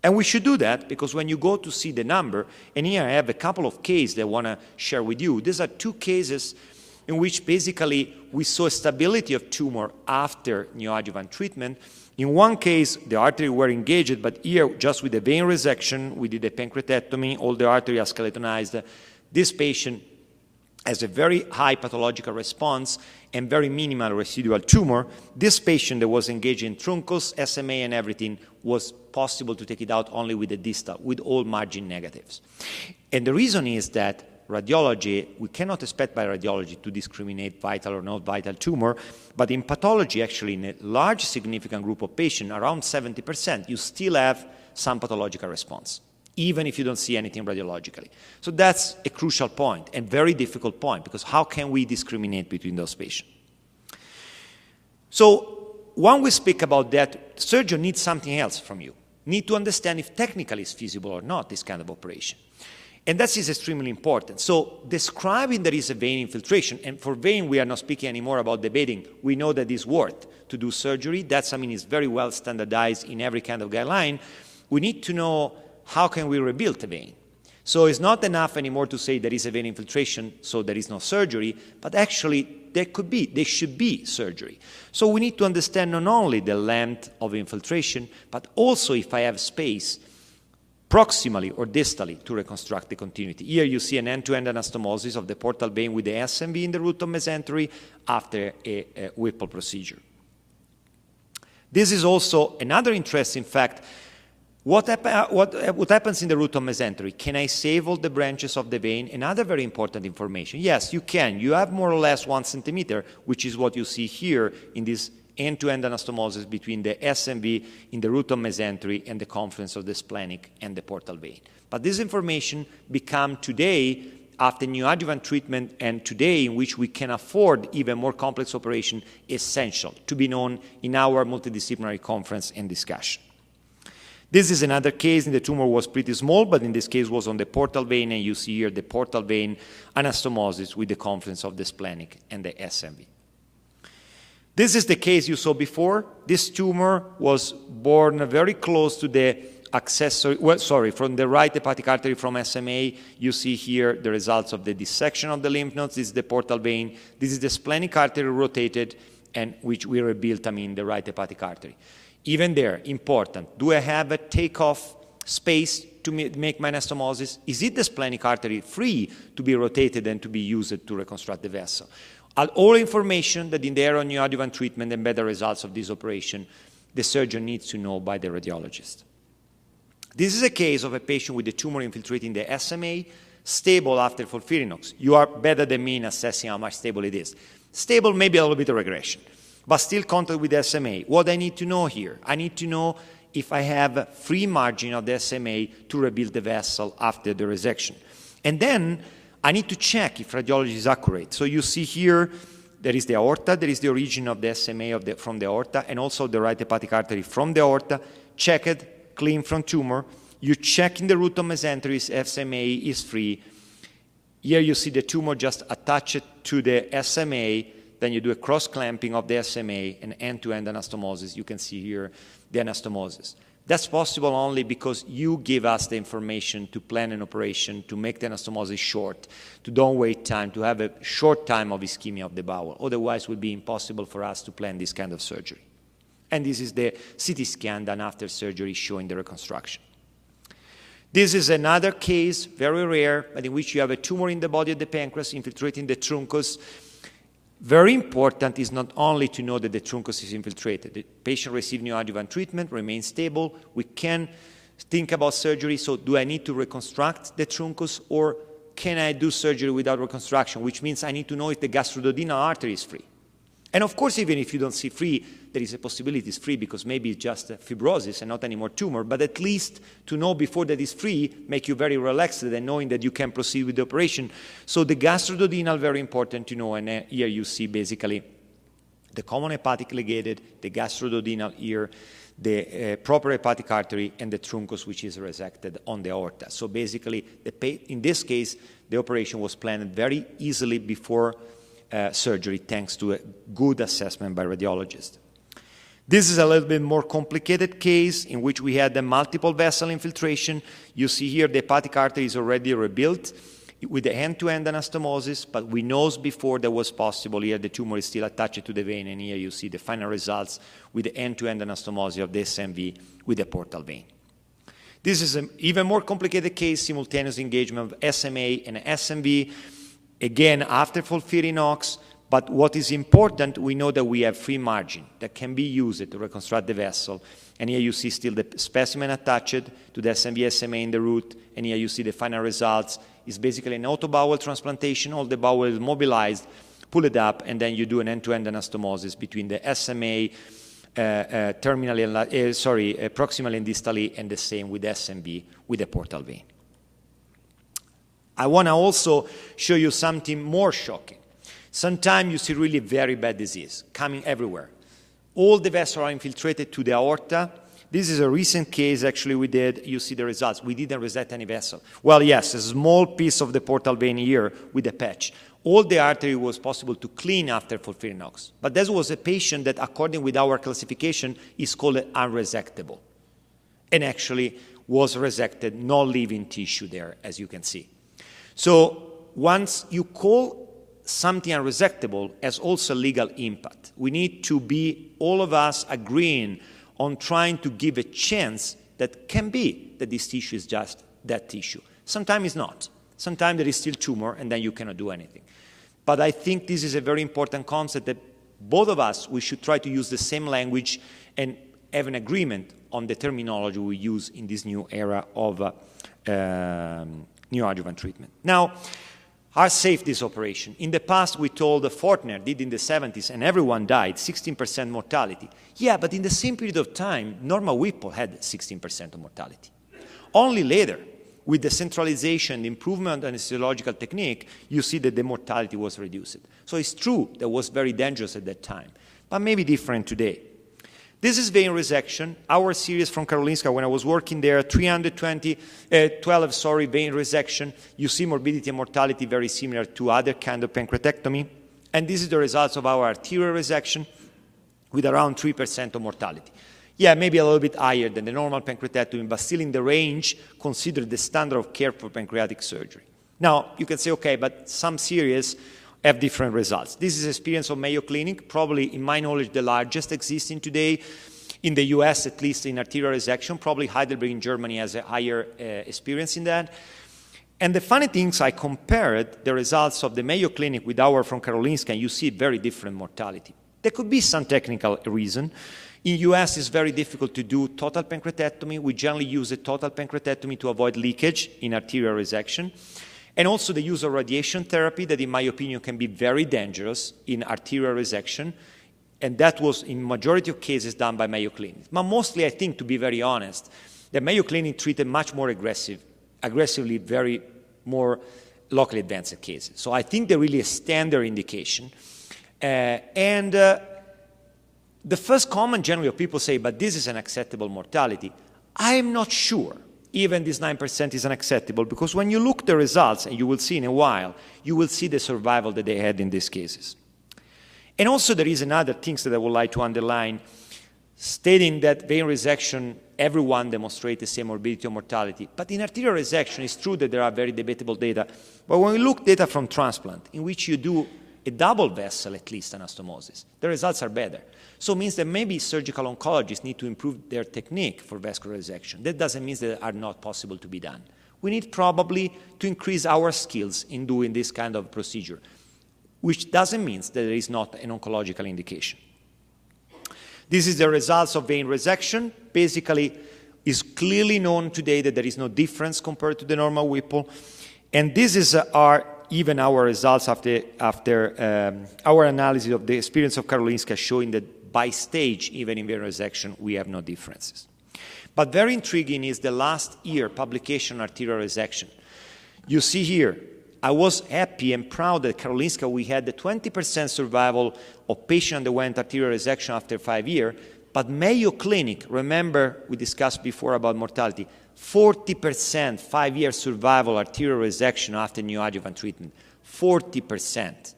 And we should do that because when you go to see the number, and here I have a couple of cases that I want to share with you. These are two cases in which basically we saw stability of tumor after neoadjuvant treatment. In one case, the artery were engaged, but here, just with a vein resection, we did a pancreatectomy, all the artery are skeletonized. This patient has a very high pathological response and very minimal residual tumor. This patient that was engaged in truncus, SMA, and everything was possible to take it out only with the distal, with all margin negatives. And the reason is that radiology, we cannot expect by radiology to discriminate vital or not vital tumor, but in pathology, actually, in a large significant group of patients, around 70%, you still have some pathological response, even if you don't see anything radiologically. So that's a crucial point and very difficult point, because how can we discriminate between those patients? So when we speak about that, surgeon needs something else from you. Need to understand if technically it's feasible or not, this kind of operation. And that is extremely important. So describing there is a vein infiltration, and for vein we are not speaking anymore about debating. We know that it's worth to do surgery. That's, I mean, is very well standardized in every kind of guideline. We need to know how can we rebuild the vein. So it's not enough anymore to say there is a vein infiltration, so there is no surgery, but actually there should be surgery. So we need to understand not only the length of infiltration, but also if I have space proximally or distally to reconstruct the continuity. Here you see an end-to-end anastomosis of the portal vein with the SMV in the root of mesentery after a Whipple procedure. This is also another interesting fact. What happens in the root of mesentery? Can I save all the branches of the vein? Another very important information. Yes, you can. You have more or less 1 centimeter, which is what you see here in this end-to-end anastomosis between the SMV in the root of mesentery and the confluence of the splenic and the portal vein. But this information become today, after neoadjuvant treatment and today in which we can afford even more complex operation, essential to be known in our multidisciplinary conference and discussion. This is another case, and the tumor was pretty small, but in this case was on the portal vein, and you see here the portal vein anastomosis with the confluence of the splenic and the SMV. This is the case you saw before. This tumor was born very close to the accessory, from the right hepatic artery from SMA. You see here the results of the dissection of the lymph nodes. This is the portal vein. This is the splenic artery rotated, and which we rebuilt, the right hepatic artery. Even there, important. Do I have a takeoff space to make my anastomosis? Is it the splenic artery free to be rotated and to be used to reconstruct the vessel? All information that in the area of neoadjuvant treatment and better results of this operation, the surgeon needs to know by the radiologist. This is a case of a patient with a tumor infiltrating the SMA, stable after FOLFIRINOX. You are better than me in assessing how much stable it is. Stable, maybe a little bit of regression, but still contact with the SMA. What I need to know here, I need to know if I have free margin of the SMA to rebuild the vessel after the resection. And then I need to check if radiology is accurate. So you see here, there is the aorta, there is the origin of the SMA from the aorta, and also the right hepatic artery from the aorta. Check it, clean from tumor. You check in the root of mesentery if SMA is free. Here you see the tumor just attached to the SMA. Then you do a cross-clamping of the SMA and end-to-end anastomosis. You can see here the anastomosis. That's possible only because you give us the information to plan an operation, to make the anastomosis short, to don't wait time, to have a short time of ischemia of the bowel. Otherwise, it would be impossible for us to plan this kind of surgery. And this is the CT scan done after surgery showing the reconstruction. This is another case, very rare, but in which you have a tumor in the body of the pancreas infiltrating the truncus. Very important is not only to know that the truncus is infiltrated. The patient received neoadjuvant treatment, remains stable. We can think about surgery. So do I need to reconstruct the truncus, or can I do surgery without reconstruction, which means I need to know if the gastroduodenal artery is free. And of course, even if you don't see free, there is a possibility it's free because maybe it's just fibrosis and not any more tumor, but at least to know before that it's free make you very relaxed and knowing that you can proceed with the operation. So the gastroduodenal, very important to know, and here you see basically the common hepatic ligated, the gastroduodenal here, the proper hepatic artery, and the truncus, which is resected on the aorta. So basically, in this case, the operation was planned very easily before surgery, thanks to a good assessment by radiologists. This is a little bit more complicated case in which we had the multiple vessel infiltration. You see here the hepatic artery is already rebuilt with the end-to-end anastomosis, but we know before that was possible. Here the tumor is still attached to the vein, and here you see the final results with the end-to-end anastomosis of the SMV with the portal vein. This is an even more complicated case, simultaneous engagement of SMA and SMV. Again, after FOLFIRINOX, but what is important, we know that we have free margin that can be used to reconstruct the vessel. And here you see still the specimen attached to the SMV SMA in the root, and here you see the final results. It's basically an auto bowel transplantation. All the bowel is mobilized, pull it up, and then you do an end-to-end anastomosis between the SMA proximally and distally, and the same with SMV with the portal vein. I want to also show you something more shocking. Sometimes you see really very bad disease coming everywhere. All the vessels are infiltrated to the aorta. This is a recent case, actually, we did. You see the results. We didn't reset any vessel. Well, yes, a small piece of the portal vein here with a patch. All the artery was possible to clean after FOLFIRINOX. But this was a patient that, according with our classification, is called unresectable. And actually was resected, no living tissue there, as you can see. So once you call something unresectable, has also legal impact. We need to be, all of us, agreeing on trying to give a chance that can be that this tissue is just that tissue. Sometimes it's not. Sometimes there is still tumor, and then you cannot do anything. But I think this is a very important concept that both of us, we should try to use the same language and have an agreement on the terminology we use in this new era of neoadjuvant treatment. Now, how safe this operation? In the past, we told Fortner did in the 70s, and everyone died, 16% mortality. Yeah, but in the same period of time, Norma Whipple had 16% of mortality. Only later, with the centralization, the improvement on anesthesiological technique, you see that the mortality was reduced. So it's true that was very dangerous at that time, but maybe different today. This is vein resection. Our series from Karolinska, when I was working there, 12 vein resection. You see morbidity and mortality very similar to other kind of pancreatectomy. And this is the results of our arterial resection with around 3% of mortality. Yeah, maybe a little bit higher than the normal pancreatectomy, but still in the range considered the standard of care for pancreatic surgery. Now, you can say, okay, but some series have different results. This is experience of Mayo Clinic, probably, in my knowledge, the largest existing today in the US, at least in arterial resection. Probably Heidelberg in Germany has a higher experience in that. And the funny things, I compared the results of the Mayo Clinic with our from Karolinska, and you see very different mortality. There could be some technical reason. In US, it's very difficult to do total pancreatectomy. We generally use a total pancreatectomy to avoid leakage in arterial resection. And also the use of radiation therapy that, in my opinion, can be very dangerous in arterial resection. And that was, in majority of cases, done by Mayo Clinic. But mostly, I think, to be very honest, the Mayo Clinic treated much more aggressively, very more locally advanced cases. So I think they're really a standard indication. The first comment generally of people say, but this is an acceptable mortality. I'm not sure even this 9% is unacceptable, because when you look at the results, and you will see in a while, you will see the survival that they had in these cases. And also there is another thing that I would like to underline, stating that vein resection, everyone demonstrates the same morbidity or mortality. But in arterial resection, it's true that there are very debatable data. But when we look data from transplant, in which you do a double vessel, at least, anastomosis, the results are better. So it means that maybe surgical oncologists need to improve their technique for vascular resection. That doesn't mean that they are not possible to be done. We need probably to increase our skills in doing this kind of procedure, which doesn't mean that there is not an oncological indication. This is the results of vein resection. Basically, it's clearly known today that there is no difference compared to the normal Whipple. And this is even our results after our analysis of the experience of Karolinska, showing that by stage, even in vein resection, we have no differences. But very intriguing is the last year publication on arterial resection. You see here, I was happy and proud that Karolinska, we had the 20% survival of patients that went arterial resection after 5 years, but Mayo Clinic, remember we discussed before about mortality, 40% 5-year survival arterial resection after neoadjuvant treatment, 40%.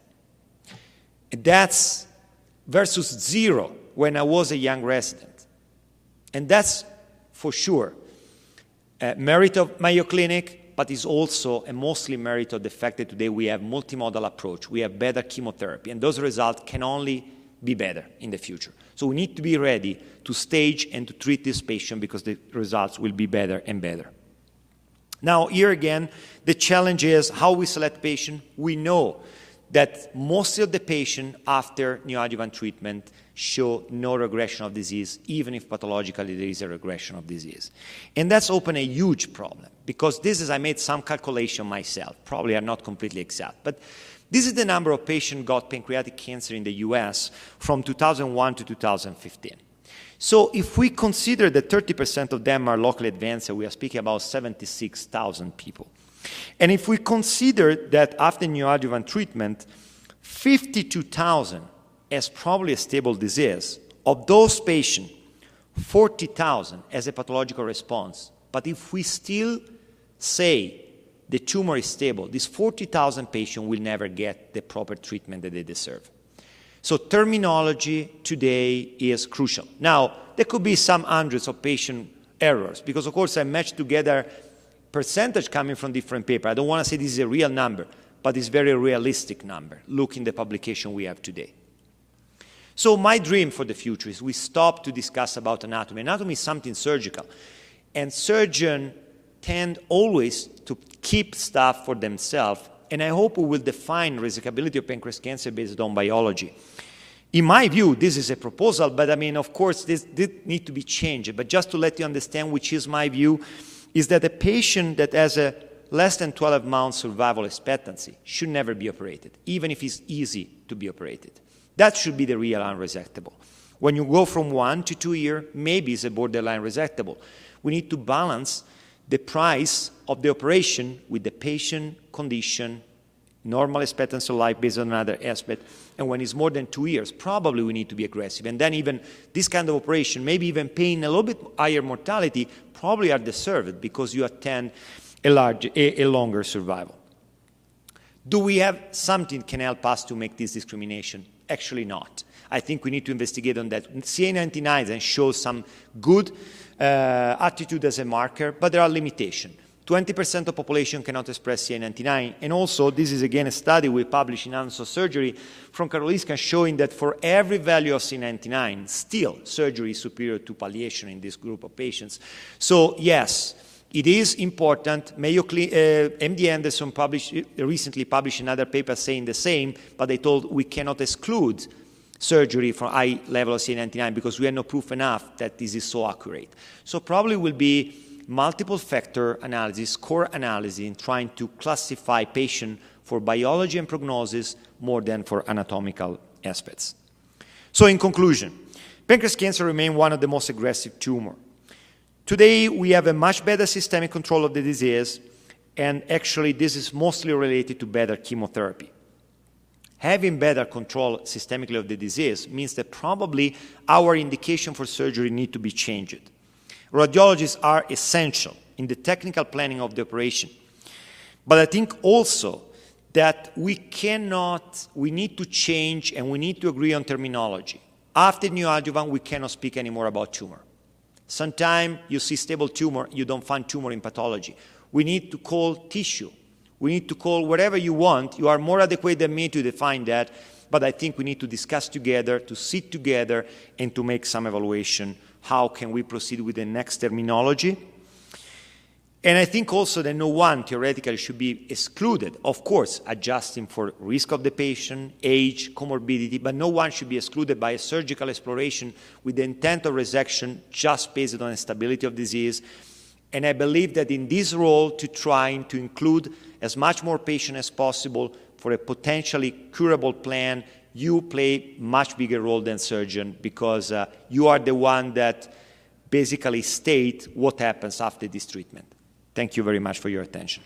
And that's versus 0 when I was a young resident. And that's for sure a merit of Mayo Clinic, but is also a mostly merit of the fact that today we have multimodal approach. We have better chemotherapy, and those results can only be better in the future. So we need to be ready to stage and to treat this patient, because the results will be better and better. Now, here again, the challenge is how we select patients. We know that most of the patients after neoadjuvant treatment show no regression of disease, even if pathologically there is a regression of disease. And that's opened a huge problem, because this is, I made some calculation myself, probably are not completely exact, but this is the number of patients got pancreatic cancer in the US from 2001 to 2015. So if we consider that 30% of them are locally advanced, we are speaking about 76,000 people. And if we consider that after neoadjuvant treatment, 52,000 has probably a stable disease, of those patients, 40,000 has a pathological response. But if we still say the tumor is stable, these 40,000 patients will never get the proper treatment that they deserve. So terminology today is crucial. Now, there could be some hundreds of patient errors, because of course I matched together percentage coming from different papers. I don't want to say this is a real number, but it's a very realistic number. Look in the publication we have today. So my dream for the future is we stop to discuss about anatomy. Anatomy is something surgical, and surgeons tend always to keep stuff for themselves, and I hope we will define resecability of pancreas cancer based on biology. In my view, this is a proposal, but I mean, of course, this needs to be changed. But just to let you understand, which is my view, is that a patient that has a less than 12 months survival expectancy should never be operated, even if it's easy to be operated. That should be the real unresectable. When you go from 1 to 2 years, maybe it's a borderline resectable. We need to balance the price of the operation with the patient condition, normal expectancy of life based on another aspect. And when it's more than 2 years, probably we need to be aggressive. And then even this kind of operation, maybe even paying a little bit higher mortality, probably are deserved, because you attend a longer survival. Do we have something that can help us to make this discrimination? Actually not. I think we need to investigate on that. CA19-9 shows some good attitude as a marker, but there are limitations. 20% of population cannot express CA19-9. And also, this is again a study we published in Annals of Surgery from Karolinska, showing that for every value of CA19-9, still surgery is superior to palliation in this group of patients. So yes, it is important. MD Anderson recently published another paper saying the same, but they told we cannot exclude surgery from high level of CA99 because we have no proof enough that this is so accurate. So probably will be multiple factor analysis, core analysis, in trying to classify patient for biology and prognosis more than for anatomical aspects. So in conclusion, pancreas cancer remains one of the most aggressive tumors. Today, we have a much better systemic control of the disease, and actually this is mostly related to better chemotherapy. Having better control systemically of the disease means that probably our indication for surgery need to be changed. Radiologists are essential in the technical planning of the operation. But I think also that we need to change and we need to agree on terminology. After neoadjuvant, we cannot speak anymore about tumor. Sometimes you see stable tumor, you don't find tumor in pathology. We need to call tissue. We need to call whatever you want. You are more adequate than me to define that, but I think we need to discuss together, to sit together, and to make some evaluation. How can we proceed with the next terminology? And I think also that no one theoretically should be excluded, of course, adjusting for risk of the patient, age, comorbidity, but no one should be excluded by a surgical exploration with the intent of resection just based on the stability of disease. And I believe that in this role, to trying to include as much more patient as possible for a potentially curable plan, you play much bigger role than surgeon because you are the one that basically state what happens after this treatment. Thank you very much for your attention.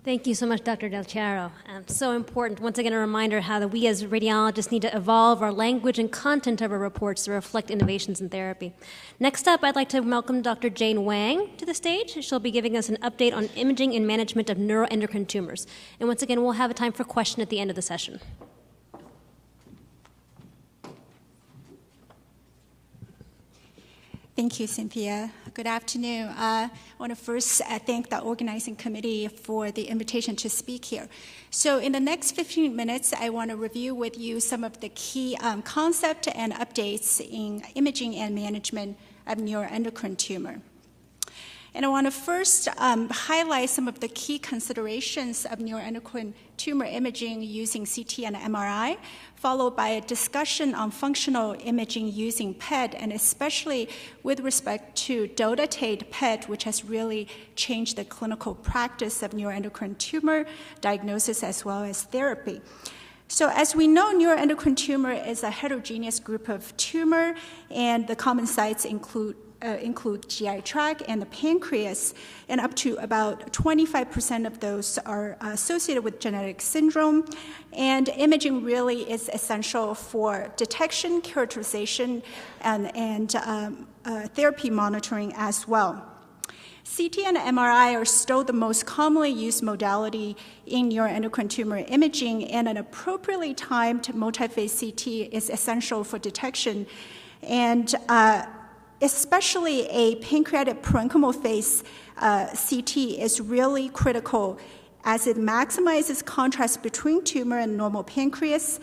Thank you so much, Dr. Del Chiaro. So important. Once again, a reminder how that we as radiologists need to evolve our language and content of our reports to reflect innovations in therapy. Next up, I'd like to welcome Dr. Jane Wang to the stage. She'll be giving us an update on imaging and management of neuroendocrine tumors. And once again, we'll have a time for question at the end of the session. Thank you, Cynthia. Good afternoon. I want to first thank the organizing committee for the invitation to speak here. So in the next 15 minutes, I want to review with you some of the key concepts and updates in imaging and management of neuroendocrine tumor. And I want to first highlight some of the key considerations of neuroendocrine tumor imaging using CT and MRI, followed by a discussion on functional imaging using PET, and especially with respect to dotatate PET, which has really changed the clinical practice of neuroendocrine tumor diagnosis as well as therapy. So as we know, neuroendocrine tumor is a heterogeneous group of tumor, and the common sites include GI tract and the pancreas, and up to about 25% of those are associated with genetic syndrome. And imaging really is essential for detection, characterization, and therapy monitoring as well. CT and MRI are still the most commonly used modality in neuroendocrine tumor imaging, and an appropriately timed multiphase CT is essential for detection. And especially a pancreatic parenchymal phase CT is really critical as it maximizes contrast between tumor and normal pancreas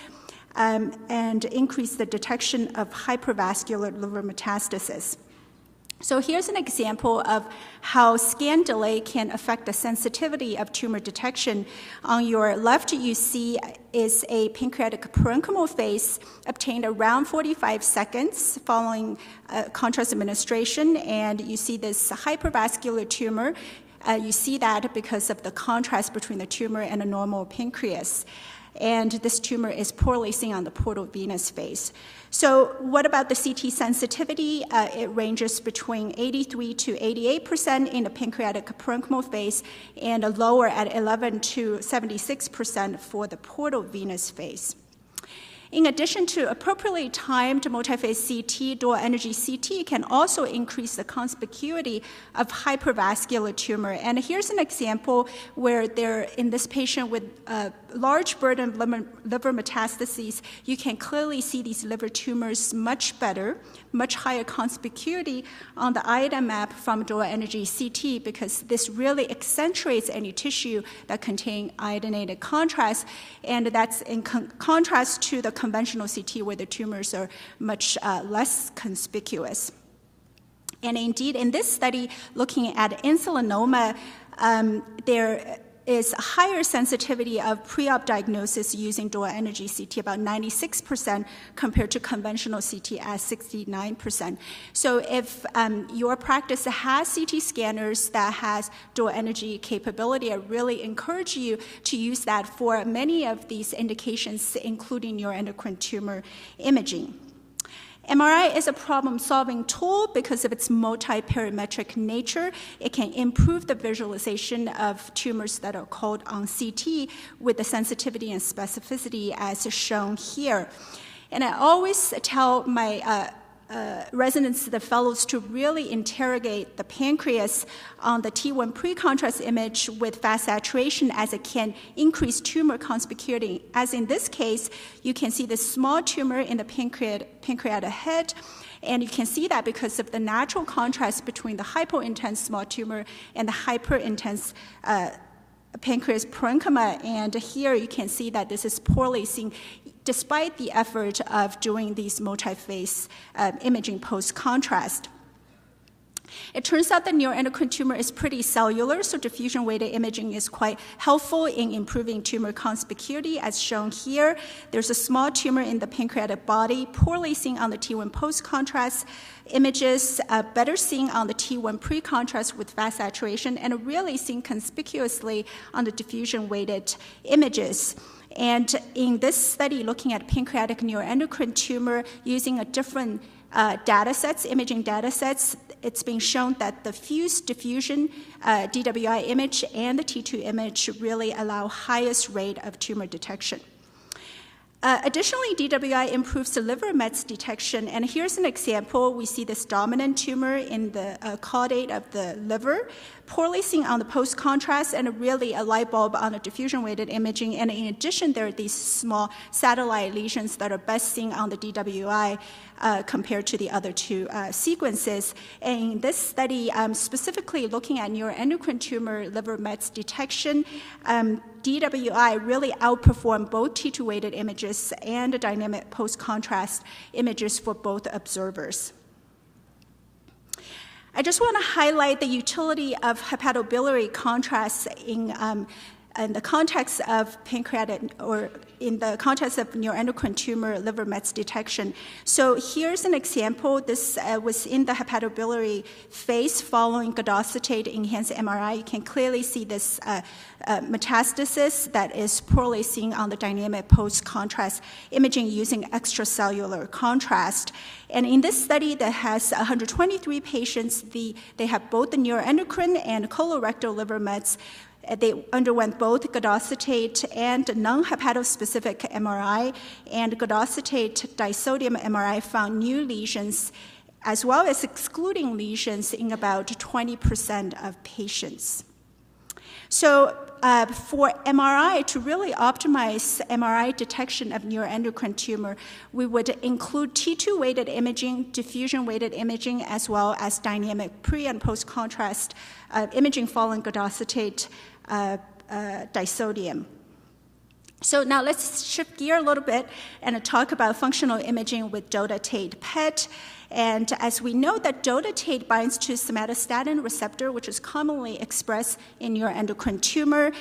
and increase the detection of hypervascular liver metastasis. So here's an example of how scan delay can affect the sensitivity of tumor detection. On your left, you see is a pancreatic parenchymal phase obtained around 45 seconds following contrast administration, and you see this hypervascular tumor. You see that because of the contrast between the tumor and a normal pancreas. And this tumor is poorly seen on the portal venous phase. So what about the CT sensitivity? It ranges between 83 to 88% in the pancreatic parenchymal phase and lower at 11 to 76% for the portal venous phase. In addition to appropriately timed multiphase CT, dual energy CT can also increase the conspicuity of hypervascular tumor. And here's an example where in this patient with a large burden of liver metastases, you can clearly see these liver tumors much better, much higher conspicuity on the iodine map from dual energy CT, because this really accentuates any tissue that contain iodinated contrast, and that's in contrast to the conventional CT where the tumors are much less conspicuous. And indeed, in this study, looking at insulinoma, there is a higher sensitivity of pre-op diagnosis using dual energy CT, about 96% compared to conventional CT at 69%. So if your practice has CT scanners that has dual energy capability, I really encourage you to use that for many of these indications, including neuroendocrine tumor imaging. MRI is a problem-solving tool because of its multi-parametric nature. It can improve the visualization of tumors that are called on CT with the sensitivity and specificity as shown here. And I always tell my residents, the fellows, to really interrogate the pancreas on the T1 pre-contrast image with fast saturation, as it can increase tumor conspicuity. As in this case, you can see the small tumor in the pancreatic head, and you can see that because of the natural contrast between the hypointense small tumor and the hyperintense pancreas parenchyma. And here you can see that this is poorly seen despite the effort of doing these multi-phase imaging post-contrast. It turns out that neuroendocrine tumor is pretty cellular, so diffusion-weighted imaging is quite helpful in improving tumor conspicuity, as shown here. There's a small tumor in the pancreatic body, poorly seen on the T1 post-contrast images, better seen on the T1 pre-contrast with fast saturation, and really seen conspicuously on the diffusion-weighted images. And in this study, looking at pancreatic neuroendocrine tumor using a different imaging data sets, it's been shown that the fused diffusion DWI image and the T2 image really allow highest rate of tumor detection. Additionally, DWI improves the liver mets detection, and here's an example. We see this dominant tumor in the caudate of the liver, poorly seen on the post-contrast, and really a light bulb on the diffusion-weighted imaging. And in addition, there are these small satellite lesions that are best seen on the DWI compared to the other two sequences. And in this study, specifically looking at neuroendocrine tumor liver mets detection, DWI really outperformed both T2-weighted images and the dynamic post-contrast images for both observers. I just want to highlight the utility of hepatobiliary contrast in the context of pancreatic, or in the context of neuroendocrine tumor liver mets detection. So here's an example. This was in the hepatobiliary phase following gadocetate enhanced MRI. You can clearly see this metastasis that is poorly seen on the dynamic post-contrast imaging using extracellular contrast. And in this study that has 123 patients, they have both the neuroendocrine and colorectal liver mets. They underwent both gadocetate and non-hepatospecific MRI, and gadocetate disodium MRI found new lesions as well as excluding lesions in about 20% of patients. So for MRI, to really optimize MRI detection of neuroendocrine tumor, we would include T2-weighted imaging, diffusion-weighted imaging, as well as dynamic pre- and post-contrast imaging following gadocetate disodium. So now let's shift gear a little bit and talk about functional imaging with dotatate PET. And as we know that dotatate binds to somatostatin receptor, which is commonly expressed in neuroendocrine tumor,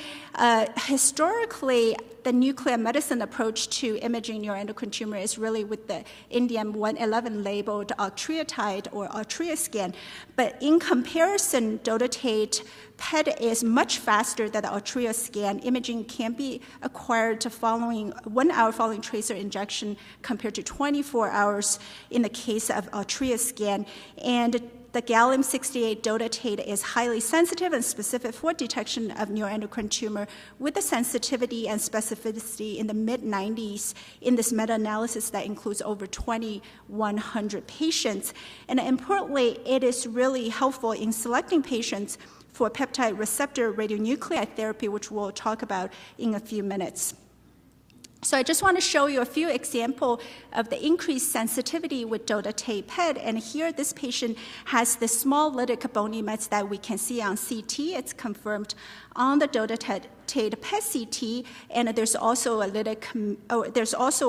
historically, the nuclear medicine approach to imaging neuroendocrine tumor is really with the indium 111 labeled octreotide or Ultrascan. But in comparison, dotatate PET is much faster than the Ultrascan. Imaging can be acquired following 1 hour following tracer injection compared to 24 hours in the case of Ultrascan. And the gallium-68 dotatate is highly sensitive and specific for detection of neuroendocrine tumor with a sensitivity and specificity in the mid-90s in this meta-analysis that includes over 2,100 patients. And importantly, it is really helpful in selecting patients for peptide receptor radionuclide therapy, which we'll talk about in a few minutes. So I just want to show you a few examples of the increased sensitivity with dotatate PET. And here this patient has the small lytic bony mets that we can see on CT. It's confirmed on the dotatate PET CT, and there's also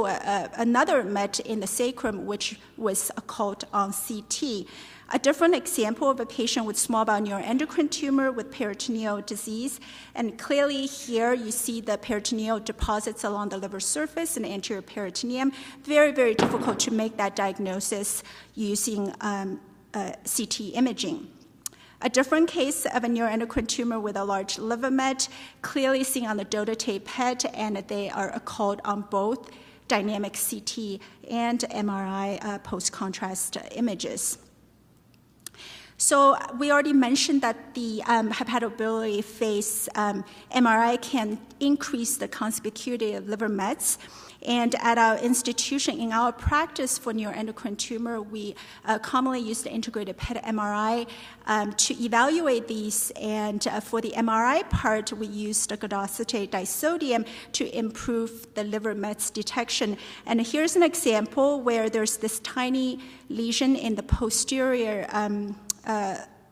another met in the sacrum which was occult on CT. A different example of a patient with small bowel neuroendocrine tumor with peritoneal disease. And clearly here you see the peritoneal deposits along the liver surface and anterior peritoneum. Very, very difficult to make that diagnosis using CT imaging. A different case of a neuroendocrine tumor with a large liver met, clearly seen on the dotatate PET, and they are occult on both dynamic CT and MRI post-contrast images. So we already mentioned that the hepatobiliary phase MRI can increase the conspicuity of liver mets. And at our institution, in our practice for neuroendocrine tumor, we commonly use the integrated PET MRI to evaluate these. And for the MRI part, we use the glucocetate disodium to improve the liver mets detection. And here's an example where there's this tiny lesion in the posterior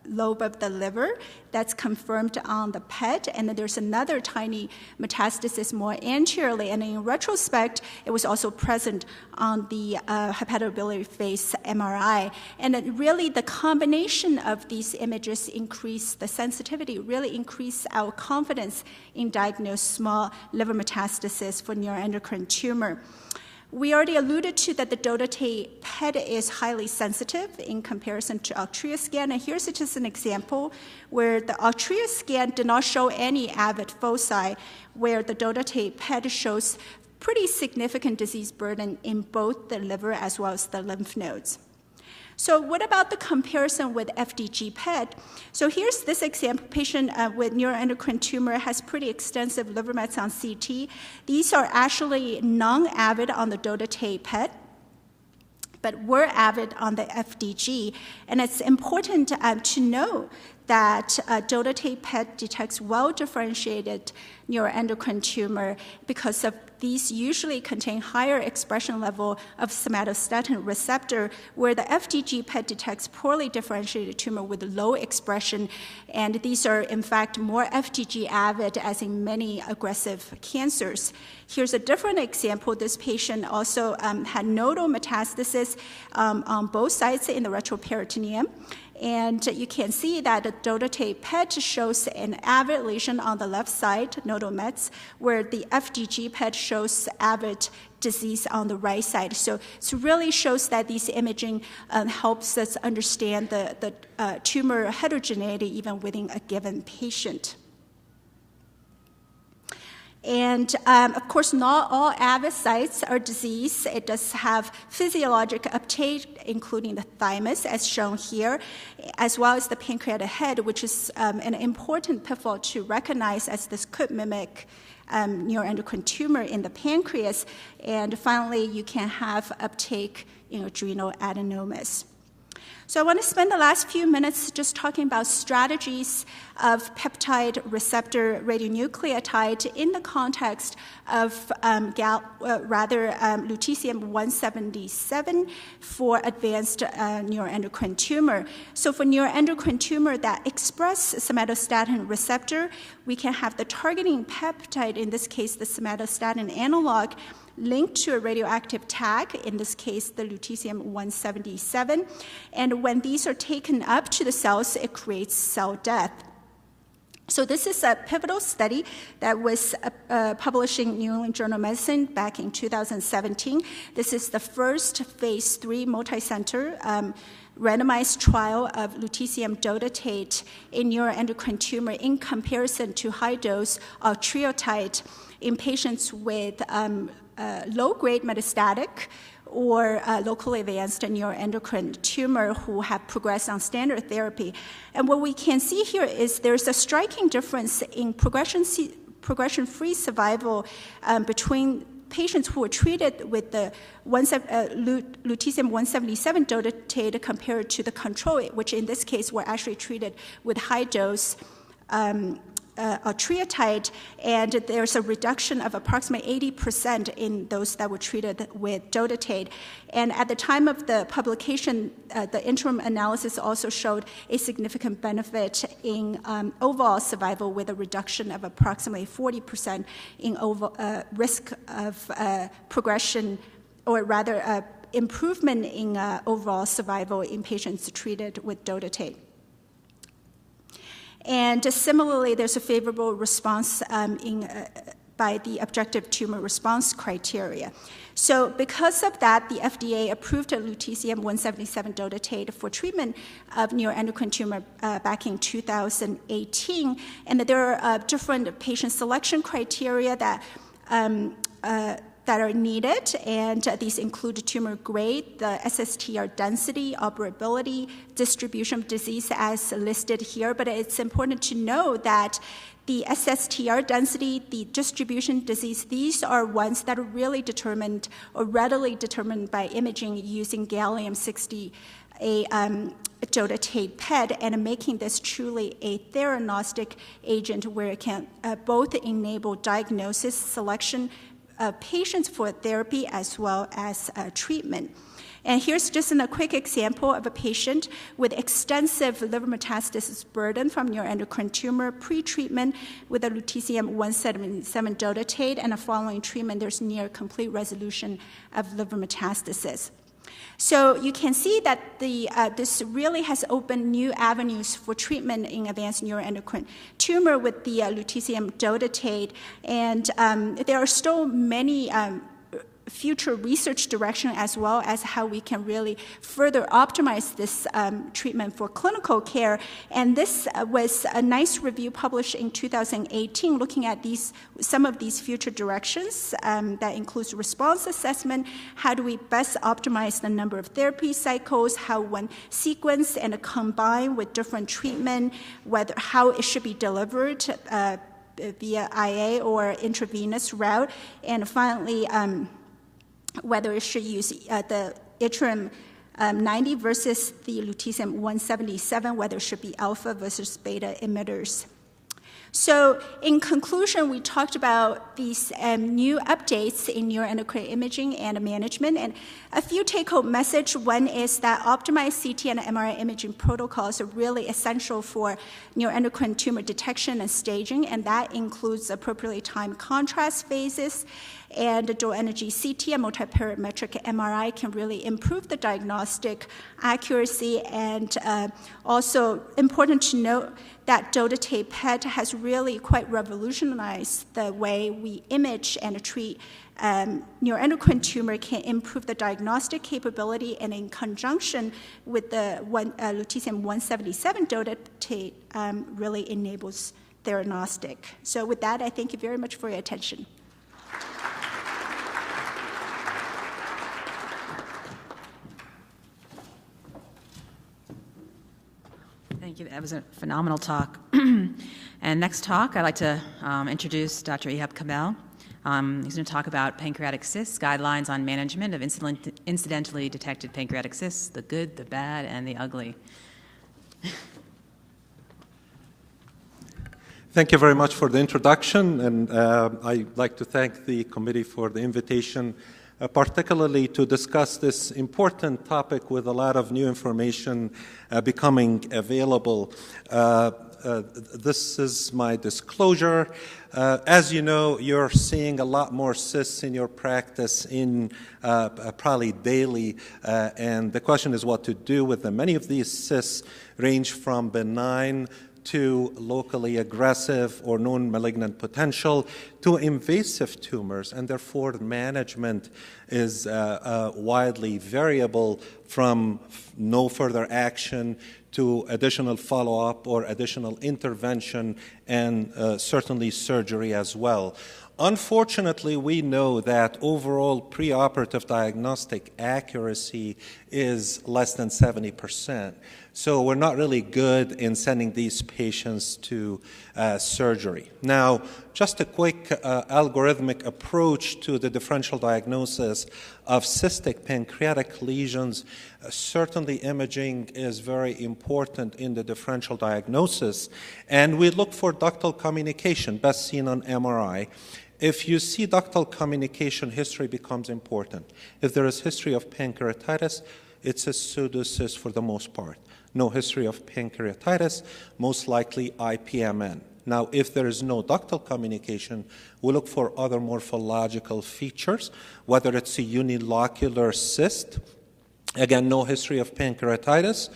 lobe of the liver that's confirmed on the PET, and then there's another tiny metastasis more anteriorly, and in retrospect, it was also present on the hepatobiliary phase MRI. And then really the combination of these images increase the sensitivity, really increase our confidence in diagnosing small liver metastasis for neuroendocrine tumor. We already alluded to that the dotatate PET is highly sensitive in comparison to Altria scan, and here's just an example where the Altria scan did not show any avid foci, where the dotatate PET shows pretty significant disease burden in both the liver as well as the lymph nodes. So what about the comparison with FDG PET? So here's this example. Patient with neuroendocrine tumor has pretty extensive liver mets on CT. These are actually non-avid on the dotatate PET, but were avid on the FDG. And it's important to know that dotatate PET detects well-differentiated neuroendocrine tumor because of these usually contain higher expression level of somatostatin receptor, where the FDG PET detects poorly differentiated tumor with low expression, and these are in fact more FDG avid as in many aggressive cancers. Here's a different example. This patient also had nodal metastasis on both sides in the retroperitoneum. And you can see that the dotatate PET shows an avid lesion on the left side, nodal mets, where the FDG PET shows avid disease on the right side. So it really shows that these imaging helps us understand the tumor heterogeneity even within a given patient. And of course, not all avid sites are diseased. It does have physiologic uptake, including the thymus, as shown here, as well as the pancreatic head, which is an important pitfall to recognize, as this could mimic neuroendocrine tumor in the pancreas. And finally, you can have uptake in adrenal adenomas. So I want to spend the last few minutes just talking about strategies of peptide receptor radionucleotide in the context of lutetium-177 for advanced neuroendocrine tumor. So for neuroendocrine tumor that express somatostatin receptor, we can have the targeting peptide, in this case the somatostatin analog, linked to a radioactive tag, in this case the lutetium-177. And when these are taken up to the cells, it creates cell death. So this is a pivotal study that was published in New England Journal of Medicine back in 2017. This is the first phase 3 multi-center randomized trial of lutetium dotatate in neuroendocrine tumor in comparison to high-dose octreotide in patients with low-grade metastatic or locally advanced neuroendocrine tumor who have progressed on standard therapy. And what we can see here is there's a striking difference in progression-free survival between patients who were treated with the lutetium-177 dotatate compared to the control, which in this case were actually treated with high-dose octreotide, and there's a reduction of approximately 80% in those that were treated with dotatate. And at the time of the publication, the interim analysis also showed a significant benefit in overall survival, with a reduction of approximately 40% in risk of progression, or rather improvement in overall survival in patients treated with dotatate. And similarly, there's a favorable response by the objective tumor response criteria. So because of that, the FDA approved lutetium-177 dotatate for treatment of neuroendocrine tumor back in 2018. And there are different patient selection criteria that are needed, and these include tumor grade, the SSTR density, operability, distribution of disease as listed here. But it's important to know that the SSTR density, the distribution disease, these are ones that are really determined or readily determined by imaging using gallium-60 dotatate PET, and making this truly a theranostic agent where it can both enable diagnosis, selection of patients for therapy as well as treatment. And here's just a quick example of a patient with extensive liver metastasis burden from neuroendocrine tumor, pre-treatment with a lutetium-177 dotatate, and following treatment, there's near complete resolution of liver metastasis. So you can see that this really has opened new avenues for treatment in advanced neuroendocrine tumor with the lutetium dotatate, and there are still many future research direction as well as how we can really further optimize this treatment for clinical care. And this was a nice review published in 2018 looking at some of these future directions that includes response assessment, how do we best optimize the number of therapy cycles, how one sequence and combine with different treatment, how it should be delivered via IA or intravenous route, and finally, whether it should use the yttrium 90 versus the lutetium-177, whether it should be alpha versus beta emitters. So in conclusion, we talked about these new updates in neuroendocrine imaging and management, and a few take-home message. One is that optimized CT and MRI imaging protocols are really essential for neuroendocrine tumor detection and staging, and that includes appropriately timed contrast phases, and dual energy CT and multiparametric MRI can really improve the diagnostic accuracy. And also important to note that dotatate PET has really quite revolutionized the way we image and treat neuroendocrine tumor, can improve the diagnostic capability, and in conjunction with the lutetium-177 dotatate really enables theranostic. So with that, I thank you very much for your attention. Thank you. That was a phenomenal talk. And next talk, I'd like to introduce Dr. Ihab Kamel. He's going to talk about pancreatic cysts, guidelines on management of incidentally detected pancreatic cysts, the good, the bad, and the ugly. Thank you very much for the introduction, and I'd like to thank the committee for the invitation, particularly to discuss this important topic with a lot of new information becoming available. This is my disclosure. As you know, you're seeing a lot more cysts in your practice in probably daily, and the question is what to do with them. Many of these cysts range from benign to locally aggressive or non-malignant potential to invasive tumors, and therefore management is widely variable from no further action to additional follow-up or additional intervention, and certainly surgery as well. Unfortunately, we know that overall preoperative diagnostic accuracy is less than 70%. So we're not really good in sending these patients to surgery. Now, just a quick algorithmic approach to the differential diagnosis of cystic pancreatic lesions. Certainly imaging is very important in the differential diagnosis, and we look for ductal communication, best seen on MRI. If you see ductal communication, history becomes important. If there is history of pancreatitis, it's a pseudocyst for the most part. No history of pancreatitis, most likely IPMN. Now, if there is no ductal communication, we look for other morphological features, whether it's a unilocular cyst. Again, no history of pancreatitis.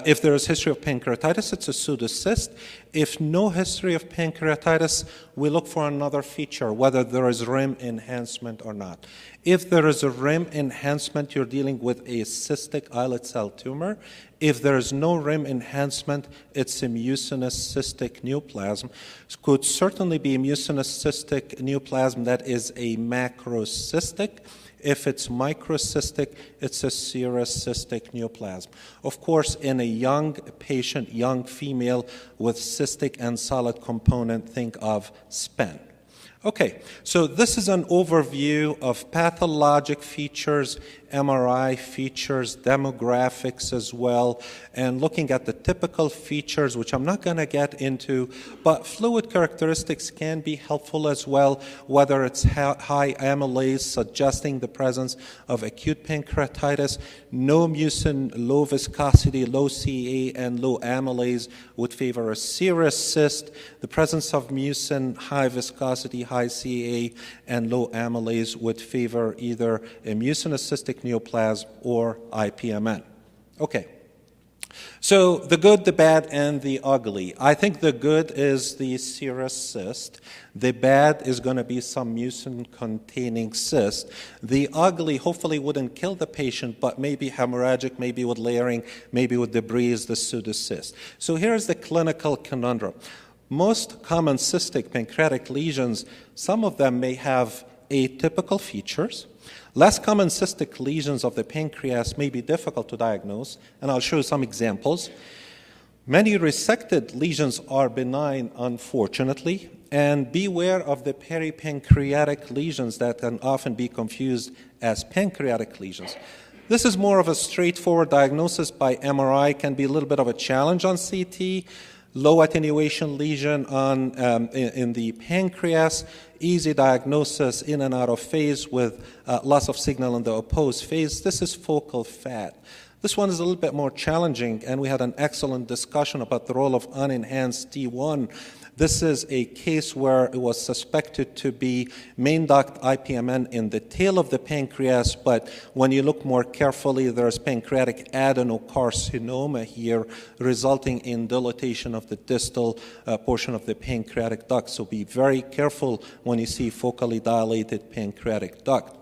If there is history of pancreatitis, it's a pseudocyst. If no history of pancreatitis, we look for another feature, whether there is rim enhancement or not. If there is a rim enhancement, you're dealing with a cystic islet cell tumor. If there is no rim enhancement, it's a mucinous cystic neoplasm. It could certainly be a mucinous cystic neoplasm that is a macrocystic. If it's microcystic, it's a serous cystic neoplasm. Of course, in a young patient, young female with cystic and solid component, think of SPEN. Okay, so this is an overview of pathologic features, MRI features, demographics as well, and looking at the typical features, which I'm not going to get into, but fluid characteristics can be helpful as well, whether it's high amylase suggesting the presence of acute pancreatitis, no mucin, low viscosity, low CA, and low amylase would favor a serous cyst. The presence of mucin, high viscosity, high CA, and low amylase would favor either a mucinous cystic neoplasm or IPMN. Okay. So the good, the bad, and the ugly. I think the good is the serous cyst. The bad is going to be some mucin-containing cyst. The ugly hopefully wouldn't kill the patient, but maybe hemorrhagic, maybe with layering, maybe with debris, the pseudocyst. So here's the clinical conundrum. Most common cystic pancreatic lesions, some of them may have atypical features. Less common cystic lesions of the pancreas may be difficult to diagnose, and I'll show you some examples. Many resected lesions are benign, unfortunately, and beware of the peripancreatic lesions that can often be confused as pancreatic lesions. This is more of a straightforward diagnosis by MRI, can be a little bit of a challenge on CT. Low attenuation lesion in the pancreas, easy diagnosis in and out of phase with loss of signal in the opposed phase. This is focal fat. This one is a little bit more challenging, and we had an excellent discussion about the role of unenhanced T1. This is a case where it was suspected to be main duct IPMN in the tail of the pancreas, but when you look more carefully, there's pancreatic adenocarcinoma here, resulting in dilatation of the distal portion of the pancreatic duct. So be very careful when you see focally dilated pancreatic duct.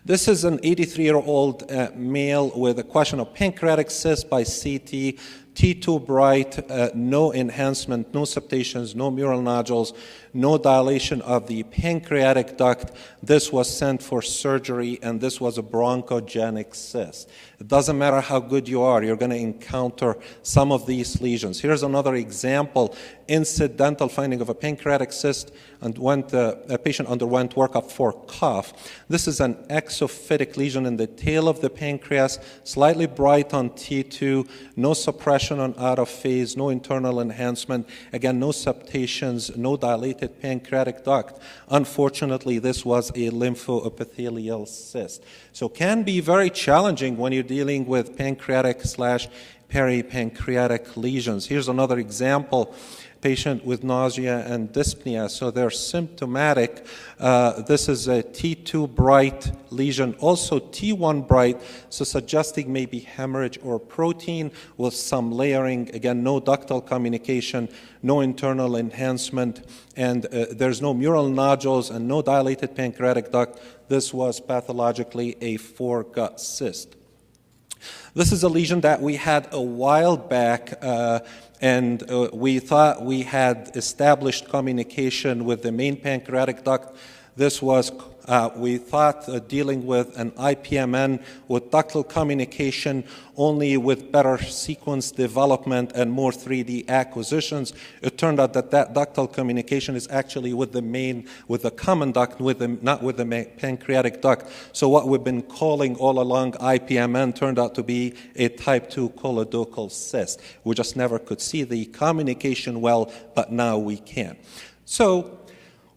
This is an 83-year-old male with a question of pancreatic cyst by CT, T2 bright, no enhancement, no septations, no mural nodules, no dilation of the pancreatic duct. This was sent for surgery, and this was a bronchogenic cyst. It doesn't matter how good you are, you're going to encounter some of these lesions. Here's another example, incidental finding of a pancreatic cyst, and a patient underwent workup for cough. This is an exophytic lesion in the tail of the pancreas, slightly bright on T2, no suppression on out of phase, no internal enhancement, again, no septations, no dilated pancreatic duct. Unfortunately, this was a lymphoepithelial cyst. So can be very challenging when you're dealing with pancreatic/peripancreatic lesions. Here's another example. Patient with nausea and dyspnea, so they're symptomatic. This is a T2 bright lesion, also T1 bright, so suggesting maybe hemorrhage or protein with some layering. Again, no ductal communication, no internal enhancement, and there's no mural nodules and no dilated pancreatic duct. This was pathologically a foregut cyst. This is a lesion that we had a while back, and we thought we had established communication with the main pancreatic duct. This was, we thought, dealing with an IPMN with ductal communication, only with better sequence development and more 3D acquisitions. It turned out that that ductal communication is actually with the common duct, not with the pancreatic duct. So what we've been calling all along IPMN turned out to be a type 2 colodocal cyst. We just never could see the communication well, but now we can. So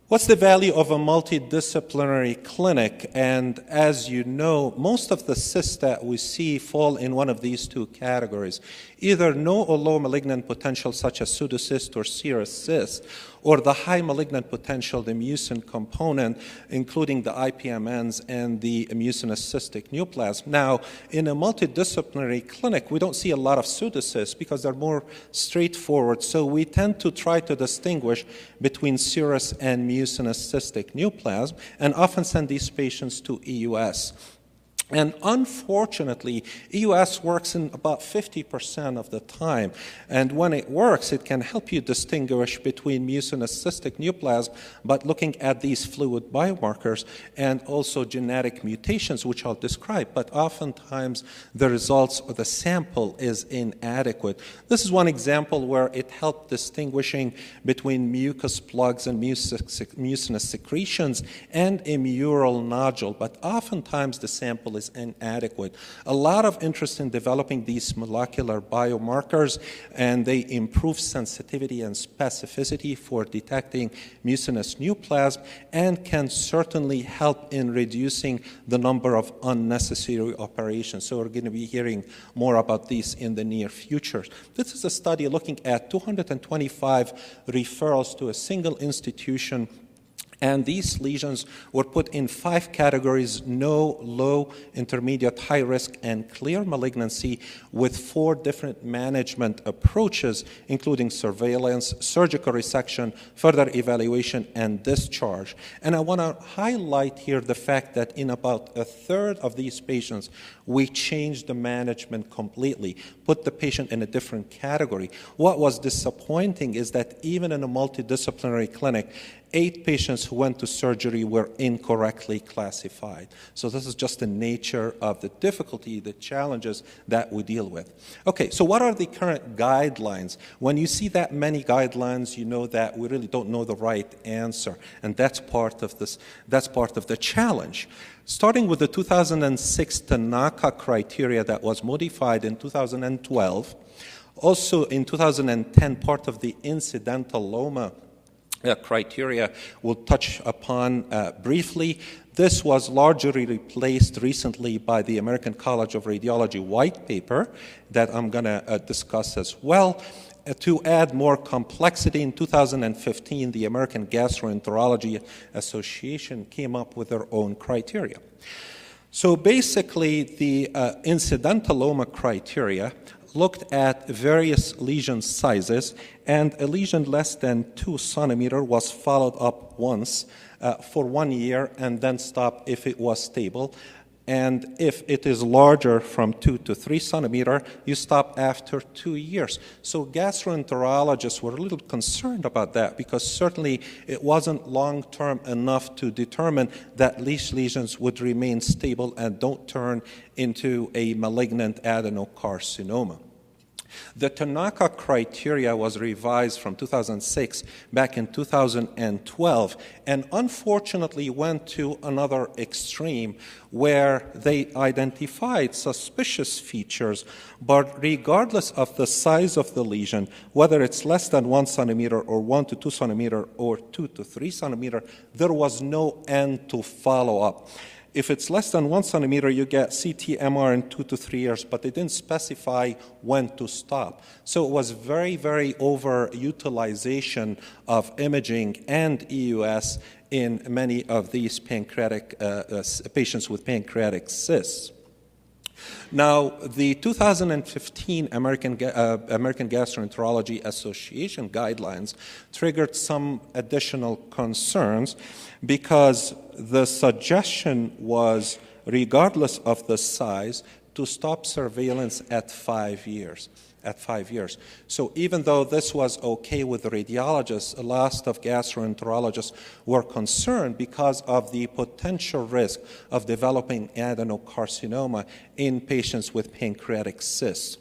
what's the value of a multidisciplinary clinic? And as you know, most of the cysts that we see fall in one of these two categories. either no or low malignant potential such as pseudocyst or serous cyst, or the high malignant potential, the mucin component, including the IPMNs and the mucinous cystic neoplasm. Now, in a multidisciplinary clinic, we don't see a lot of pseudocysts because they're more straightforward, so we tend to try to distinguish between serous and mucinous cystic neoplasm, and often send these patients to EUS. And unfortunately, EUS works in about 50% of the time. And when it works, it can help you distinguish between mucinous cystic neoplasm, but looking at these fluid biomarkers and also genetic mutations, which I'll describe. But oftentimes, the results or the sample is inadequate. This is one example where it helped distinguishing between mucus plugs and mucinous secretions and a mural nodule. But oftentimes, the sample is inadequate. A lot of interest in developing these molecular biomarkers, and they improve sensitivity and specificity for detecting mucinous neoplasm and can certainly help in reducing the number of unnecessary operations. So we're going to be hearing more about these in the near future. This is a study looking at 225 referrals to a single institution, and these lesions were put in 5 categories: no, low, intermediate, high risk, and clear malignancy, with 4 different management approaches, including surveillance, surgical resection, further evaluation, and discharge. And I want to highlight here the fact that in about a third of these patients, we changed the management completely, put the patient in a different category. What was disappointing is that even in a multidisciplinary clinic, 8 patients who went to surgery were incorrectly classified. So this is just the nature of the difficulty, the challenges that we deal with. Okay, so what are the current guidelines? When you see that many guidelines, you know that we really don't know the right answer, and that's part of this. That's part of the challenge. Starting with the 2006 Tanaka criteria that was modified in 2012, also in 2010, part of the incidental loma criteria we'll touch upon briefly. This was largely replaced recently by the American College of Radiology white paper that I'm going to discuss as well. To add more complexity, in 2015, the American Gastroenterology Association came up with their own criteria. So basically, the incidental loma criteria looked at various lesion sizes, and a lesion less than 2 centimeters was followed up once for 1 year and then stopped if it was stable. And if it is larger from 2 to 3 centimeters, you stop after 2 years. So gastroenterologists were a little concerned about that because certainly it wasn't long-term enough to determine that these lesions would remain stable and don't turn into a malignant adenocarcinoma. The Tanaka criteria was revised from 2006 back in 2012, and unfortunately went to another extreme where they identified suspicious features, but regardless of the size of the lesion, whether it's less than 1 centimeter or 1 to 2 centimeter or 2 to 3 centimeter, there was no end to follow up. If it's less than 1 centimeter, you get CT-MR in 2 to 3 years, but they didn't specify when to stop. So it was very, very overutilization of imaging and EUS in many of these pancreatic patients with pancreatic cysts. Now, the 2015 American Gastroenterology Association guidelines triggered some additional concerns because the suggestion was, regardless of the size, to stop surveillance at 5 years. So even though this was okay with the radiologists, a lot of gastroenterologists were concerned because of the potential risk of developing adenocarcinoma in patients with pancreatic cysts.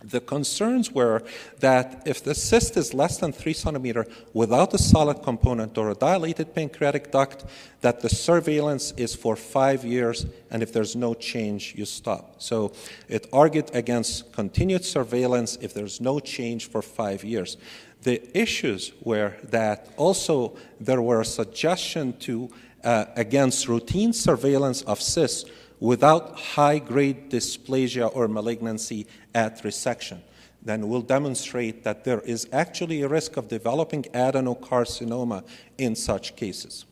The concerns were that if the cyst is less than 3 centimeters without a solid component or a dilated pancreatic duct, that the surveillance is for 5 years, and if there's no change, you stop. So it argued against continued surveillance if there's no change for 5 years. The issues were that also there were a suggestion to against routine surveillance of cysts without high-grade dysplasia or malignancy at resection. then we'll demonstrate that there is actually a risk of developing adenocarcinoma in such cases.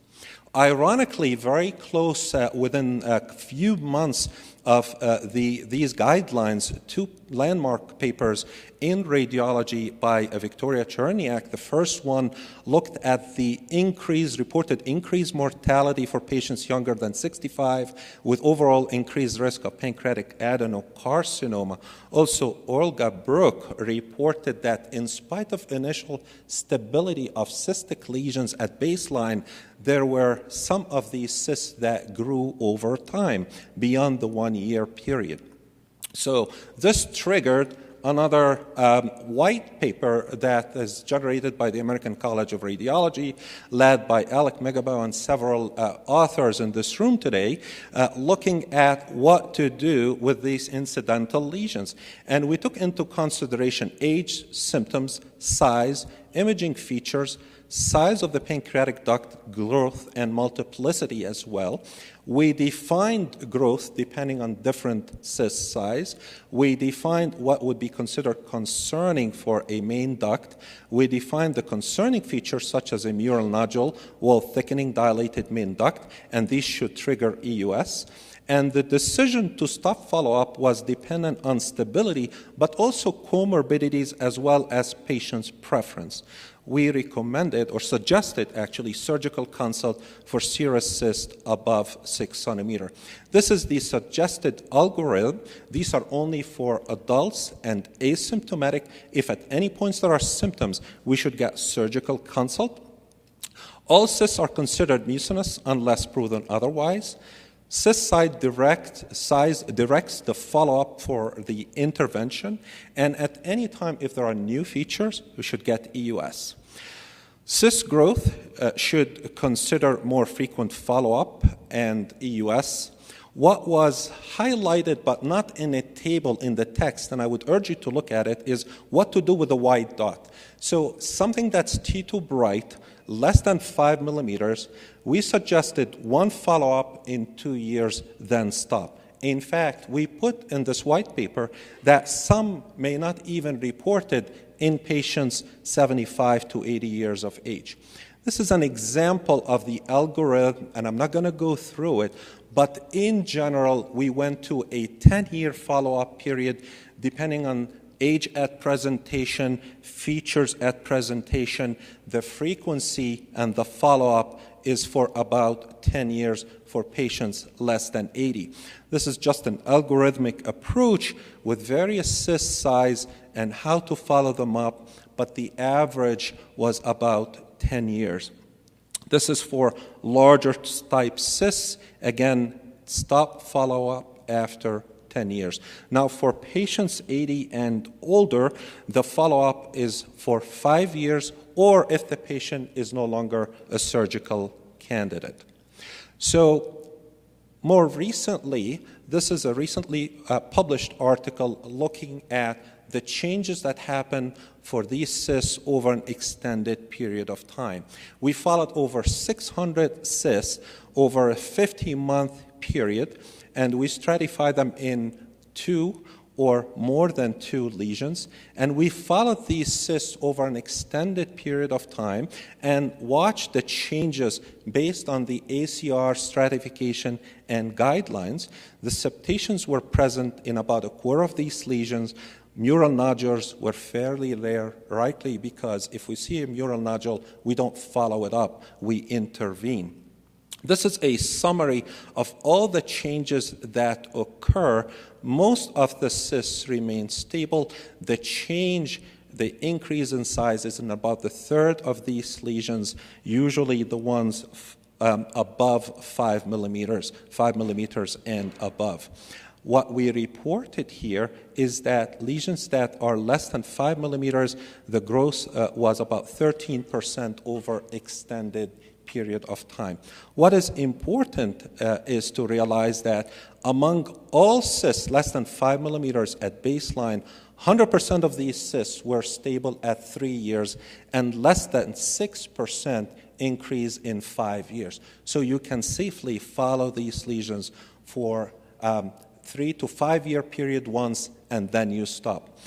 Ironically, very close, within a few months of these guidelines, two landmark papers in radiology by Victoria Cherniak. The first one looked at the reported increased mortality for patients younger than 65 with overall increased risk of pancreatic adenocarcinoma. Also, Olga Brook reported that in spite of initial stability of cystic lesions at baseline, there were some of these cysts that grew over time beyond the 1-year period. So this triggered another white paper that is generated by the American College of Radiology, led by Alec Megabau and several authors in this room today, looking at what to do with these incidental lesions. And we took into consideration age, symptoms, size, imaging features, size of the pancreatic duct, growth, and multiplicity as well. We defined growth depending on different cyst size. We defined what would be considered concerning for a main duct. We defined the concerning features such as a mural nodule, wall thickening, dilated main duct, and these should trigger EUS. And the decision to stop follow-up was dependent on stability, but also comorbidities as well as patient's preference. We recommended or suggested actually surgical consult for serous cyst above 6 centimeters. This is the suggested algorithm. These are only for adults and asymptomatic. If at any points there are symptoms, we should get surgical consult. All cysts are considered mucinous unless proven otherwise. Cyst size directs the follow-up for the intervention, and at any time if there are new features, we should get EUS. Cyst growth should consider more frequent follow-up and EUS. What was highlighted but not in a table in the text, and I would urge you to look at it, is what to do with the white dot. So something that's T2 bright, less than 5 millimeters, we suggested one follow-up in 2 years, then stop. In fact, we put in this white paper that some may not even report it in patients 75 to 80 years of age. This is an example of the algorithm, and I'm not going to go through it, but in general, we went to a 10-year follow-up period depending on age at presentation, features at presentation. The frequency and the follow-up is for about 10 years for patients less than 80. This is just an algorithmic approach with various cyst size and how to follow them up, but the average was about 10 years. This is for larger type cysts. Again, stop follow-up after 10 years. Now, for patients 80 and older, the follow-up is for 5 years, or if the patient is no longer a surgical candidate. So, more recently, this is a recently published article looking at the changes that happen for these cysts over an extended period of time. We followed over 600 cysts over a 50-month period, and we stratified them in 2 or more than 2 lesions, and we followed these cysts over an extended period of time and watched the changes based on the ACR stratification and guidelines. The septations were present in about a quarter of these lesions. Mural nodules were fairly rare, rightly because if we see a mural nodule, we don't follow it up, we intervene. This is a summary of all the changes that occur. Most of the cysts remain stable. The increase in size is in about a third of these lesions, usually the ones above 5 millimeters and above. What we reported here is that lesions that are less than 5 millimeters, the growth was about 13% over extended period of time. What is important is to realize that among all cysts less than 5 millimeters at baseline, 100% of these cysts were stable at 3 years and less than 6% increase in 5 years. So you can safely follow these lesions for 3 to 5 year period once and then you stop.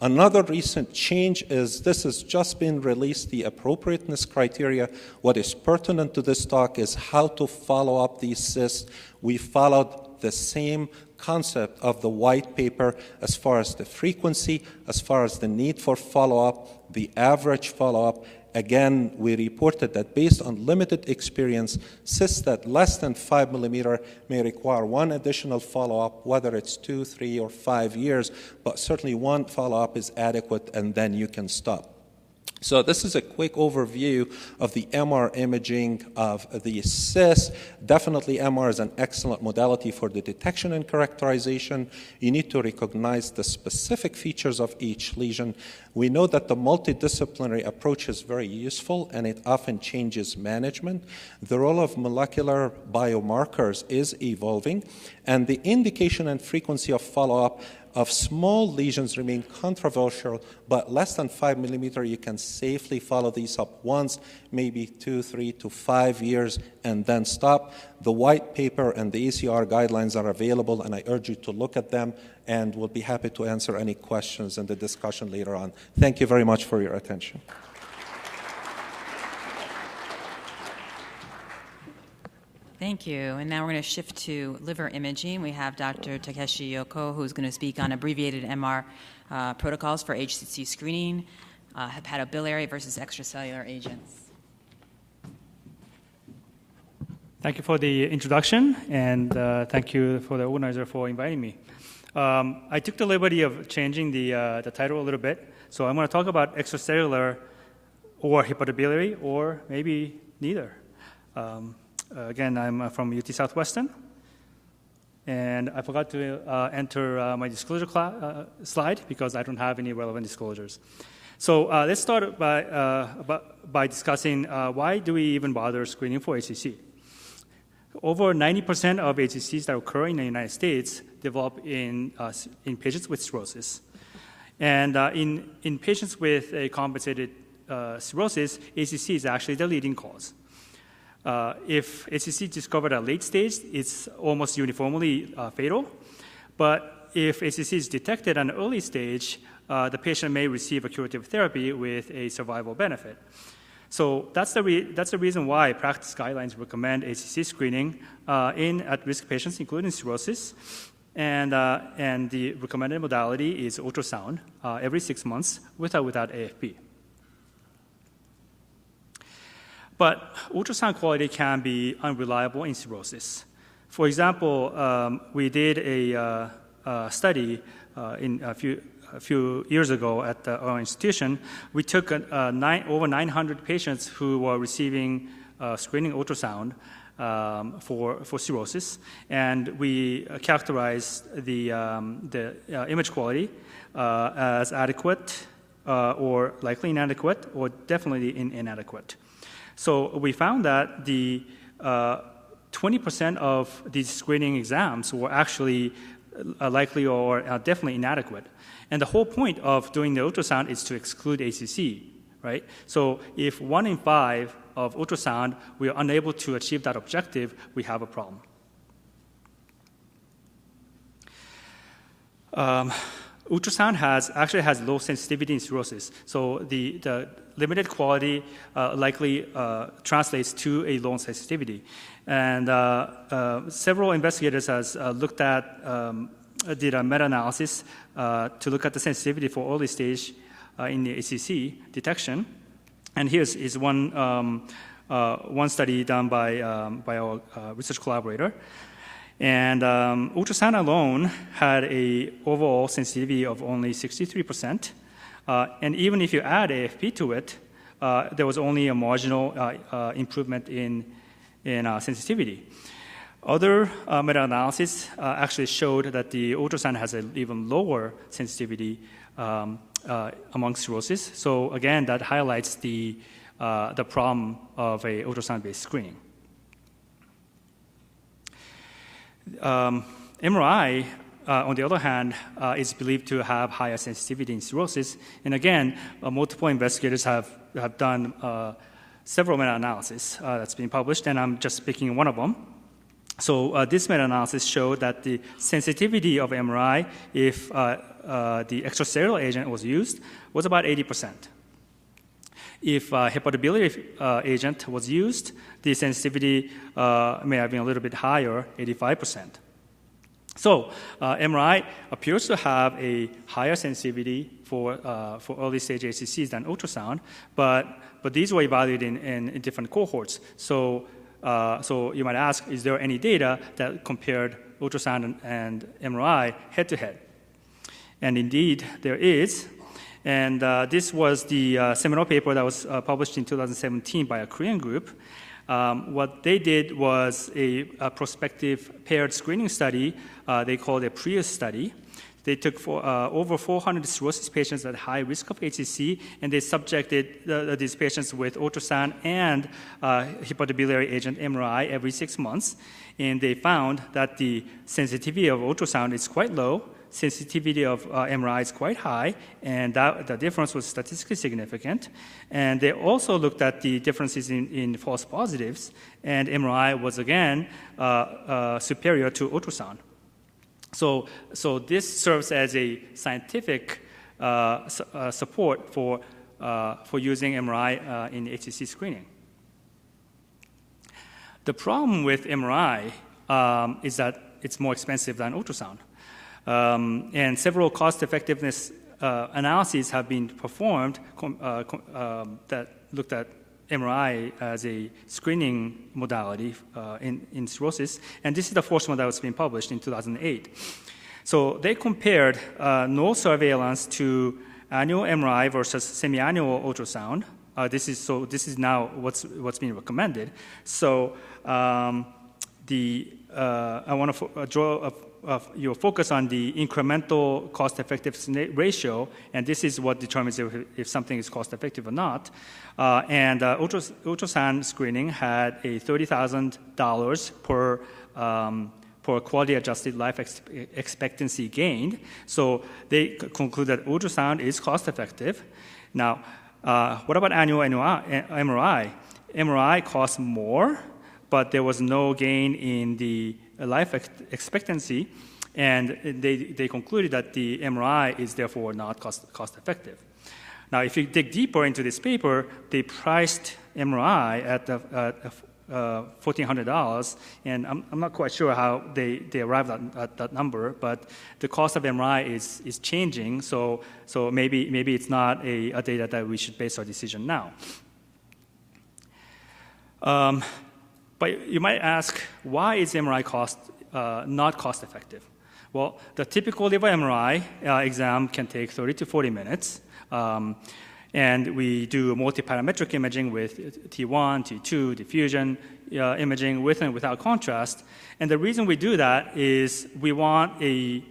Another recent change is this has just been released, the appropriateness criteria. What is pertinent to this talk is how to follow up these cysts. We followed the same concept of the white paper as far as the frequency, as far as the need for follow-up, the average follow-up. Again, we reported that based on limited experience, cysts that less than 5 millimeter may require one additional follow-up, whether it's 2, 3, or 5 years, but certainly one follow-up is adequate, and then you can stop. So this is a quick overview of the MR imaging of the cysts. Definitely MR is an excellent modality for the detection and characterization. You need to recognize the specific features of each lesion. We know that the multidisciplinary approach is very useful, and it often changes management. The role of molecular biomarkers is evolving, and the indication and frequency of follow-up of small lesions remain controversial, but less than 5 millimeter, you can safely follow these up once, maybe 2, 3 to 5 years, and then stop. The white paper and the ACR guidelines are available, and I urge you to look at them, and we'll be happy to answer any questions in the discussion later on. Thank you very much for your attention. Thank you. And now we're going to shift to liver imaging. We have Dr. Takeshi Yoko, who's going to speak on abbreviated MR protocols for HCC screening, hepatobiliary versus extracellular agents. Thank you for the introduction, and thank you for the organizer for inviting me. I took the liberty of changing the title a little bit, so I'm going to talk about extracellular or hepatobiliary, or maybe neither. Again, I'm from UT Southwestern, and I forgot to enter my disclosure slide because I don't have any relevant disclosures. So let's start by discussing why do we even bother screening for HCC. Over 90% of HCCs that occur in the United States develop in patients with cirrhosis. And in patients with a compensated cirrhosis, HCC is actually the leading cause. If HCC is discovered at late stage, it's almost uniformly fatal. But if HCC is detected at an early stage, the patient may receive a curative therapy with a survival benefit. So that's the reason why practice guidelines recommend HCC screening in at-risk patients, including cirrhosis. And the recommended modality is ultrasound every 6 months with or without AFP. But ultrasound quality can be unreliable in cirrhosis. For example, we did a study a few years ago at our institution. We took over 900 patients who were receiving screening ultrasound for cirrhosis, and we characterized the image quality as adequate or likely inadequate or definitely inadequate. So we found that the 20% of these screening exams were actually likely or definitely inadequate. And the whole point of doing the ultrasound is to exclude HCC, right? So if 1 in 5 of ultrasound, we are unable to achieve that objective, we have a problem. Ultrasound actually has low sensitivity in cirrhosis. So the limited quality likely translates to a low sensitivity. And several investigators has did a meta-analysis to look at the sensitivity for early stage in the HCC detection. And here's one study done by our research collaborator. And ultrasound alone had an overall sensitivity of only 63%. And even if you add AFP to it, there was only a marginal improvement in sensitivity. Other meta-analysis actually showed that the ultrasound has an even lower sensitivity among cirrhosis. So again, that highlights the problem of a ultrasound-based screening. MRI, on the other hand, is believed to have higher sensitivity in cirrhosis. And again, multiple investigators have done several meta-analysis that's been published, and I'm just picking one of them. So this meta-analysis showed that the sensitivity of MRI, if the extracellular agent was used was about 80%. If hepatobiliary agent was used, the sensitivity may have been a little bit higher, 85%. So MRI appears to have a higher sensitivity for early stage HCCs than ultrasound, but these were evaluated in different cohorts. So you might ask, is there any data that compared ultrasound and MRI head to head? And indeed, there is. And this was the seminal paper that was published in 2017 by a Korean group. What they did was a prospective paired screening study. They called a Prius study. They took over 400 cirrhosis patients at high risk of HCC, and they subjected these patients with ultrasound and hepatobiliary agent MRI every 6 months. And they found that the sensitivity of ultrasound is quite low, sensitivity of MRI is quite high, and the difference was statistically significant. And they also looked at the differences in false positives, and MRI was again superior to ultrasound. So this serves as a scientific support for using MRI in HCC screening. The problem with MRI is that it's more expensive than ultrasound. And several cost-effectiveness analyses have been performed that looked at MRI as a screening modality in cirrhosis, and this is the first one that was being published in 2008. So they compared no surveillance to annual MRI versus semi-annual ultrasound. This is now what's being recommended. So I want to draw your focus on the incremental cost-effectiveness ratio, and this is what determines if something is cost-effective or not. And ultrasound screening had a $30,000 per quality-adjusted life expectancy gained. So they conclude that ultrasound is cost-effective. Now, what about annual MRI? MRI costs more, but there was no gain in the life expectancy, and they concluded that the MRI is therefore not cost effective. Now, if you dig deeper into this paper, they priced MRI at $1,400, and I'm not quite sure how they arrived at that number, but the cost of MRI is changing, so maybe it's not a data that we should base our decision now. But you might ask, why is MRI not cost effective? Well, the typical liver MRI exam can take 30 to 40 minutes. And we do multi-parametric imaging with T1, T2, diffusion imaging with and without contrast. And the reason we do that is we want a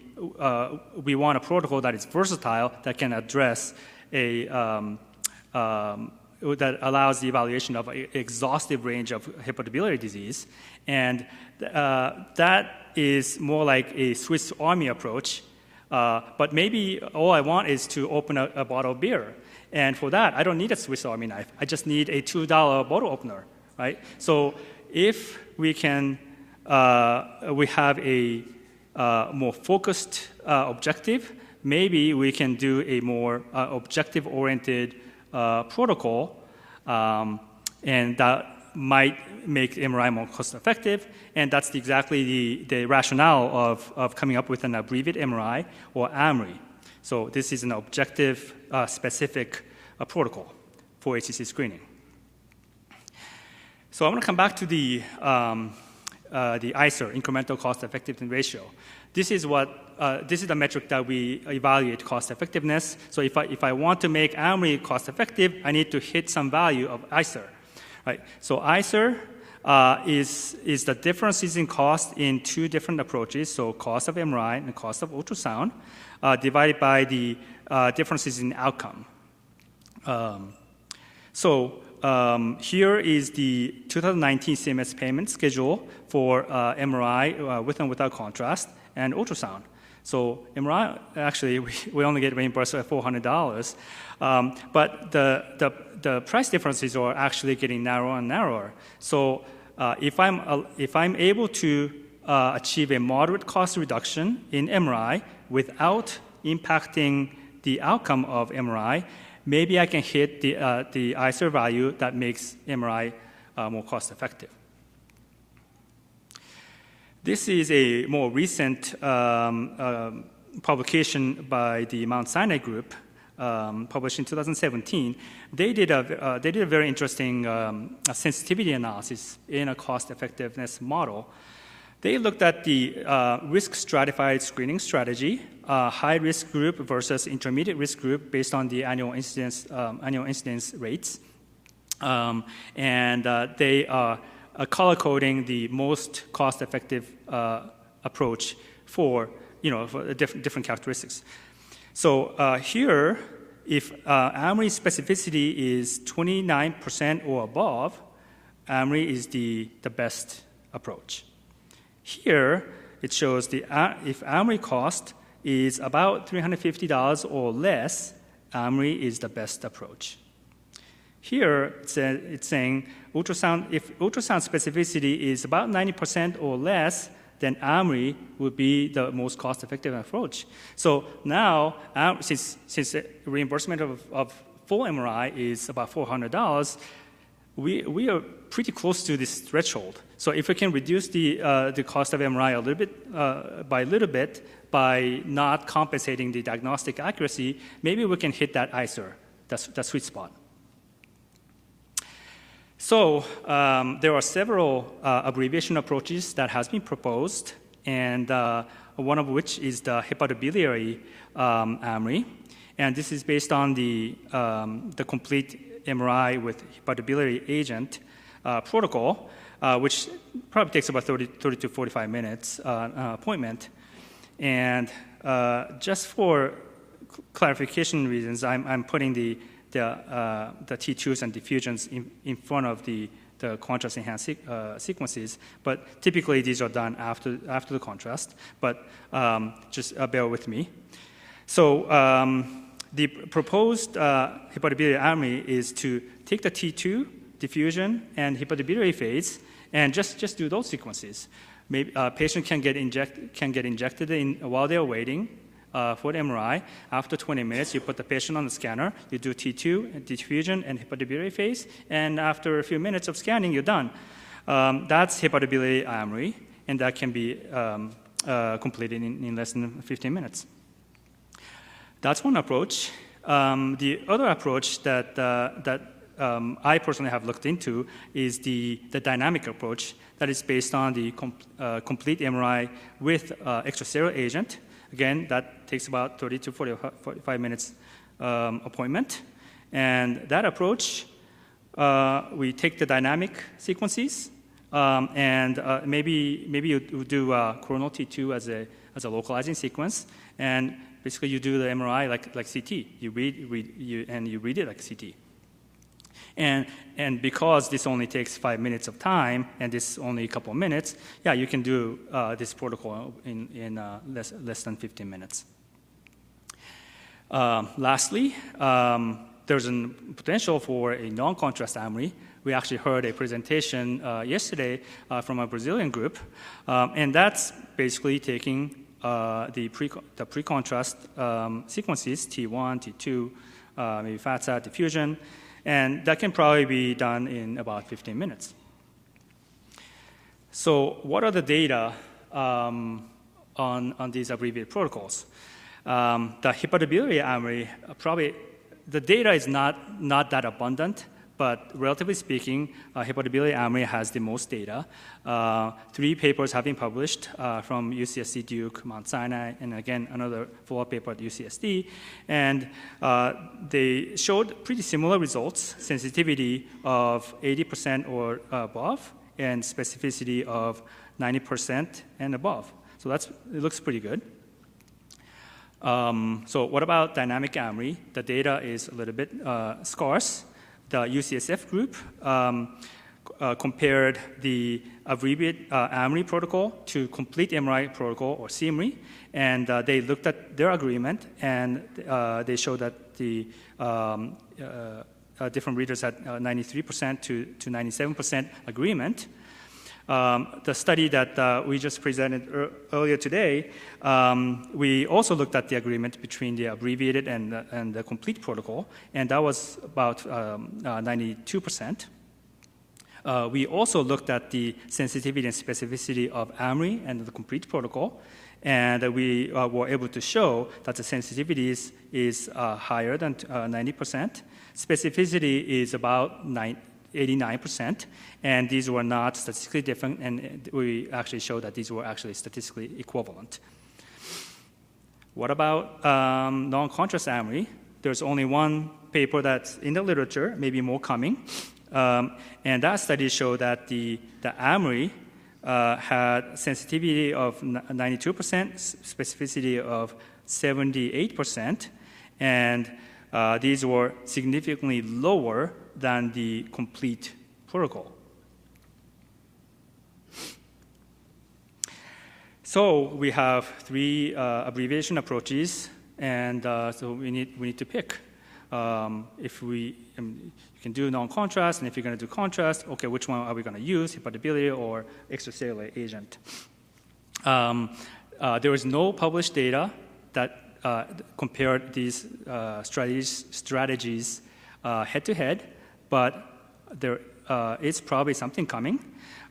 protocol that is versatile, that can address that allows the evaluation of an exhaustive range of hepatobiliary disease. And that is more like a Swiss Army approach. But maybe all I want is to open a bottle of beer. And for that, I don't need a Swiss Army knife. I just need a $2 bottle opener, right? So if we can, we have a more focused objective, maybe we can do a more objective-oriented protocol, and that might make MRI more cost-effective, and that's exactly the rationale of coming up with an abbreviated MRI, or AMRI. So this is an objective, specific protocol for HCC screening. So I'm going to come back to the ICER, incremental cost-effectiveness ratio. This is the metric that we evaluate cost-effectiveness. So if I want to make AMRI cost-effective, I need to hit some value of ICER, right? So ICER is the differences in cost in two different approaches, so cost of MRI and cost of ultrasound, divided by the differences in outcome. Here is the 2019 CMS payment schedule for MRI with and without contrast and ultrasound. So MRI, actually, we only get reimbursed at $400, but the price differences are actually getting narrower and narrower. So if I'm able to achieve a moderate cost reduction in MRI without impacting the outcome of MRI, maybe I can hit the ICER value that makes MRI more cost effective. This is a more recent publication by the Mount Sinai group, published in 2017. They did a very interesting sensitivity analysis in a cost effectiveness model. They looked at the risk stratified screening strategy, high risk group versus intermediate risk group based on the annual incidence rates, and they are color coding the most cost effective approach for different characteristics. So here, if AMRI specificity is 29% or above, AMRI is the best approach. Here, it shows if AMRI cost is about $350 or less, AMRI is the best approach. Here, it's saying if ultrasound specificity is about 90% or less, then AMRI would be the most cost-effective approach. So now, since the reimbursement of full MRI is about $400, we are pretty close to this threshold. So if we can reduce the cost of MRI a little bit by not compensating the diagnostic accuracy, maybe we can hit that ICER, that sweet spot. So there are several abbreviation approaches that has been proposed, and one of which is the hepatobiliary AMRI, and this is based on the complete MRI with hepatobiliary agent protocol, which probably takes about 30 to 45 minutes appointment. And just for clarification reasons, I'm putting the T2s and diffusions in front of the contrast-enhanced sequences, but typically these are done after the contrast, but just bear with me. So the proposed hepatobiliary AMRI is to take the T2, diffusion, and hepatobiliary phase, and just do those sequences. Maybe a patient can get injected while they're waiting for the MRI. After 20 minutes, you put the patient on the scanner, you do T2, diffusion, and hepatobiliary phase, and after a few minutes of scanning, you're done. That's hepatobiliary AMRI, and that can be completed in less than 15 minutes. That's one approach. The other approach that I personally have looked into is the dynamic approach that is based on the complete MRI with extracellular agent. Again, that takes about 30 to 45 minutes appointment. And that approach, we take the dynamic sequences, and maybe you do coronal T2 as a localizing sequence, and basically you do the MRI like CT. You read it like CT. And because this only takes 5 minutes of time, and this is only a couple of minutes, yeah, you can do this protocol in less than 15 minutes. Lastly, there's a potential for a non-contrast AMRI. We actually heard a presentation yesterday from a Brazilian group, and that's basically taking the pre-contrast sequences, T1, T2, maybe FATSA, diffusion, and that can probably be done in about 15 minutes. So what are the data on these abbreviated protocols? The hepatobiliary AMRI, probably the data is not that abundant, but relatively speaking, hepatobiliary AMRI has the most data. 3 papers have been published from UCSD, Duke, Mount Sinai, and again, another follow-up paper at UCSD. And they showed pretty similar results, sensitivity of 80% or above, and specificity of 90% and above. So it looks pretty good. So what about dynamic AMRI? The data is a little bit scarce. The UCSF group compared the abbreviated AMRI protocol to complete MRI protocol, or CMRI, and they looked at their agreement, and they showed that the different readers had 93% to 97% agreement. The study that we just presented earlier today, we also looked at the agreement between the abbreviated and the complete protocol, and that was about 92%. We also looked at the sensitivity and specificity of AMRI and the complete protocol, and we were able to show that the sensitivity is higher than 90%. Specificity is about 89%, and these were not statistically different, and we actually showed that these were actually statistically equivalent. What about non-contrast AMRI? There's only one paper that's in the literature, maybe more coming, and that study showed that the AMRI had sensitivity of 92%, specificity of 78%, and these were significantly lower than the complete protocol. So we have three abbreviation approaches, and so we need to pick. If you can do non-contrast, and if you're going to do contrast, okay, which one are we going to use, hepatobiliary or extracellular agent? There is no published data that compared these strategies head-to-head, but there is probably something coming.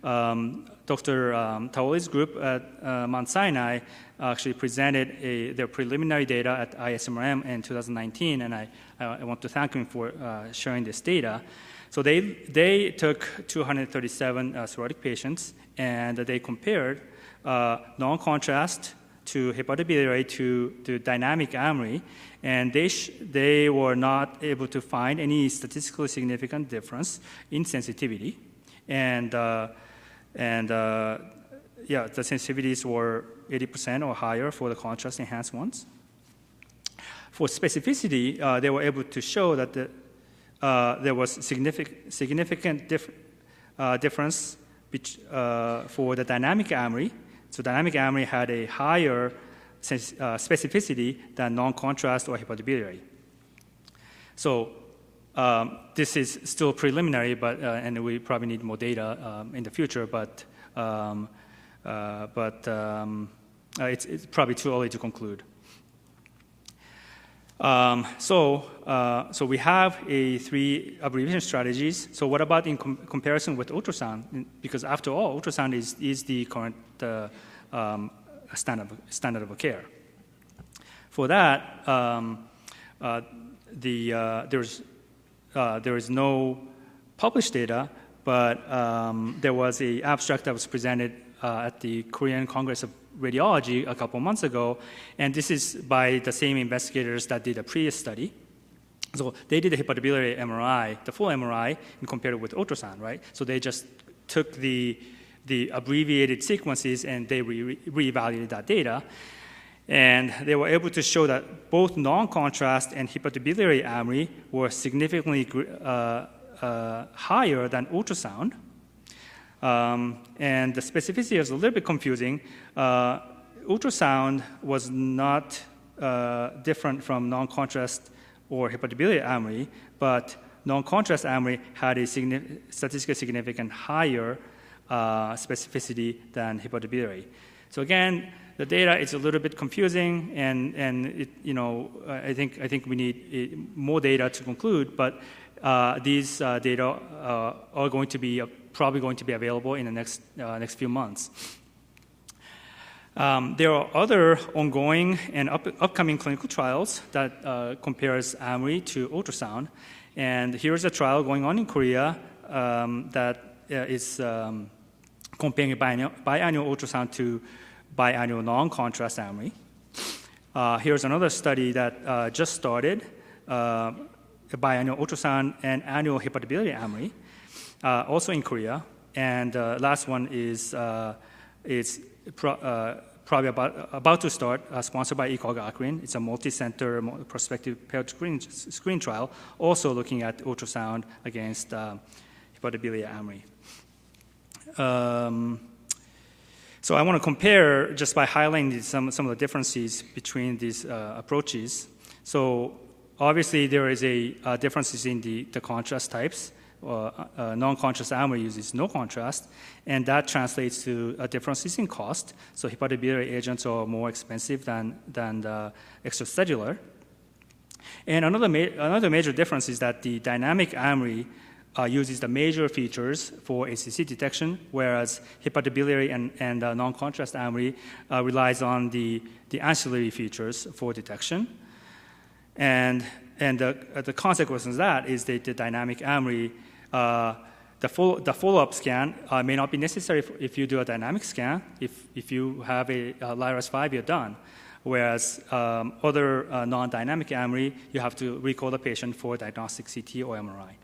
Dr. Taoli's group at Mount Sinai actually presented their preliminary data at ISMRM in 2019, and I want to thank him for sharing this data. So they took 237 cirrhotic patients, and they compared non-contrast to hepatobiliary to dynamic AMRI, and they were not able to find any statistically significant difference in sensitivity, and the sensitivities were 80% or higher for the contrast-enhanced ones. For specificity, they were able to show that there was significant difference for the dynamic AMRI. So dynamic AMRI had a higher specificity than non-contrast or hepatobiliary. So this is still preliminary, but and we probably need more data in the future. But it's probably too early to conclude. So we have three abbreviation strategies. So what about in comparison with ultrasound? Because after all, ultrasound is the current standard of care. For that, there is no published data, but there was an abstract that was presented at the Korean Congress of Radiology a couple months ago, and this is by the same investigators that did a previous study. So they did the hepatobiliary MRI, the full MRI, and compared it with ultrasound, right? So they just took the abbreviated sequences and they reevaluated that data, and they were able to show that both non-contrast and hepatobiliary AMRI were significantly higher than ultrasound. And the specificity is a little bit confusing. Ultrasound was not different from non-contrast or hepatobiliary AMRI, but non-contrast AMRI had a statistically significant higher specificity than hepatobiliary. So again, the data is a little bit confusing, and it, I think we need more data to conclude. But these data are going to be probably going to be available in the next few months. There are other ongoing and upcoming clinical trials that compares AMRI to ultrasound, and here's a trial going on in Korea that is comparing biannual ultrasound to biannual non-contrast AMRI. Here's another study that just started, biannual ultrasound and annual hepatobiliary AMRI, also in Korea. And last one is probably about to start, sponsored by Ikogakuin. It's a multi-center prospective paired screen trial, also looking at ultrasound against hepatobiliary AMRI. So I want to compare just by highlighting some of the differences between these approaches. So obviously there is differences in the contrast types. non-contrast AMRI uses no contrast, and that translates to differences in cost. So hepatobiliary agents are more expensive than the extracellular. And another major difference is that the dynamic AMRI uses the major features for HCC detection, whereas hepatobiliary and non-contrast AMRI relies on the ancillary features for detection. And the consequence of that is that the dynamic AMRI, the follow-up scan may not be necessary if you do a dynamic scan. If you have a LIRAS 5, you're done. Whereas other non-dynamic AMRI, you have to recall the patient for diagnostic CT or MRI.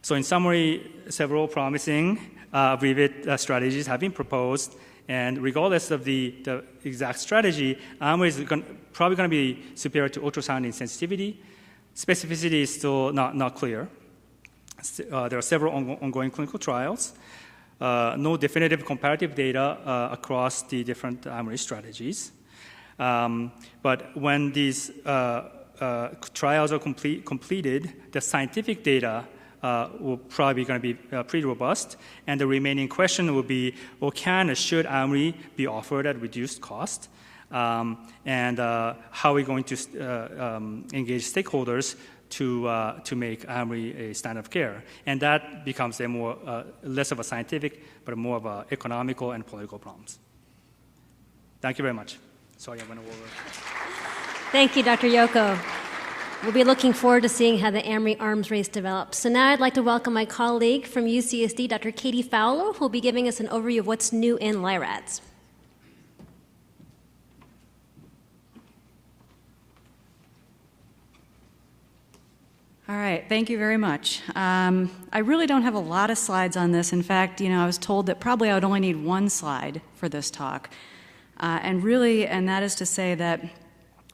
So in summary, several promising abbreviate strategies have been proposed, and regardless of the exact strategy, AMRI is probably going to be superior to ultrasound in sensitivity. Specificity is still not clear. There are several ongoing clinical trials. No definitive comparative data across the different AMRI strategies. But when these trials are completed, the scientific data will probably going to be pretty robust, and the remaining question will be, well, can or should AMRI be offered at reduced cost? And how are we going to engage stakeholders to make AMRI a standard of care? And that becomes a less of a scientific, but more of a economical and political problems. Thank you very much. Sorry, I went over. Thank you, Dr. Yoko. We'll be looking forward to seeing how the AMRI arms race develops. So now I'd like to welcome my colleague from UCSD, Dr. Katie Fowler, who will be giving us an overview of what's new in LIRADS. All right, thank you very much. I really don't have a lot of slides on this. In fact, I was told that probably I would only need one slide for this talk. And that is to say that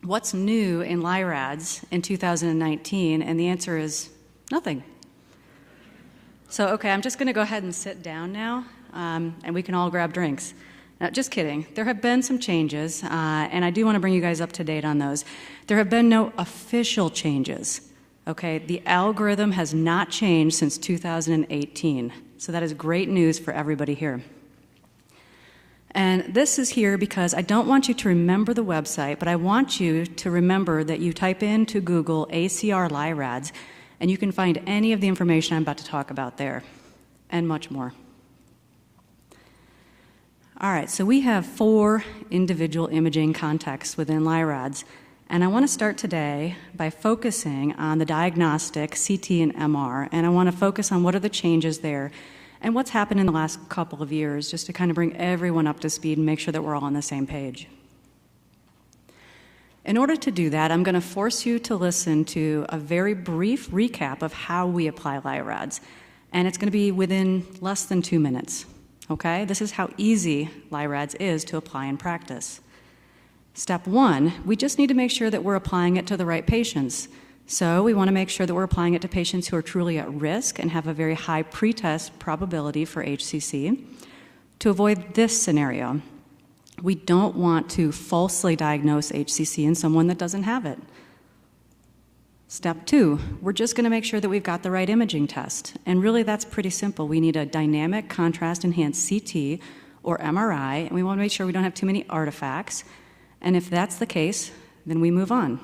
what's new in LIRADS in 2019, and the answer is nothing. So, okay, I'm just going to go ahead and sit down now, and we can all grab drinks. Now, just kidding. There have been some changes, and I do want to bring you guys up to date on those. There have been no official changes. Okay, the algorithm has not changed since 2018, so that is great news for everybody here. And this is here because I don't want you to remember the website, but I want you to remember that you type into Google ACR LIRADS, and you can find any of the information I'm about to talk about there, and much more. All right, so we have 4 individual imaging contexts within LIRADS. And I want to start today by focusing on the diagnostic CT and MR, and I want to focus on what are the changes there and what's happened in the last couple of years, just to kind of bring everyone up to speed and make sure that we're all on the same page. In order to do that, I'm going to force you to listen to a very brief recap of how we apply LIRADS, and it's going to be within less than 2 minutes. Okay? This is how easy LIRADS is to apply in practice. Step 1, we just need to make sure that we're applying it to the right patients. So we want to make sure that we're applying it to patients who are truly at risk and have a very high pretest probability for HCC. To avoid this scenario, we don't want to falsely diagnose HCC in someone that doesn't have it. Step 2, we're just going to make sure that we've got the right imaging test. And really that's pretty simple. We need a dynamic contrast enhanced CT or MRI, and we want to make sure we don't have too many artifacts. And if that's the case, then we move on.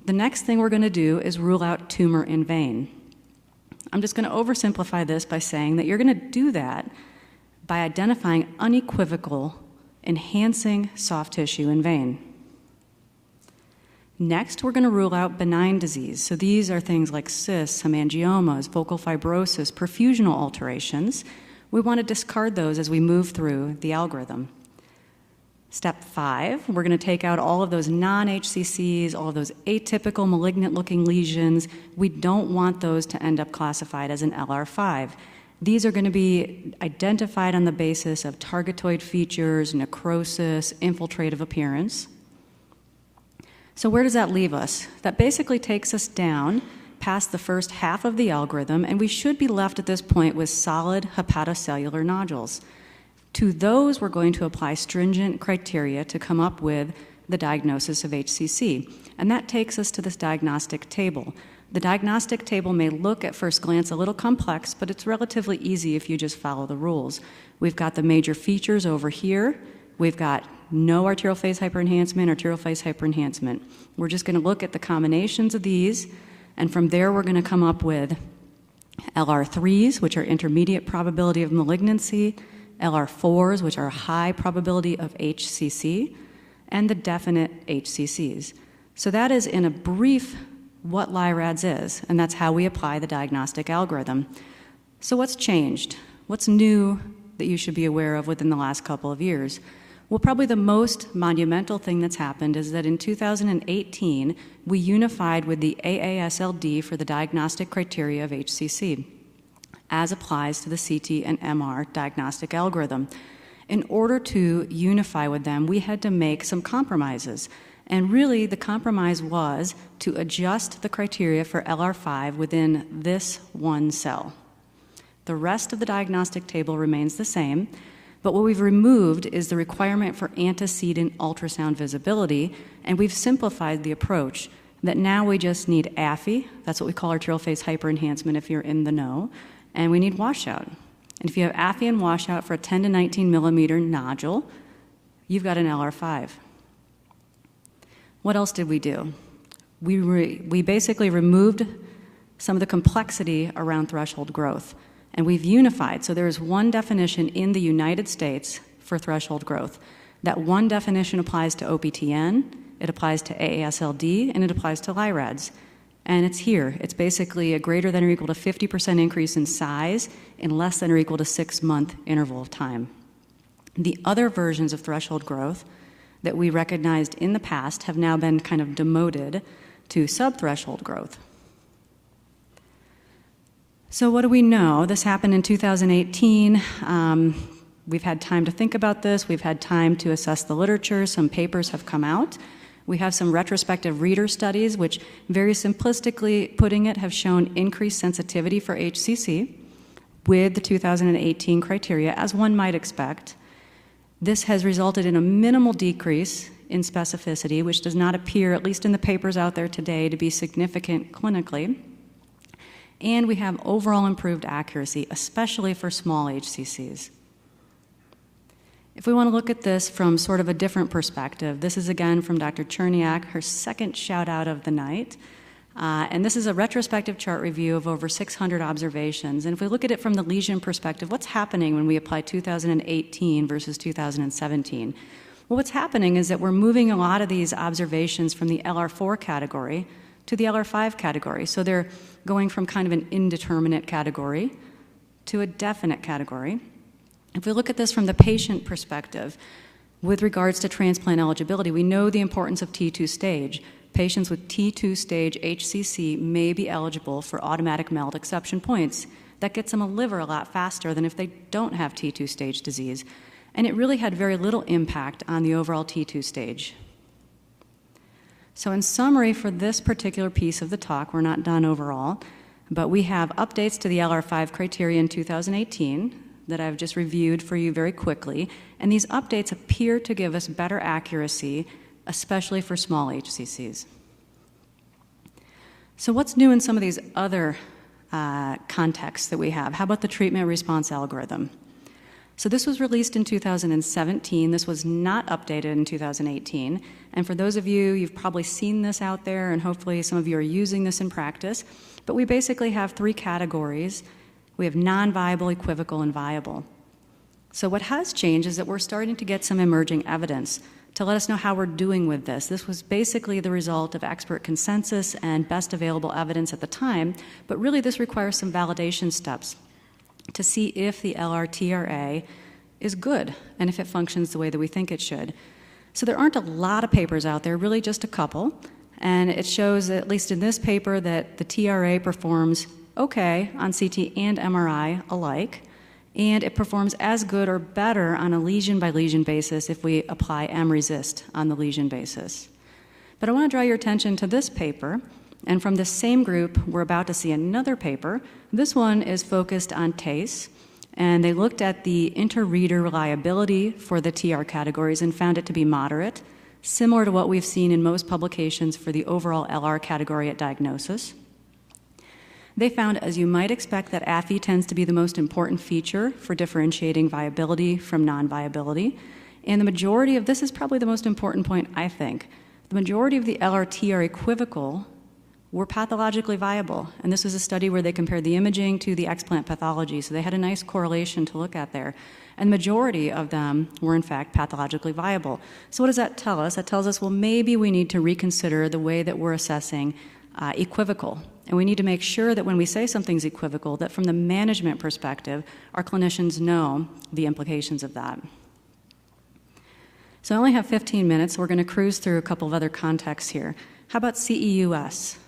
The next thing we're going to do is rule out tumor in vein. I'm just going to oversimplify this by saying that you're going to do that by identifying unequivocal, enhancing soft tissue in vein. Next, we're going to rule out benign disease. So these are things like cysts, hemangiomas, focal fibrosis, perfusional alterations. We want to discard those as we move through the algorithm. Step 5, we're going to take out all of those non-HCCs, all of those atypical malignant-looking lesions. We don't want those to end up classified as an LR5. These are going to be identified on the basis of targetoid features, necrosis, infiltrative appearance. So where does that leave us? That basically takes us down past the first half of the algorithm, and we should be left at this point with solid hepatocellular nodules. To those, we're going to apply stringent criteria to come up with the diagnosis of HCC. And that takes us to this diagnostic table. The diagnostic table may look at first glance a little complex, but it's relatively easy if you just follow the rules. We've got the major features over here. We've got no arterial phase hyperenhancement, arterial phase hyperenhancement. We're just going to look at the combinations of these, and from there we're going to come up with LR3s, which are intermediate probability of malignancy, LR4s, which are high probability of HCC, and the definite HCCs. So that is, in a brief, what LIRADS is, and that's how we apply the diagnostic algorithm. So what's changed? What's new that you should be aware of within the last couple of years? Well, probably the most monumental thing that's happened is that in 2018, we unified with the AASLD for the diagnostic criteria of HCC, as applies to the CT and MR diagnostic algorithm. In order to unify with them, we had to make some compromises. And really, the compromise was to adjust the criteria for LR5 within this one cell. The rest of the diagnostic table remains the same, but what we've removed is the requirement for antecedent ultrasound visibility, and we've simplified the approach that now we just need AFI, that's what we call arterial phase hyperenhancement if you're in the know, and we need washout. And if you have AFI and washout for a 10 to 19 millimeter nodule, you've got an LR5. What else did we do? We basically removed some of the complexity around threshold growth, and we've unified. So there is one definition in the United States for threshold growth. That one definition applies to OPTN, it applies to AASLD, and it applies to LIRADS. And it's here. It's basically a greater than or equal to 50% increase in size in less than or equal to 6-month interval of time. The other versions of threshold growth that we recognized in the past have now been kind of demoted to subthreshold growth. So what do we know? This happened in 2018. We've had time to think about this. We've had time to assess the literature. Some papers have come out. We have some retrospective reader studies, which very simplistically putting it, have shown increased sensitivity for HCC with the 2018 criteria, as one might expect. This has resulted in a minimal decrease in specificity, which does not appear, at least in the papers out there today, to be significant clinically. And we have overall improved accuracy, especially for small HCCs. If we want to look at this from sort of a different perspective, this is again from Dr. Cherniak, her second shout out of the night. And this is a retrospective chart review of over 600 observations. And if we look at it from the lesion perspective, what's happening when we apply 2018 versus 2017? Well, what's happening is that we're moving a lot of these observations from the LR4 category to the LR5 category. So they're going from kind of an indeterminate category to a definite category. If we look at this from the patient perspective, with regards to transplant eligibility, we know the importance of T2 stage. Patients with T2 stage HCC may be eligible for automatic MELD exception points. That gets them a liver a lot faster than if they don't have T2 stage disease. And it really had very little impact on the overall T2 stage. So in summary, for this particular piece of the talk, we're not done overall, but we have updates to the LR5 criteria in 2018 that I've just reviewed for you very quickly, and these updates appear to give us better accuracy, especially for small HCCs. So what's new in some of these other contexts that we have? How about the treatment response algorithm? So this was released in 2017. This was not updated in 2018. And for those of you, you've probably seen this out there, and hopefully some of you are using this in practice. But we basically have 3 categories. We have non-viable, equivocal, and viable. So what has changed is that we're starting to get some emerging evidence to let us know how we're doing with this. This was basically the result of expert consensus and best available evidence at the time, but really this requires some validation steps to see if the LRTRA is good and if it functions the way that we think it should. So there aren't a lot of papers out there, really just a couple, and it shows, at least in this paper, that the TRA performs okay on CT and MRI alike, and it performs as good or better on a lesion-by-lesion basis if we apply MRESIST on the lesion basis. But I want to draw your attention to this paper, and from the same group, we're about to see another paper. This one is focused on TACE, and they looked at the inter-reader reliability for the TR categories and found it to be moderate, similar to what we've seen in most publications for the overall LR category at diagnosis. They found, as you might expect, that AFI tends to be the most important feature for differentiating viability from non-viability. And the majority of this is probably the most important point, I think. The majority of the LRT are equivocal, were pathologically viable. And this was a study where they compared the imaging to the explant pathology. So they had a nice correlation to look at there. And the majority of them were, in fact, pathologically viable. So what does that tell us? That tells us, well, maybe we need to reconsider the way that we're assessing equivocal. And we need to make sure that when we say something's equivocal, that from the management perspective, our clinicians know the implications of that. So I only have 15 minutes, so we're going to cruise through a couple of other contexts here. How about CEUS?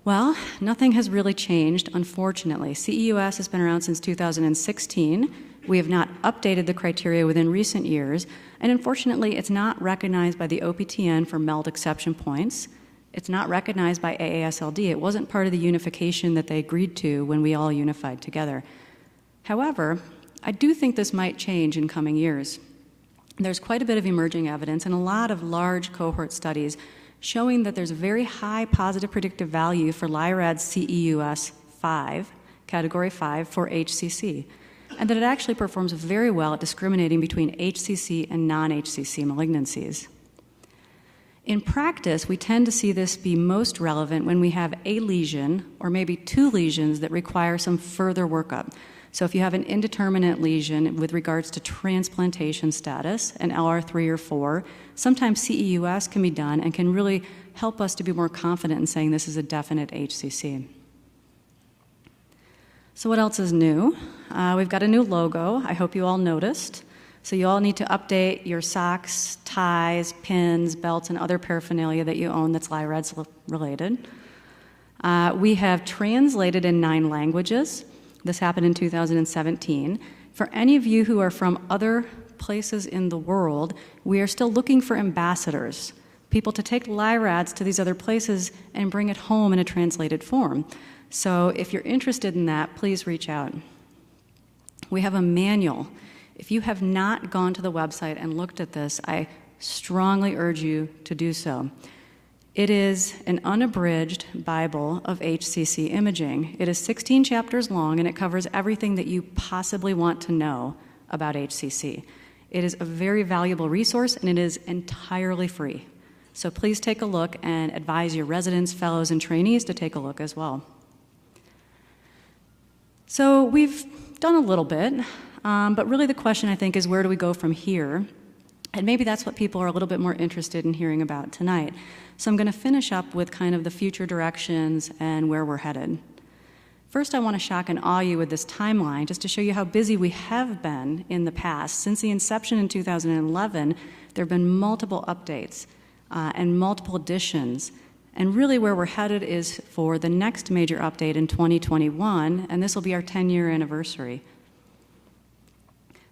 Well, nothing has really changed, unfortunately. CEUS has been around since 2016. We have not updated the criteria within recent years, and unfortunately, it's not recognized by the OPTN for MELD exception points. It's not recognized by AASLD. It wasn't part of the unification that they agreed to when we all unified together. However, I do think this might change in coming years. There's quite a bit of emerging evidence and a lot of large cohort studies showing that there's a very high positive predictive value for LIRAD CEUS 5, category 5 for HCC, and that it actually performs very well at discriminating between HCC and non-HCC malignancies. In practice, we tend to see this be most relevant when we have a lesion or maybe two lesions that require some further workup. So if you have an indeterminate lesion with regards to transplantation status, an LR3 or 4, sometimes CEUS can be done and can really help us to be more confident in saying this is a definite HCC. So what else is new? We've got a new logo. I hope you all noticed. So you all need to update your socks, ties, pins, belts, and other paraphernalia that you own that's LIRADS related. We have translated in 9 languages. This happened in 2017. For any of you who are from other places in the world, we are still looking for ambassadors, people to take LIRADS to these other places and bring it home in a translated form. So if you're interested in that, please reach out. We have a manual. If you have not gone to the website and looked at this, I strongly urge you to do so. It is an unabridged Bible of HCC imaging. It is 16 chapters long, and it covers everything that you possibly want to know about HCC. It is a very valuable resource, and it is entirely free. So please take a look and advise your residents, fellows, and trainees to take a look as well. So we've done a little bit. But really the question, I think, is where do we go from here? And maybe that's what people are a little bit more interested in hearing about tonight. So I'm going to finish up with kind of the future directions and where we're headed. First, I want to shock and awe you with this timeline just to show you how busy we have been in the past. Since the inception in 2011, there have been multiple updates and multiple additions. And really where we're headed is for the next major update in 2021, and this will be our 10-year anniversary.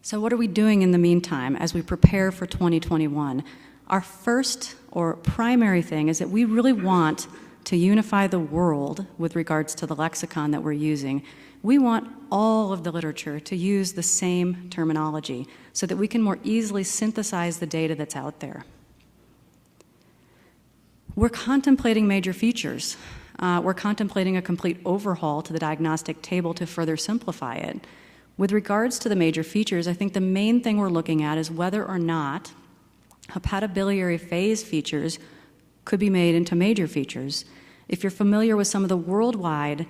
So what are we doing in the meantime as we prepare for 2021? Our first or primary thing is that we really want to unify the world with regards to the lexicon that we're using. We want all of the literature to use the same terminology so that we can more easily synthesize the data that's out there. We're contemplating major features. We're contemplating a complete overhaul to the diagnostic table to further simplify it. With regards to the major features, I think the main thing we're looking at is whether or not hepatobiliary phase features could be made into major features. If you're familiar with some of the worldwide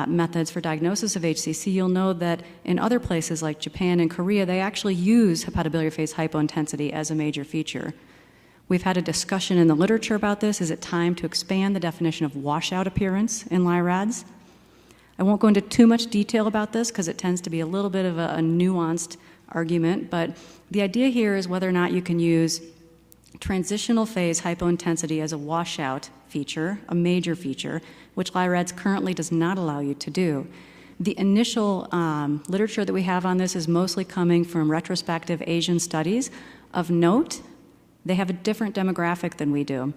methods for diagnosis of HCC, you'll know that in other places like Japan and Korea, they actually use hepatobiliary phase hypointensity as a major feature. We've had a discussion in the literature about this. Is it time to expand the definition of washout appearance in LIRADS? I won't go into too much detail about this because it tends to be a little bit of a nuanced argument, but the idea here is whether or not you can use transitional phase hypointensity as a washout feature, a major feature, which LIRADS currently does not allow you to do. The initial literature that we have on this is mostly coming from retrospective Asian studies. Of note, they have a different demographic than we do.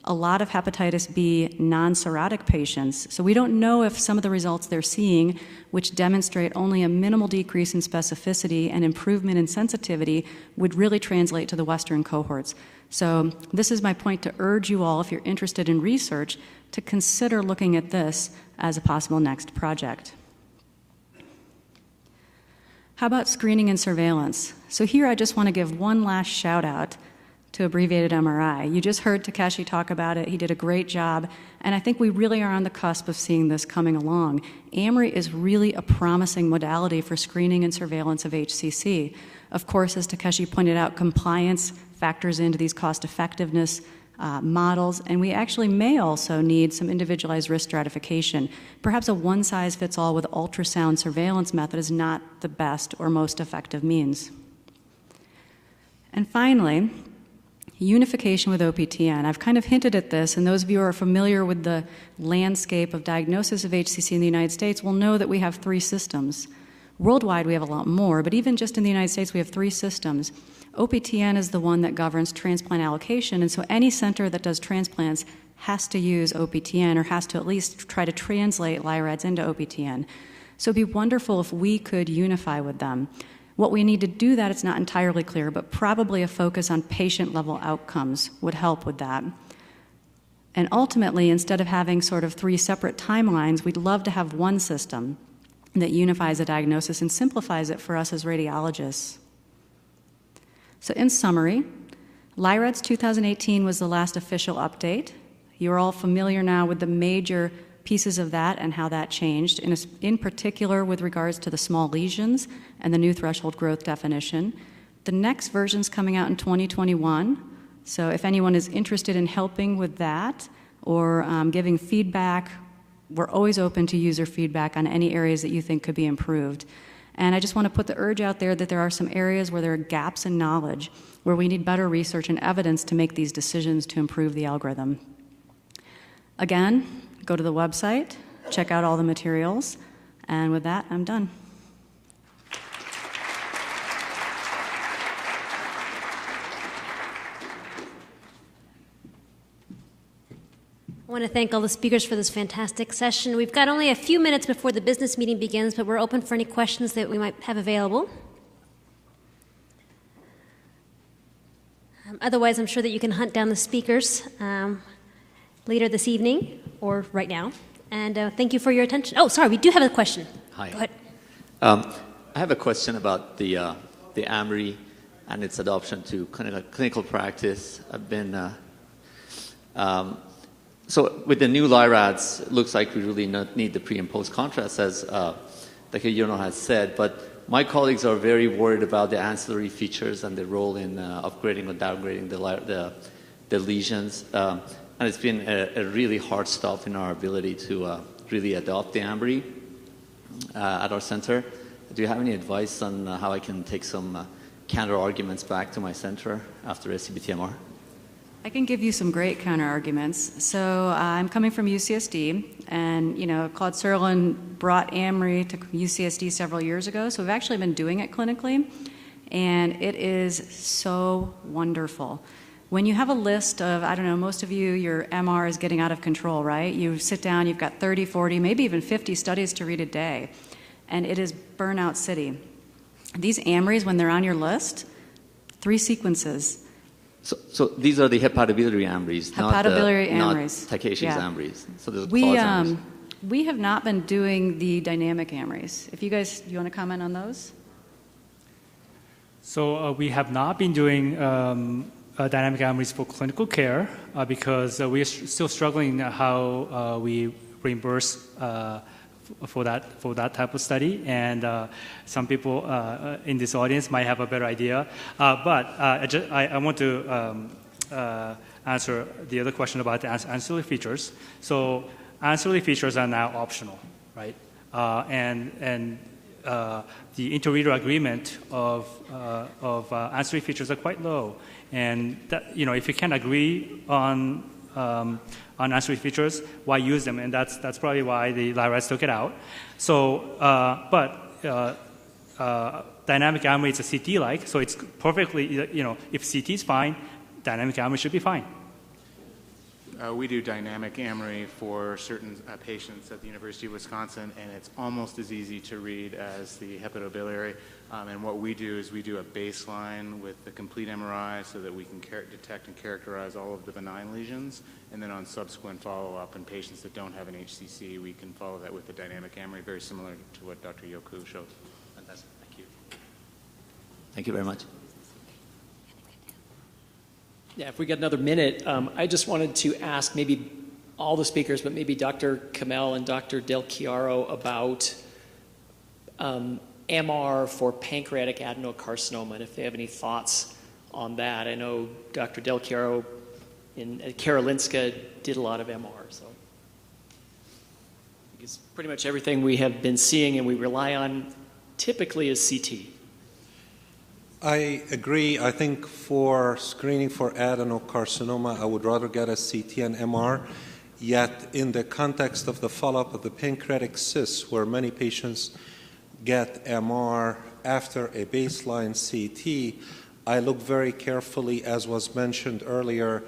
a lot of hepatitis B non-cirrhotic patients. So we don't know if some of the results they're seeing, which demonstrate only a minimal decrease in specificity and improvement in sensitivity, would really translate to the Western cohorts. So this is my point to urge you all, if you're interested in research, to consider looking at this as a possible next project. How about screening and surveillance? So here I just want to give one last shout out to abbreviated MRI. You just heard Takeshi talk about it. He did a great job, and I think we really are on the cusp of seeing this coming along. AMRI is really a promising modality for screening and surveillance of HCC. Of course, as Takeshi pointed out, compliance factors into these cost-effectiveness models, and we actually may also need some individualized risk stratification. Perhaps a one-size-fits-all with ultrasound surveillance method is not the best or most effective means. And finally, unification with OPTN. I've kind of hinted at this, and those of you who are familiar with the landscape of diagnosis of HCC in the United States will know that we have 3 systems. Worldwide, we have a lot more, but even just in the United States, we have 3 systems. OPTN is the one that governs transplant allocation, and so any center that does transplants has to use OPTN or has to at least try to translate LIRADs into OPTN. So it'd be wonderful if we could unify with them. What we need to do that, it's not entirely clear, but probably a focus on patient-level outcomes would help with that. And ultimately, instead of having sort of 3 separate timelines, we'd love to have one system that unifies the diagnosis and simplifies it for us as radiologists. So in summary, LIRADS 2018 was the last official update. You're all familiar now with the major pieces of that and how that changed, in particular with regards to the small lesions and the new threshold growth definition. The next version's coming out in 2021, so if anyone is interested in helping with that or giving feedback, we're always open to user feedback on any areas that you think could be improved. And I just want to put the urge out there that there are some areas where there are gaps in knowledge, where we need better research and evidence to make these decisions to improve the algorithm. Again, go to the website, check out all the materials, and with that, I'm done. I want to thank all the speakers for this fantastic session. We've got only a few minutes before the business meeting begins, but we're open for any questions that we might have available. Otherwise, I'm sure that you can hunt down the speakers later this evening or right now. And thank you for your attention. Oh, sorry, we do have a question. Hi. Go ahead. I have a question about the AMRI and its adoption to clinical practice. I've been so with the new LIRADs, it looks like we really need the pre and post contrast, as Dr. Yono has said. But my colleagues are very worried about the ancillary features and the role in upgrading or downgrading the lesions. And it's been a really hard stop in our ability to really adopt the AMRI at our center. Do you have any advice on how I can take some counter arguments back to my center after SCBT-MR? I can give you some great counter-arguments. So I'm coming from UCSD, and Claude Serlin brought AMRI to UCSD several years ago, so we've actually been doing it clinically, and it is so wonderful. When you have a list of, I don't know, most of you, your MR is getting out of control, right? You sit down, you've got 30, 40, maybe even 50 studies to read a day, and it is burnout city. These AMRIs, when they're on your list, 3 sequences. So these are the hepatobiliary AMRIs, not Takeshi's AMRIs. So there's we have not been doing the dynamic AMRIs. If you guys, you want to comment on those? So we have not been doing dynamic AMRIs for clinical care because we are still struggling how we reimburse for that type of study, and some people in this audience might have a better idea. But I want to answer the other question about the ancillary features. So ancillary features are now optional, right? And the inter-reader agreement of ancillary features are quite low, and that, if you can't agree on ancillary features, why use them? And that's probably why the LIRADs took it out. So, dynamic AMRI is a CT-like, so it's perfectly, if CT is fine, dynamic AMRI should be fine. We do dynamic AMRI for certain patients at the University of Wisconsin, and it's almost as easy to read as the hepatobiliary. And what we do is we do a baseline with the complete MRI so that we can detect and characterize all of the benign lesions. And then on subsequent follow-up in patients that don't have an HCC, we can follow that with the dynamic AMRI, very similar to what Dr. Yoku showed. Fantastic. Thank you. Thank you very much. Yeah, if we get another minute, I just wanted to ask maybe all the speakers, but maybe Dr. Kamel and Dr. Del Chiaro about MR for pancreatic adenocarcinoma, and if they have any thoughts on that. I know Dr. Del Chiaro at Karolinska did a lot of MR, so because pretty much everything we have been seeing and we rely on typically is CT. I agree. I think for screening for adenocarcinoma, I would rather get a CT and MR. Yet in the context of the follow-up of the pancreatic cysts, where many patients get MR after a baseline CT, I look very carefully, as was mentioned earlier,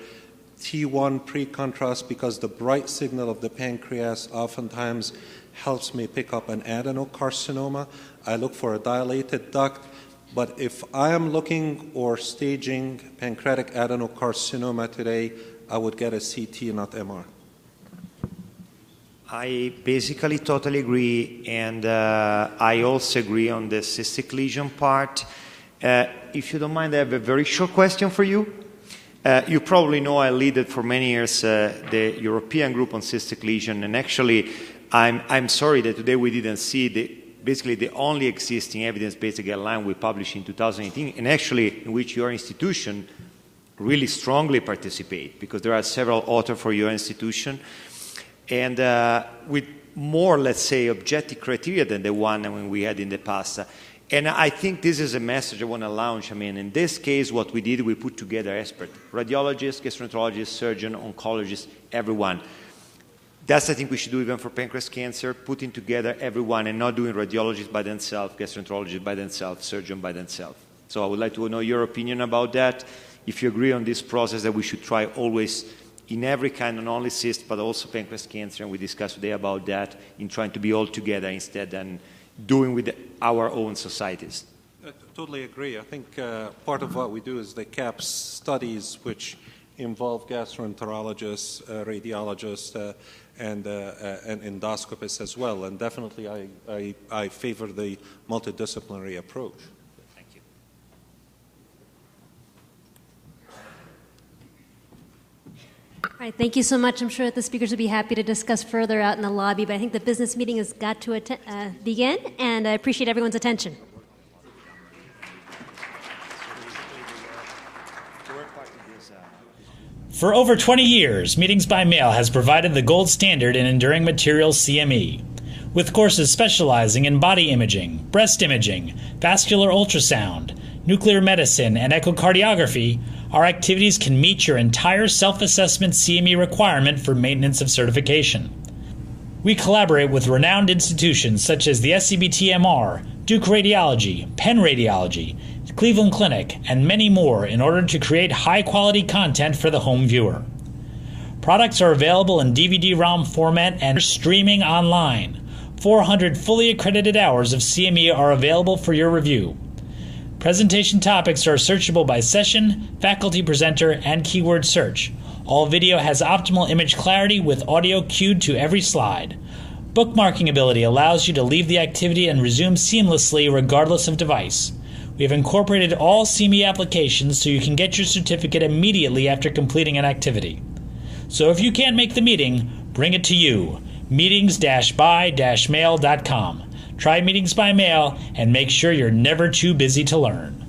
T1 pre-contrast, because the bright signal of the pancreas oftentimes helps me pick up an adenocarcinoma. I look for a dilated duct. But if I am looking or staging pancreatic adenocarcinoma today, I would get a CT, not MR. I basically totally agree, and I also agree on the cystic lesion part. If you don't mind, I have a very short question for you. You probably know I led for many years the European group on cystic lesion, and actually I'm sorry that today we didn't see basically the only existing evidence-based guideline we published in 2018, and actually in which your institution really strongly participate, because there are several authors for your institution, and with more, let's say, objective criteria than the one we had in the past. And I think this is a message I want to launch. I mean, in this case, what we did, we put together experts, radiologists, gastroenterologists, surgeons, oncologists, everyone. That's, I think, we should do even for pancreas cancer, putting together everyone and not doing radiologists by themselves, gastroenterologists by themselves, surgeons by themselves. So I would like to know your opinion about that. If you agree on this process that we should try always in every kind, not only cyst, but also pancreas cancer, and we discussed today about that, in trying to be all together instead than doing with our own societies. I totally agree. I think part of what we do is the CAPS studies, which involve gastroenterologists, radiologists, and endoscopists as well. And definitely I favor the multidisciplinary approach. Thank you. All right, thank you so much. I'm sure that the speakers will be happy to discuss further out in the lobby, but I think the business meeting has got to begin, and I appreciate everyone's attention. For over 20 years, Meetings by Mail has provided the gold standard in enduring materials CME. With courses specializing in body imaging, breast imaging, vascular ultrasound, nuclear medicine, and echocardiography, our activities can meet your entire self-assessment CME requirement for maintenance of certification. We collaborate with renowned institutions such as the SCBTMR, Duke Radiology, Penn Radiology, Cleveland Clinic, and many more in order to create high-quality content for the home viewer. Products are available in DVD-ROM format and streaming online. 400 fully accredited hours of CME are available for your review. Presentation topics are searchable by session, faculty presenter, and keyword search. All video has optimal image clarity with audio cued to every slide. Bookmarking ability allows you to leave the activity and resume seamlessly regardless of device. We have incorporated all CME applications so you can get your certificate immediately after completing an activity. So if you can't make the meeting, bring it to you. Meetings-by-mail.com. Try Meetings by Mail and make sure you're never too busy to learn.